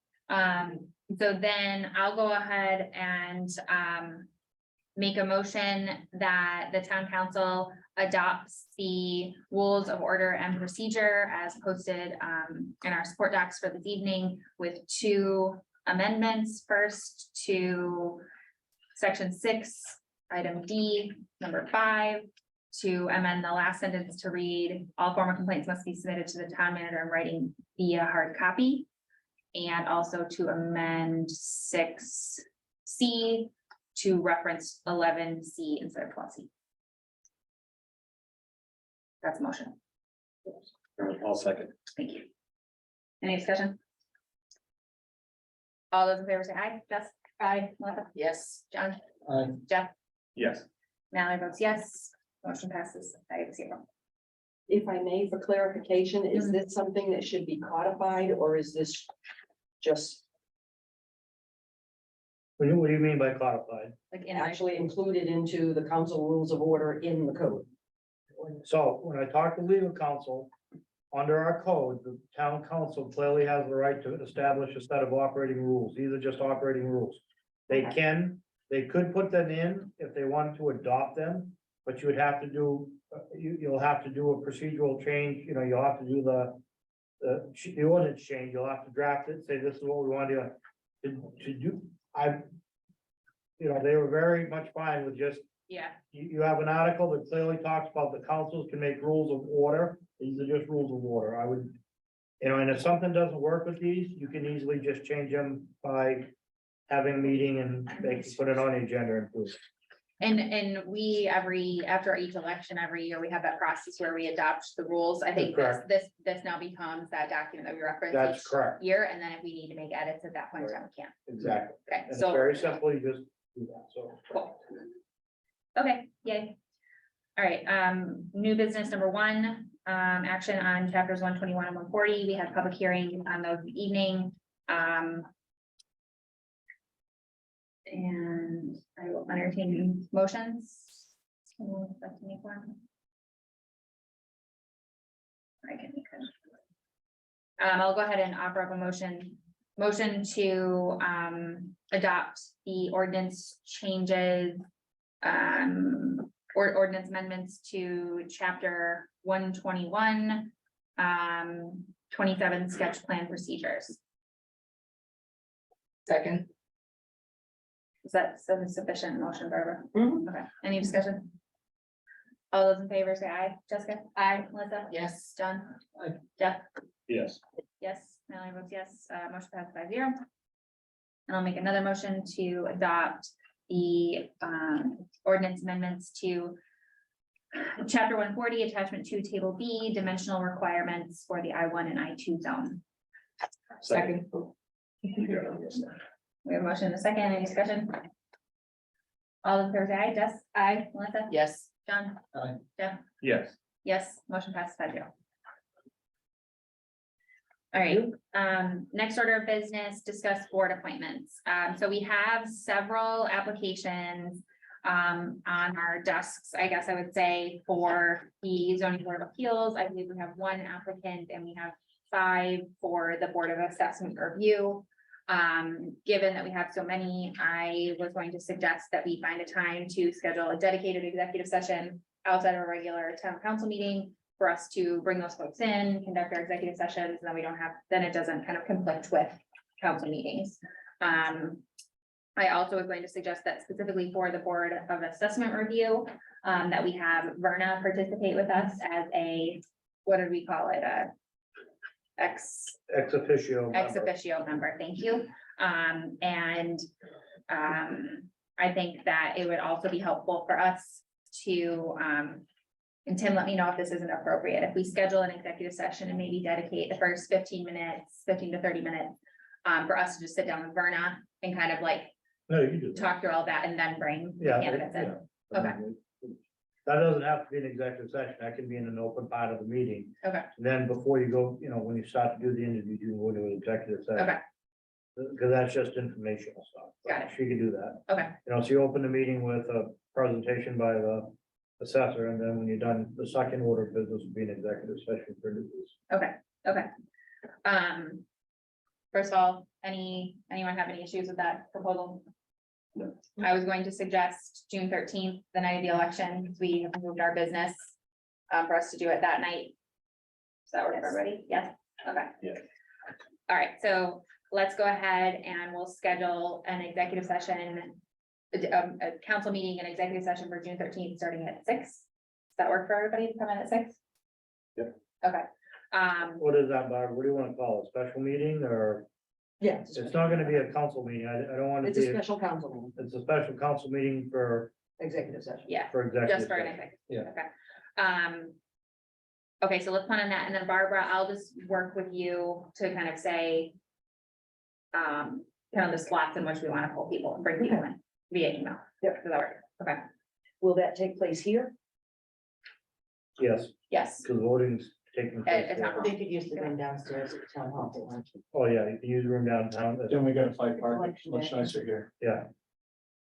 So then I'll go ahead and, make a motion that the town council adopts the rules of order and procedure as posted, in our support docs for this evening with 2 amendments. First to section 6, item D, number 5, to amend the last sentence to read, all formal complaints must be submitted to the town manager in writing via hard copy. And also to amend 6C to reference 11C instead of 12C. That's a motion. I'll second. Thank you. Any discussion? All those in favor say aye. Jess? Aye. Melissa? Yes. John? Aye. Jeff? Yes. Mallory votes yes. Motion passes 5-0. If I may, for clarification, Mhm. is this something that should be codified or is this just What do you mean by codified? Like in actually included into the council rules of order in the code? So when I talk to legal counsel, under our code, the town council clearly has the right to establish a set of operating rules. These are just operating rules. They could put them in if they wanted to adopt them, but you would have to do, you'll have to do a procedural change, you'll have to do the ordinance change, you'll have to draft it, say this is what we want to do. They were very much fine with just Yeah, you have an article that clearly talks about the councils can make rules of order. These are just rules of order. I would. And if something doesn't work with these, you can easily just change them by having a meeting and they can put it on the agenda and prove it. and we after each election, every year, we have that process where we adopt the rules. I think Correct. this now becomes that document that we reference That's each correct. year, and then if we need to make edits at that point in time, we can. Exactly. Okay, And it's so. very simple. You just do that. So. Cool. Okay, yay. All right, new business number 1, action on chapters 121 and 140. We had public hearing on those evening. And I will entertain motions. Someone would like to make one? I can make it. I'll go ahead and offer up a motion to adopt the ordinance changes. Or ordinance amendments to chapter 121. 27 sketch plan procedures. Second. Is that sufficient motion, Barbara? Mhm. Okay, any discussion? All those in favor say aye. Jessica? Aye. Melissa? Yes. John? Aye. Jeff? Yes. Yes. Mallory votes yes. Motion passed 5-0. And I'll make another motion to adopt the ordinance amendments to chapter 140, attachment 2, table B, dimensional requirements for the I-1 and I-2 zone. Second. We have a motion and a second. Any discussion? All in favor say aye. Jess? Aye. Melissa? Yes. John? Aye. Jeff? Yes. Yes, motion passes 5-0. All right, next order of business, discuss board appointments. So we have several applications on our desks, I guess I would say, for the zoning board of appeals. I believe we have 1 applicant and we have 5 for the board of assessment review. Given that we have so many, I was going to suggest that we find a time to schedule a dedicated executive session outside of a regular town council meeting for us to bring those folks in, conduct our executive sessions, and then we don't have, then it doesn't kind of conflict with council meetings. I also was going to suggest that specifically for the Board of Assessment Review, that we have Verna participate with us as a, what did we call it? Ex officio. member, thank you. I think that it would also be helpful for us to and Tim, let me know if this isn't appropriate, if we schedule an executive session and maybe dedicate the first 15 minutes, 15 to 30 minutes. For us to just sit down with Verna and kind of like No, you can do that. talk through all that and then bring the Yeah. candidates in. yeah. Okay. That doesn't have to be an executive session. That can be in an open part of the meeting. Okay. Then before you go, when you start to do the interview, you can go to an executive session. Okay. Because that's just informational stuff. Got it. She can do that. Okay. So you open the meeting with a presentation by the assessor, and then when you're done, the second order of business will be an executive session for interviews. Okay. First of all, anyone have any issues with that proposal? No. I was going to suggest June 13th, the night of the election, because we have moved our business. For us to do it that night. Does that work for everybody? Yes, okay. Yes. All right, so let's go ahead and we'll schedule an executive session. A council meeting and executive session for June 13th, starting at 6. Does that work for everybody to come in at 6? Yep. Okay. What is that, Barb? What do you want to call it? Special meeting or? Yeah. It's not gonna be a council meeting. I don't want it It's to a be, special council meeting, it's a special council meeting for executive session. Yeah, executive. just for session. anything. Yeah. Okay. Okay, so let's plan on that, and then Barbara, I'll just work with you to kind of say. Kind of the slots in which we want to pull people and bring people in via email. Yep. Does that work? Okay, Will that take place here? Yes, yes. because voting's taking place. At town there. hall. They could use the room downstairs at the town hall. if they want to. Oh, yeah, you can use the room downtown. Then we gotta fight parking, Election much day. nicer here. Yeah,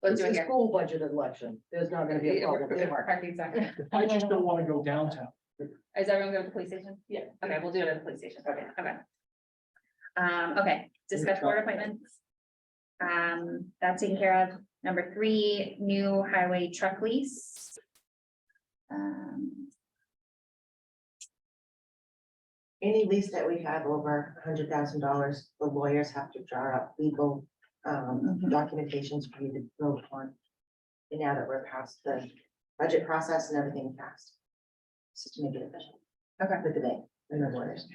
Let's It's do it a here. school budget election. There's not gonna be a problem. with parking. Parking zone. I just don't wanna go downtown. Is everyone going to the police station? Yeah. Okay, we'll do it at the police station. Okay. Okay, discuss board appointments. That's taken care of. Number 3, new highway truck lease. Any lease that we have over $100,000, the lawyers have to draw up legal documentations for you to vote on. And now that we're past the budget process and everything passed. Just to make it official. Okay. With the bank and the lawyers.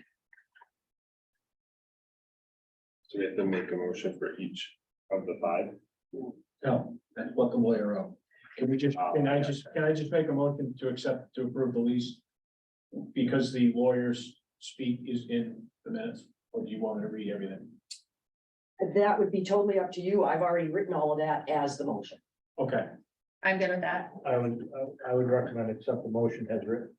So we have to make a motion for each of the 5. No, that's what the lawyer wrote. Can I just make a motion to approve the lease? Because the lawyers speak is in the minutes, or do you want me to read everything? That would be totally up to you. I've already written all of that as the motion. Okay, I'm good with that. I would recommend accept the motion as written.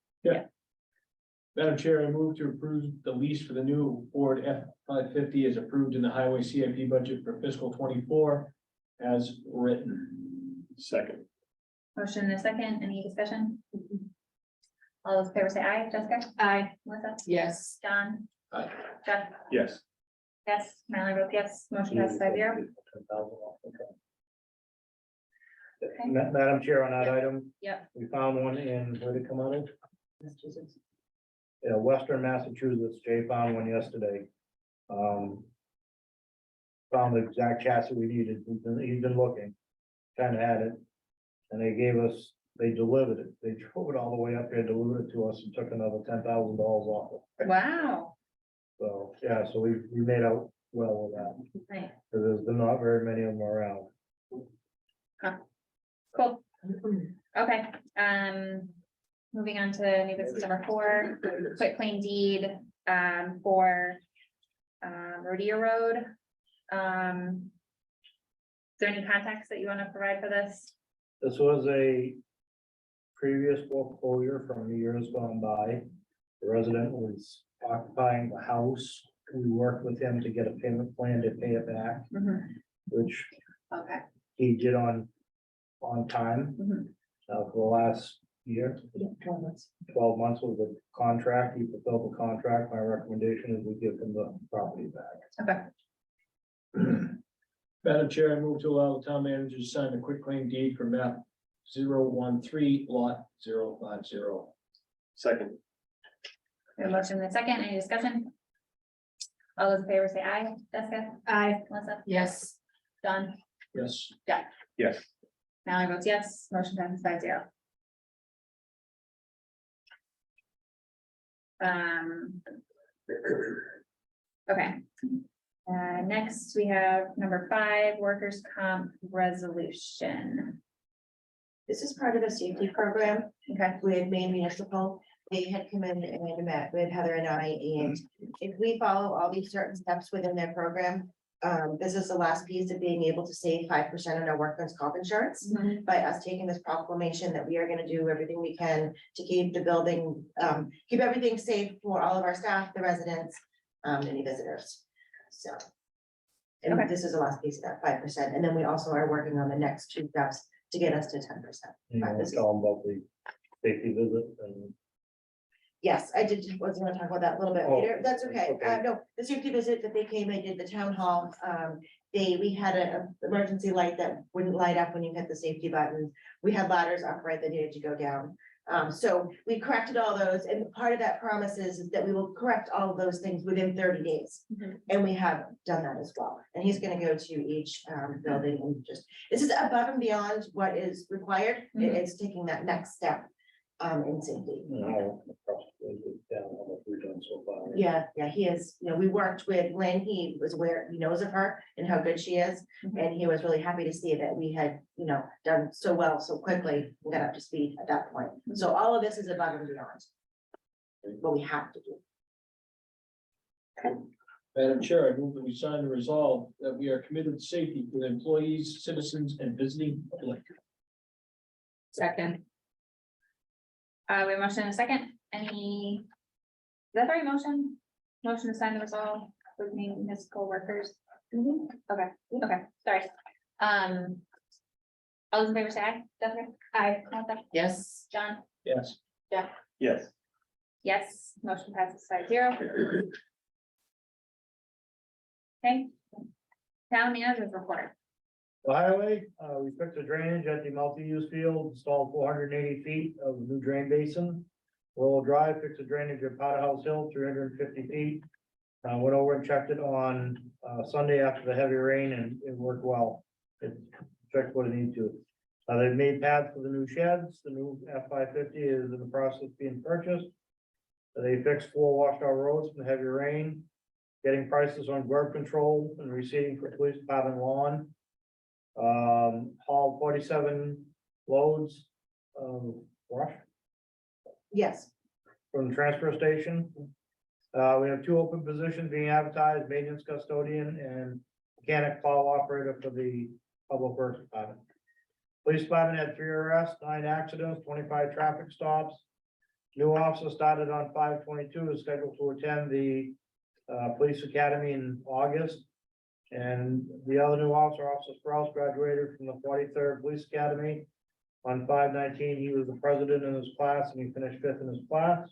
Madam Chair, I move to approve the lease for the new Ford F-550 as approved in the highway CIP budget for fiscal 24 as written. Second. Motion in a second. Any discussion? All those in favor say aye. Jessica? Aye. Melissa? Yes. John? Aye. Jeff? Yes. Yes. Mallory votes yes. Motion passes 5-0. Madam Chair, on that item. Yep. We found one in, where did it come out of? Massachusetts. Yeah, Western Massachusetts. Jay found one yesterday. Found the exact chassis we needed. He's been looking. Kind of had it. And they delivered it. They drove it all the way up there, delivered it to us and took another $10,000 off it. Wow. So, yeah, so we made out well with that. Nice. Because there's not very many of them around. Cool. Okay, moving on to new business number 4, quit claim deed, for, Rodeo Road. Is there any context that you want to provide for this? This was a previous foreclosure from years gone by. The resident was occupying the house. We worked with him to get a payment plan to pay it back, which Okay. he did on time. Mhm. For the last year, 12 months was the contract. He fulfilled the contract. My recommendation is we give him the property back. Okay. Madam Chair, I move to allow the town manager to sign the quitclaim deed for map 013 lot 050. Second. We have a motion in a second. Any discussion? All those in favor say aye. Jessica? Aye. Melissa? Yes. John? Yes. Yes. Mallory votes yes. Motion passes 5-0. Okay. Next, we have number 5, workers' comp resolution. This is part of a safety program Okay. with Maine Municipal. They had come in and met with Heather and I, and if we follow all these certain steps within their program, this is the last piece of being able to save 5% on our workman's comp insurance by us taking this proclamation that we are gonna do everything we can to keep the building, keep everything safe for all of our staff, the residents, any visitors. So. And Okay. this is the last piece of that 5%, and then we also are working on the next 2 steps to get us to 10%. You want to tell them about the safety visit and. Yes, I did, was gonna talk about that a little bit Oh, later, that's okay, okay. no, the safety visit that they came, and did the town hall, we had a emergency light that wouldn't light up when you hit the safety button. We had ladders upright that needed to go down, so we corrected all those, and part of that promise is that we will correct all of those things within 30 days. And we have done that as well, and he's gonna go to each, building and just, this is above and beyond what is required, it's taking that next step, in safety. How much we've done so far. Yeah, he is, we worked with Lynn, he was aware, he knows of her and how good she is, and he was really happy to see that we had, done so well, so quickly, and got up to speed at that point. So all of this is above and beyond what we have to do. Madam Chair, I move that we sign the resolve that we are committed to safety for the employees, citizens, and visiting public. Second, We have a motion and a second. Is that the right motion? Motion to sign the resolve with municipal workers. Okay, sorry. All those in favor say aye. Jessica? Aye. Martha? yes, John? Yes. Yes. Yes, motion passes 5-0. Okay. Town manager's report. The highway, we fixed the drainage at the multi-use field, installed 480 feet of new drain basin. Willow Drive, fixed the drainage at Powder House Hill, 350 feet. Went over and checked it on, Sunday after the heavy rain, and it worked well. It checked what it needed to. They've made pads for the new sheds, the new F-550 is in the process of being purchased. They fixed 4 washed out roads from the heavy rain. Getting prices on grub control and reseeding for police department lawn. Hauled 47 loads of brush Yes, from the transfer station. We have 2 open positions being advertised, maintenance custodian and mechanic plow operator for the public works department. Police department had 3 arrests, 9 accidents, 25 traffic stops. New officer started on 5/22, is scheduled to attend the police academy in August. And the other new officer, Officer Sprouse, graduated from the 43rd Police Academy on 5/19. He was the president in his class and he finished 5th in his class.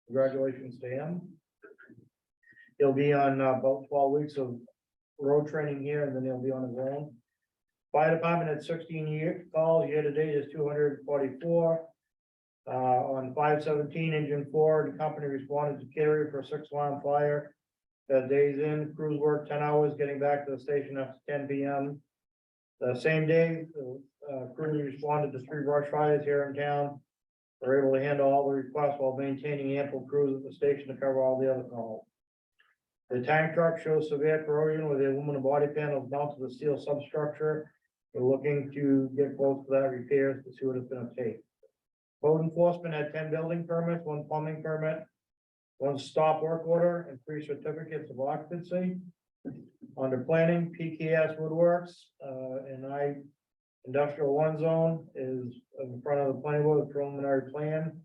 Congratulations to him. He'll be on about 12 weeks of road training here, and then he'll be on his own. Fire department had 16 calls, year to date is 244. On 5/17, engine 4, the company responded to Cary for a 6-alarm fire. Days in, crews worked 10 hours, getting back to the station after 10 p.m. The same day, crews responded to 3 brush fires here in town. Were able to handle all the requests while maintaining ample crews at the station to cover all the other calls. The tank truck shows severe corrosion with the aluminum body panels mounted to the steel substructure. We're looking to get close to that repairs to see what it's gonna take. Code enforcement had 10 building permits, 1 plumbing permit, 1 stop work order, and 3 certificates of occupancy. Under planning, PKS Woodworks, and Industrial 1 zone is in front of the planning board, preliminary plan.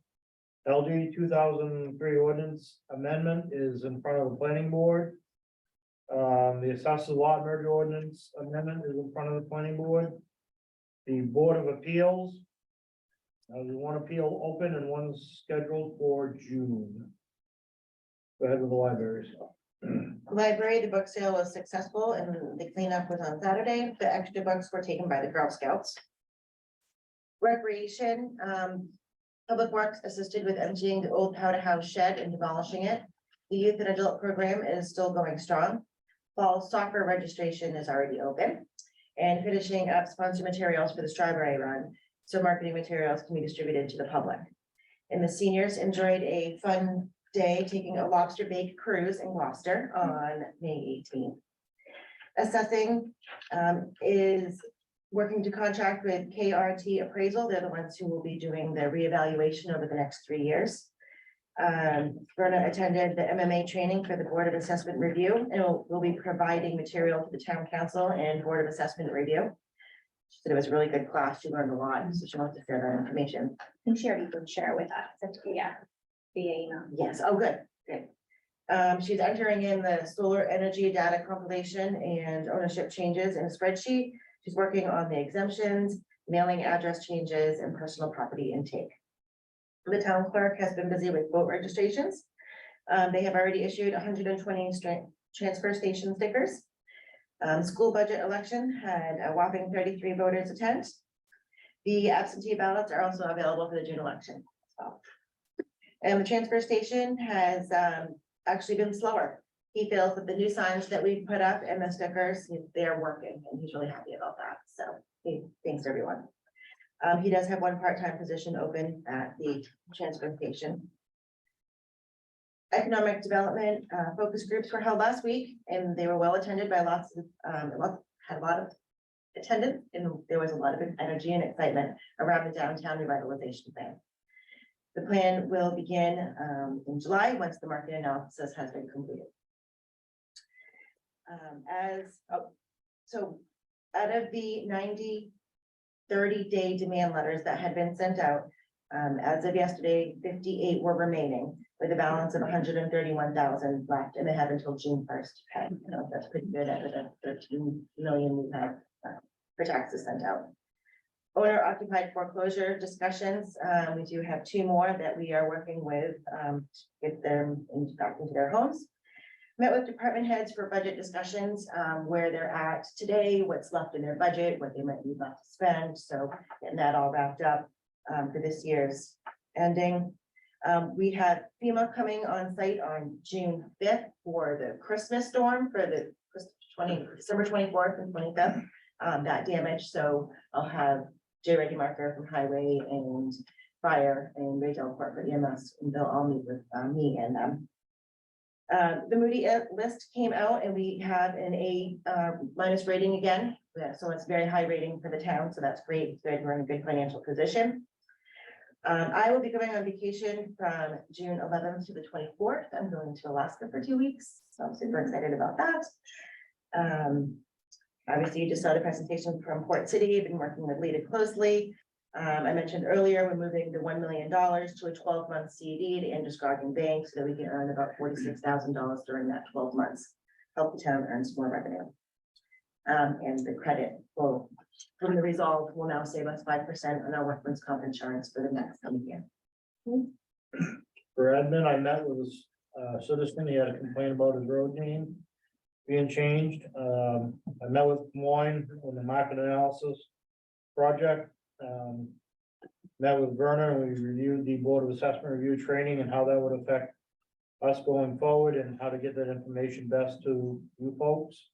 LD 2003 ordinance amendment is in front of the planning board. The assessors lot merger ordinance amendment is in front of the planning board. The Board of Appeals. There's 1 appeal open and 1's scheduled for June. Go ahead with the libraries. library, the book sale was successful and the cleanup was on Saturday. The extra books were taken by the Girl Scouts. Recreation, Public Works assisted with emptying the old powder house shed and demolishing it. The youth and adult program is still going strong. Fall soccer registration is already open. And finishing up sponsor materials for the Strawberry Run, so marketing materials can be distributed to the public. And the seniors enjoyed a fun day taking a lobster bake cruise in Gloucester on May 18th. Assessing is working to contract with KRT Appraisal. They're the ones who will be doing the reevaluation over the next 3 years. Verna attended the MMA training for the Board of Assessment Review and will be providing material to the town council and Board of Assessment Review. She said it was a really good class. She learned a lot, so she wants to share that information. And she already did share with us, yeah. Yes, oh, good, good. She's entering in the solar energy data compilation and ownership changes in a spreadsheet. She's working on the exemptions, mailing address changes, and personal property intake. The town clerk has been busy with vote registrations. They have already issued 120 transfer station stickers. School budget election had a whopping 33 voters attend. The absentee ballots are also available for the June election. So, and the transfer station has actually been slower. He feels that the new signs that we put up and the stickers, they're working, and he's really happy about that. So he thanks everyone. He does have one part-time position open at the transfer station. Economic development focus groups were held last week, and they were well attended by lots of, had a lot of attendance, and there was a lot of energy and excitement around the downtown revitalization plan. The plan will begin in July, once the market analysis has been completed. So out of the 30-day demand letters that had been sent out, as of yesterday, 58 were remaining, with a balance of 131,000 left, and they have until June 1st to pay. You know, that's pretty good out of the 13 million we have for taxes sent out. Owner occupied foreclosure discussions. We do have 2 more that we are working with, get them back into their homes. Met with department heads for budget discussions, where they're at today, what's left in their budget, what they might need left to spend. So getting that all wrapped up for this year's ending. We have FEMA coming on site on June 5th for the Christmas storm for the December 24th and 25th. That damage. So I'll have Jay Reggie Marker from Highway and Fire and Ray Delport for EMS, and they'll all meet with me and them. The Moody list came out, and we have an A- rating again. So it's very high rating for the town. So that's great. It's good. We're in a good financial position. I will be going on vacation from June 11th to the 24th. I'm going to Alaska for 2 weeks. So I'm super excited about that. Obviously, you just saw the presentation from Port City. I've been working with Lita closely. I mentioned earlier, we're moving the $1 million to a 12-month CD to Androscoggin Bank so that we can earn about $46,000 during that 12 months. Help the town earn some more revenue. And the credit will, from the resolve, will now save us 5% on our workman's comp insurance for the next coming year. For admin, I met with a citizen. He had a complaint about his road name being changed. I met with Des Moines on the market analysis project. Met with Verna, and we reviewed the Board of Assessment Review training and how that would affect us going forward and how to get that information best to you folks.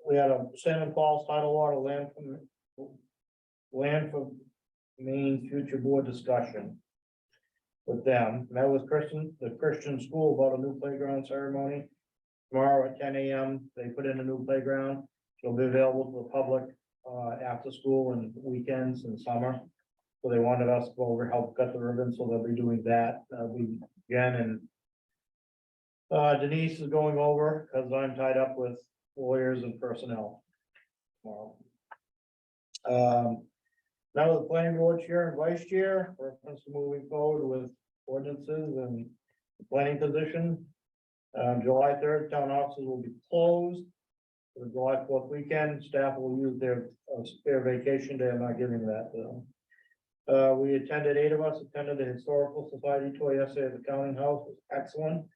We had a Salmon Falls tidal water land for Maine future board discussion with them. Met with the Christian school about a new playground ceremony. Tomorrow at 10 a.m. they put in a new playground. It'll be available to the public after school and weekends and summer. So they wanted us to go over, help cut the ribbon, so they'll be doing that. Jen and Denise is going over because I'm tied up with lawyers and personnel tomorrow. Now the planning board chair and vice chair, reference to moving forward with ordinances and planning position. July 3rd, town offices will be closed. For the July 4th weekend, staff will use their spare vacation day. I'm not giving that to them. We attended, 8 of us attended the Historical Society tour yesterday at the Counting House. It was excellent.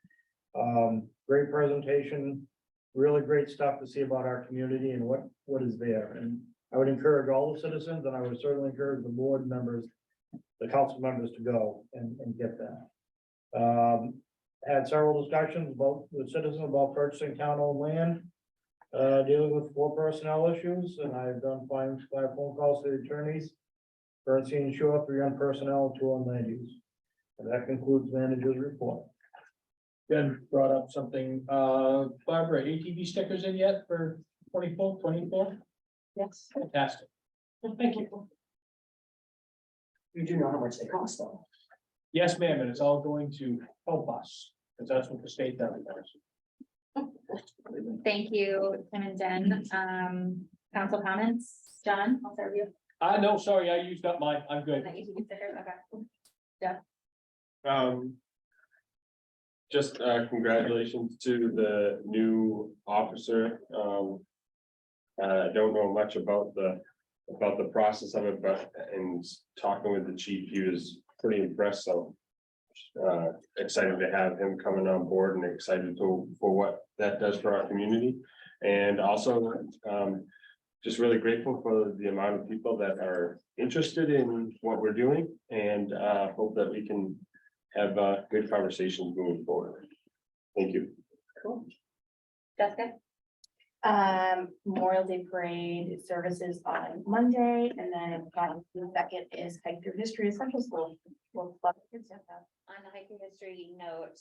Great presentation, really great stuff to see about our community and what is there. And I would encourage all the citizens, and I would certainly encourage the board members, the council members to go and get that. Had several discussions with citizens about purchasing town-owned land, dealing with 4 personnel issues, and I've done 5 phone calls to the attorneys. Bernstein Shore, 3 on personnel, 2 on land use. And that concludes manager's report. Ben brought up something, Barbara, ATV stickers in yet for 24? Yes. Fantastic. Thank you. You do know how much they cost though. Yes, ma'am, and it's all going to help us, because that's what the state does. Thank you, Tim and Jen. Council comments, John, I'll start with you. No, sorry, I used up mine, I'm good. That you can stickers, okay. Just congratulations to the new officer. I don't know much about the process of it, but in talking with the chief, he was pretty impressed, so. Excited to have him coming on board and excited for what that does for our community. And also, just really grateful for the amount of people that are interested in what we're doing, and hope that we can have good conversations moving forward. Thank you. Cool. Jessica? Memorial Day Parade services on Monday, and then the second is Hike Through History at Central School. We'll love to get that. On the hiking history note,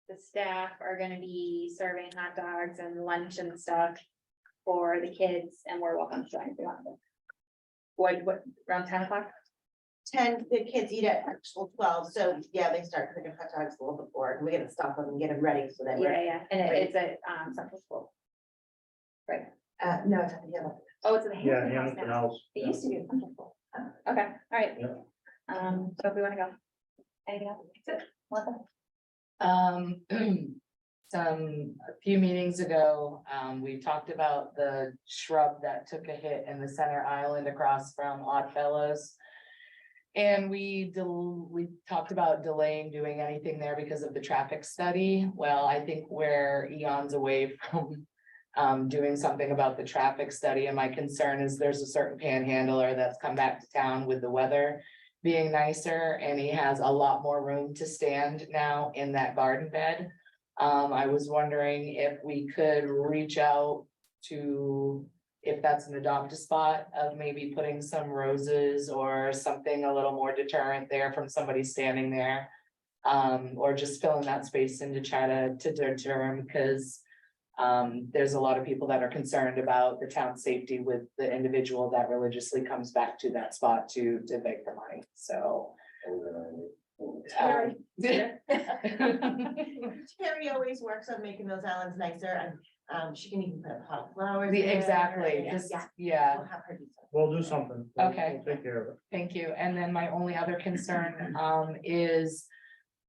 the staff are gonna be serving hot dogs and lunch and stuff for the kids, and we're welcome to join if you want to. What, around 10 o'clock? 10, the kids eat at actual 12, so yeah, they start cooking hot dogs a little before, and we gotta stop them and get them ready so that we're. Yeah, and it's at, Central School. Right, No, it's at the hill. oh, it's in the Yeah, Hampton House Hamilton now. House. It used to be at Central School. Oh, okay, all right. Yeah. So if we wanna go. Anything else? Melissa? A few meetings ago, we talked about the shrub that took a hit in the center island across from Oddfellows. And we talked about delaying doing anything there because of the traffic study. Well, I think we're eons away from doing something about the traffic study, and my concern is there's a certain panhandler that's come back to town with the weather being nicer, and he has a lot more room to stand now in that garden bed. I was wondering if we could reach out to, if that's an adopt a spot of maybe putting some roses or something a little more deterrent there from somebody standing there. Or just filling that space in to try to deter him, because there's a lot of people that are concerned about the town safety with the individual that religiously comes back to that spot to beg for money, so. Terry always works on making those islands nicer, and she can even put a pot of flowers. there. Exactly, just, yeah. We'll have her do something. We'll do something. Okay. We'll take care of it. Thank you. And then my only other concern is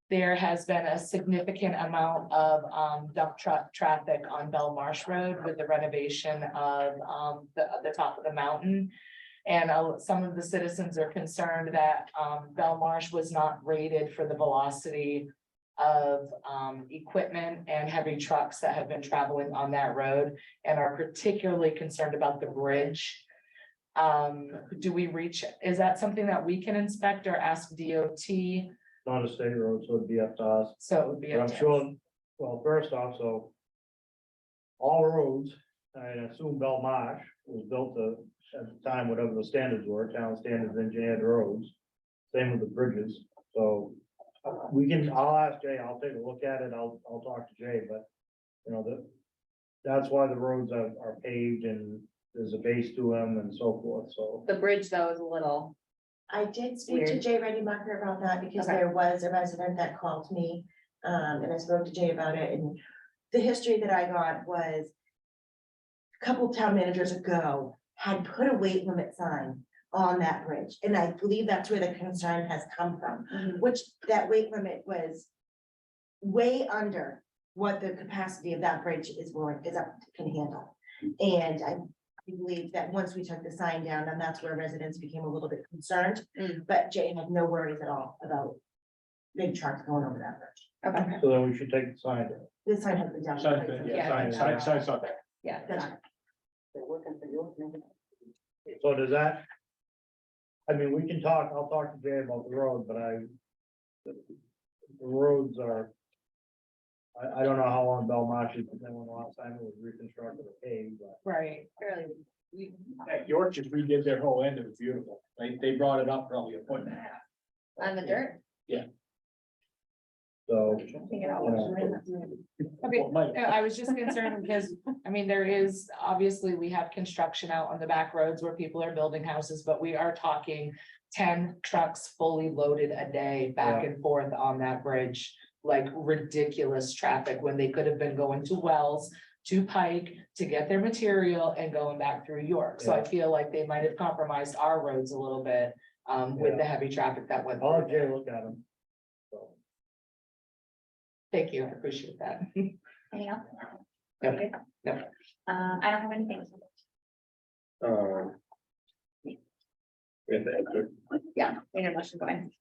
there has been a significant amount of dump truck traffic on Bell Marsh Road with the renovation of the top of the mountain. And some of the citizens are concerned that Bell Marsh was not rated for the velocity of equipment and heavy trucks that have been traveling on that road, and are particularly concerned about the bridge. Do we reach, is that something that we can inspect or ask DOT? Not a state road, so it'd be up to us. So it would be. But up I'm to us. sure, well, first off, so. All roads, I assume Bell Marsh was built to, at the time, whatever the standards were, town standards engineered roads. Same with the bridges, so I'll ask Jay, I'll take a look at it, I'll talk to Jay, but. You know, that's why the roads are paved and there's a base to them and so forth, so. The bridge though is a little, I did speak to Weird. Jay Reddy Marker about that, because Okay. there was a resident that called me, and I spoke to Jay about it, and the history that I got was a couple town managers ago had put a weight limit sign on that bridge, and I believe that's where the concern has come from, which that weight limit was way under what the capacity of that bridge can handle. And I believe that once we took the sign down, then that's where residents became a little bit concerned. But Jay had no worries at all about big trucks going over that bridge. okay, So then we should take the sign down. This sign has been down. Sign's not there. yeah. So does that? I mean, we can talk, I'll talk to Jay about the road, but the roads are. I don't know how long Bell Marsh has been, when the last time it was reconstructed or paved, but. Right. Fairly. At York just redid their whole end, it was beautiful, they brought it up probably a foot and a half. On the dirt? Yeah. So, Take it you out. know, Okay, well, Mike, No, I was just concerned because, I mean, there is, obviously, we have construction out on the back roads where people are building houses, but we are talking 10 trucks fully loaded a day back and forth on that bridge. Like ridiculous traffic when they could have been going to Wells, to Pike to get their material and going back through York. So I Yeah. feel like they might have compromised our roads a little bit with the heavy traffic that went. I'll through have Jay there. look at them. So, Thank you, I appreciate that. Anything else? Yep. Okay. Yep. I don't have anything. We have to enter. Yeah, we need a motion going.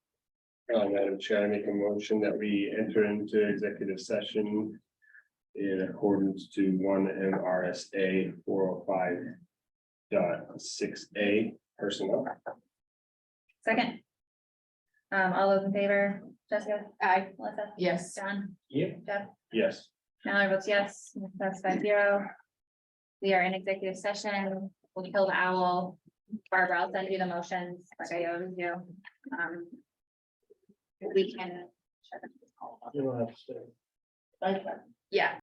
Madam Chair, I make a motion that we enter into executive session in accordance to 1 MRSA 405.6A personnel. Second. All those in favor, Jessica? Aye. Melissa? Yes. John? Yep. Jeff? Yes. Mallory votes yes, that's 5-0. We are in executive session, we'll kill the owl. Barbara, I'll send you the motions, like I always do. We can. you don't have to stay. Yeah,